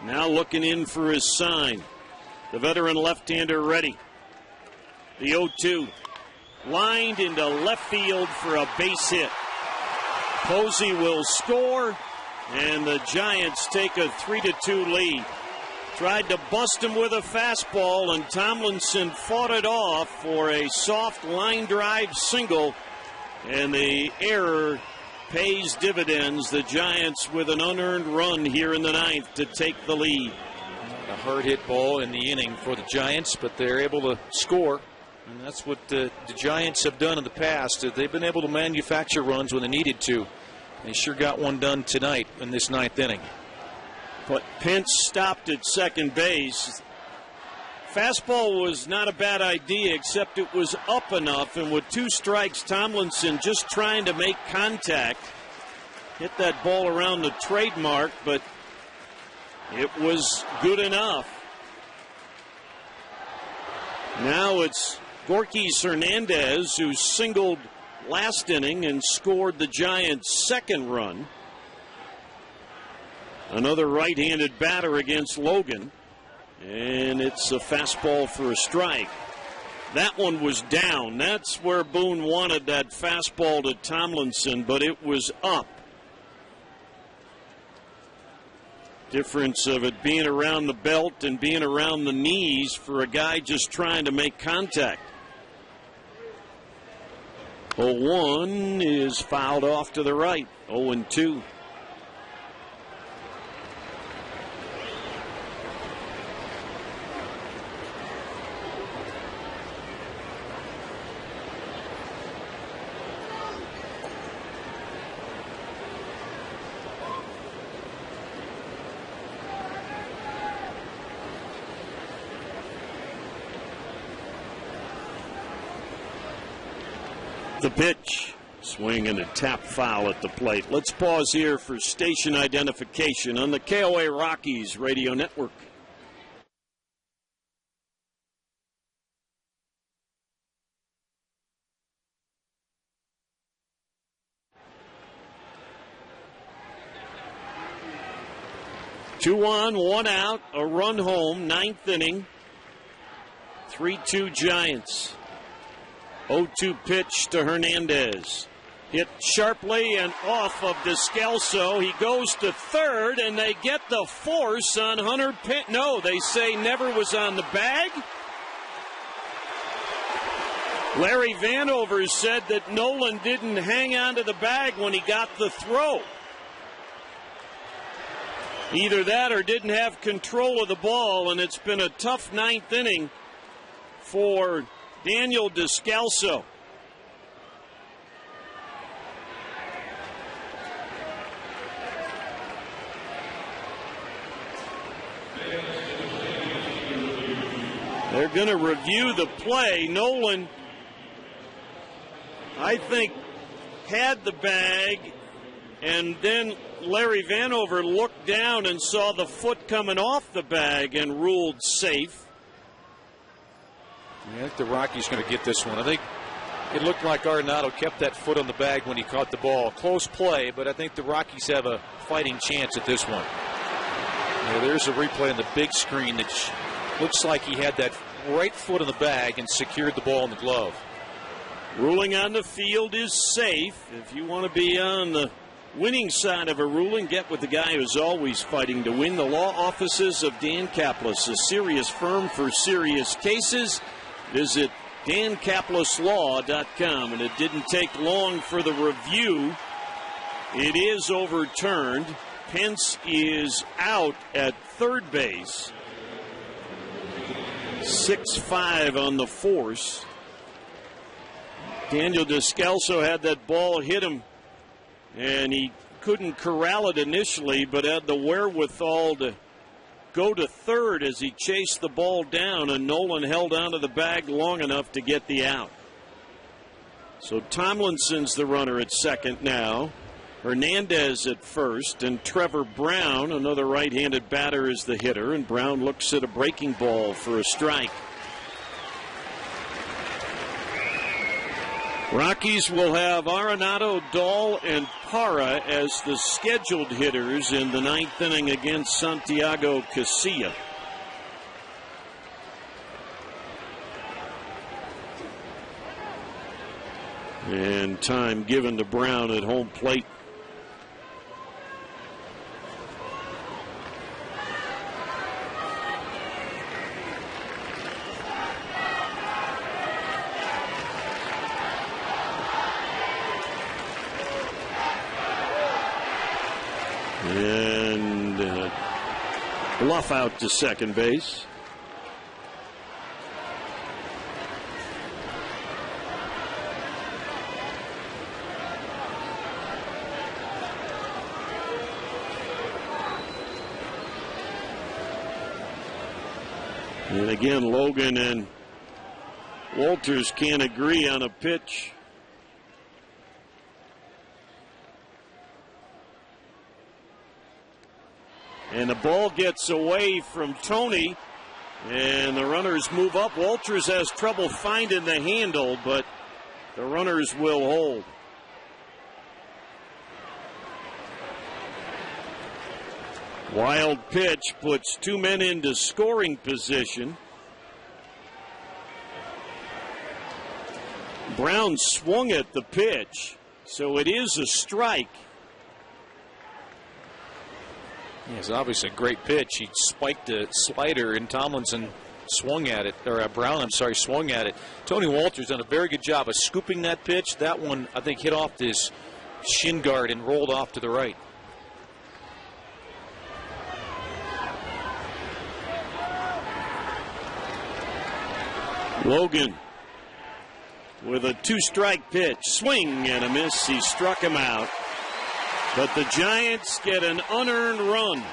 Now looking in for his sign. The veteran left-hander ready. The 0-2. Lined into left field for a base hit. Posey will score, and the Giants take a 3-2 lead. Tried to bust him with a fastball, and Tomlinson fought it off for a soft line drive single. And the error pays dividends. The Giants with an unearned run here in the 9th to take the lead. A hard hit ball in the inning for the Giants, but they're able to score. And that's what the Giants have done in the past. They've been able to manufacture runs when they needed to. They sure got one done tonight in this 9th inning. But Pence stopped at second base. Fastball was not a bad idea, except it was up enough, and with 2 strikes, Tomlinson just trying to make contact. Hit that ball around the trademark, but it was good enough. Now it's Gorkys Hernandez, who singled last inning and scored the Giants' second run. Another right-handed batter against Logan. And it's a fastball for a strike. That one was down. That's where Boone wanted that fastball to Tomlinson, but it was up. Difference of it being around the belt and being around the knees for a guy just trying to make contact. 0-1 is fouled off to the right. 0-2. The pitch, swing and a tap foul at the plate. Let's pause here for station identification on the KOA Rockies radio network. Two on, one out, a run home, ninth inning. 3-2 Giants. 0-2 pitch to Hernandez. Hit sharply and off of Descalso. He goes to third, and they get the force on Hunter Pitt. No, they say never was on the bag. Larry Vanover said that Nolan didn't hang on to the bag when he got the throw. Either that or didn't have control of the ball, and it's been a tough ninth inning for Daniel Descalso. They're going to review the play. Nolan, I think, had the bag, and then Larry Vanover looked down and saw the foot coming off the bag and ruled safe. I think the Rockies going to get this one. I think it looked like Arenado kept that foot on the bag when he caught the ball. Close play, but I think the Rockies have a fighting chance at this one. There's a replay on the big screen that looks like he had that right foot on the bag and secured the ball in the glove. Ruling on the field is safe. If you want to be on the winning side of a ruling, get with the guy who's always fighting to win. The law offices of Dan Kaplis, a serious firm for serious cases. Visit DanKaplisLaw.com, and it didn't take long for the review. It is overturned. Pence is out at third base. 6-5 on the force. Daniel Descalso had that ball hit him, and he couldn't corral it initially, but had the wherewithal to go to third as he chased the ball down, and Nolan held onto the bag long enough to get the out. So Tomlinson's the runner at second now. Hernandez at first, and Trevor Brown, another right-handed batter, is the hitter, and Brown looks at a breaking ball for a strike. Rockies will have Arenado, Dahl, and Parra as the scheduled hitters in the ninth inning against Santiago Casilla. And time given to Brown at home plate. And Bluff out to second base. And again, Logan and Walters can't agree on a pitch. And the ball gets away from Tony, and the runners move up. Walters has trouble finding the handle, but the runners will hold. Wild pitch puts two men into scoring position. Brown swung at the pitch, so it is a strike. It's obviously a great pitch. He spiked a slider, and Tomlinson swung at it, or Brown, swung at it. Tony Walters done a very good job of scooping that pitch. That one, I think, hit off this shin guard and rolled off to the right. Logan with a two-strike pitch. Swing and a miss. He struck him out. But the Giants get an unearned run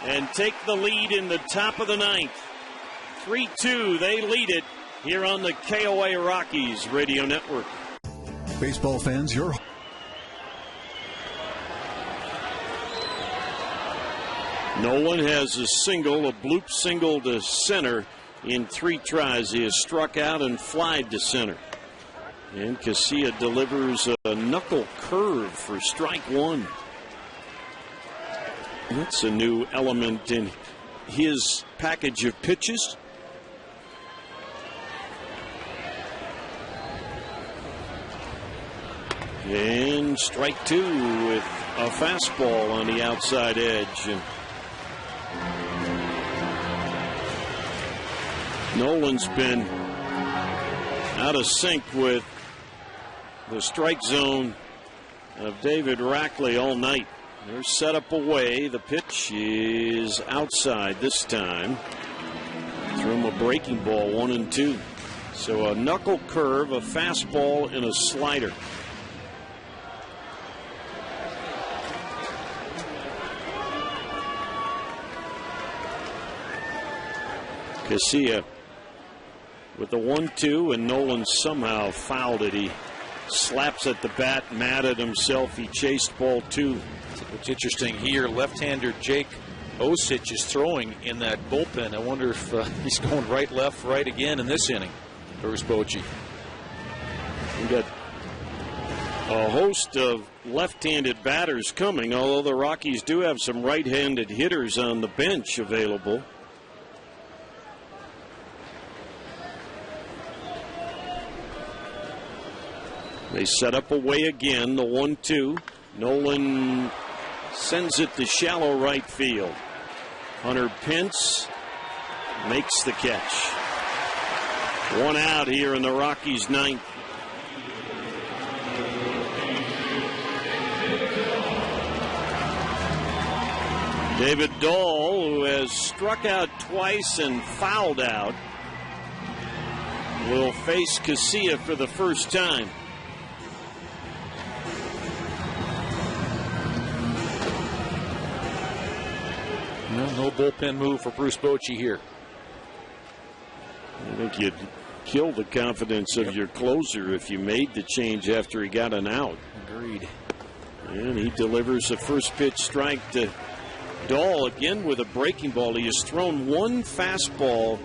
and take the lead in the top of the ninth. 3-2, they lead it here on the KOA Rockies Radio Network. Baseball fans, your Nolan has a single, a bloop single to center in 3 tries. He has struck out and flied to center. And Casilla delivers a knuckle curve for strike one. That's a new element in his package of pitches. And strike two with a fastball on the outside edge. And Nolan's been out of sync with the strike zone of David Rackley all night. They're set up away. The pitch is outside this time. Threw him a breaking ball, 1-2. So a knuckle curve, a fastball, and a slider. Casilla with the 1-2, and Nolan somehow fouled it. He slaps at the bat, mad at himself. He chased ball 2. What's interesting here, left-hander Jake Osich is throwing in that bullpen. I wonder if he's going right, left, right again in this inning. Bruce Bochy. We got a host of left-handed batters coming, although the Rockies do have some right-handed hitters on the bench available. They set up away again, the 1-2. Nolan sends it to shallow right field. Hunter Pence makes the catch. One out here in the Rockies' ninth. David Dahl, who has struck out twice and fouled out, will face Casilla for the first time. No bullpen move for Bruce Bochy here. I think you'd kill the confidence of your closer if you made the change after he got an out. Agreed. And he delivers a first pitch strike to Dahl again with a breaking ball. He has thrown one fastball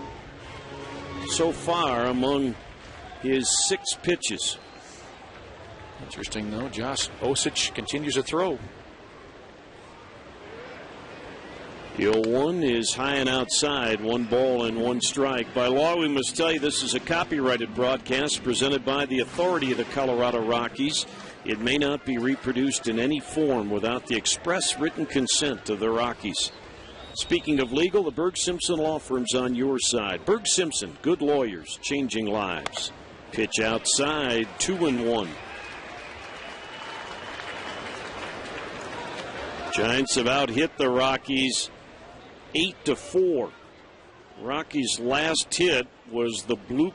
so far among his 6 pitches. Interesting, though. Josh Osich continues to throw. The 0-1 is high and outside. 1 ball and 1 strike. By law, we must tell you this is a copyrighted broadcast presented by the authority of the Colorado Rockies. It may not be reproduced in any form without the express written consent of the Rockies. Speaking of legal, the Berg Simpson Law Firm's on your side. Berg Simpson, good lawyers, changing lives. Pitch outside, 2-1. Giants have out-hit the Rockies 8-4. Rockies' last hit was the bloop.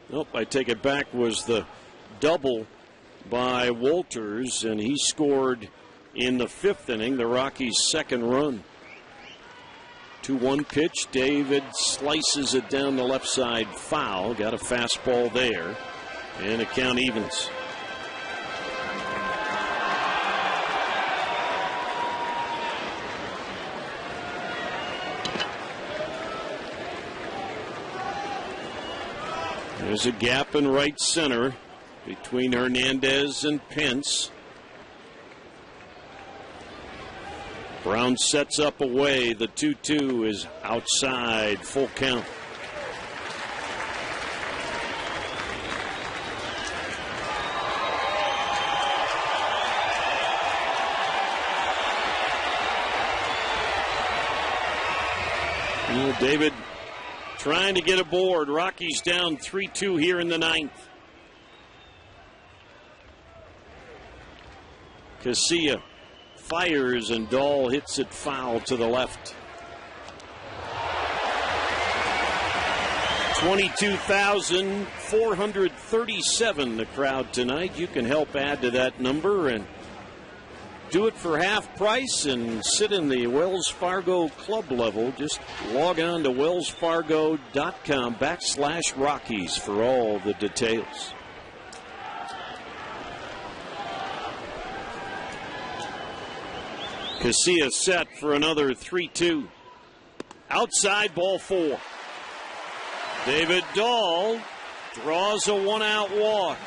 Nope, I take it back, was the double by Walters, and he scored in the 5th inning, the Rockies' second run. 2-1 pitch. David slices it down the left side, foul. Got a fastball there, and the count evens. There's a gap in right center between Hernandez and Pence. Brown sets up away. The 2-2 is outside. Full count. David trying to get aboard. Rockies down 3-2 here in the ninth. Casilla fires and Dahl hits it foul to the left. 22,437 the crowd tonight. You can help add to that number and do it for half price and sit in the Wells Fargo club level. Just log on to wellsfargo.com/Rockies for all the details. Casilla set for another 3-2. Outside, ball 4. David Dahl draws a one-out walk.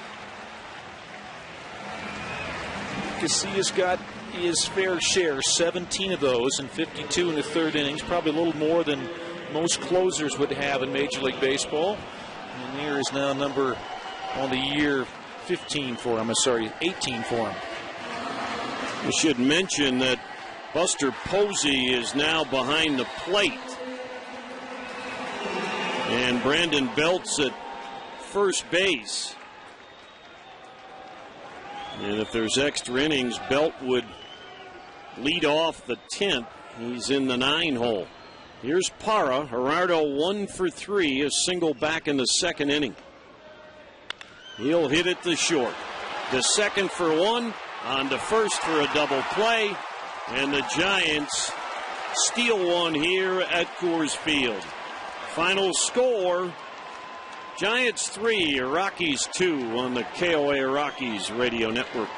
Casilla's got his fair share, 17 of those, and 52 in the third innings. Probably a little more than most closers would have in Major League Baseball. And there is now number on the year 18 for him. I should mention that Buster Posey is now behind the plate. And Brandon Belt's at first base. And if there's extra innings, Belt would lead off the 10th. He's in the 9 hole. Here's Parra. Gerardo 1 for 3, a single back in the second inning. He'll hit it to short. To second for 1, on to first for a double play. And the Giants steal one here at Coors Field. Final score, Giants 3, Rockies 2 on the KOA Rockies Radio Network.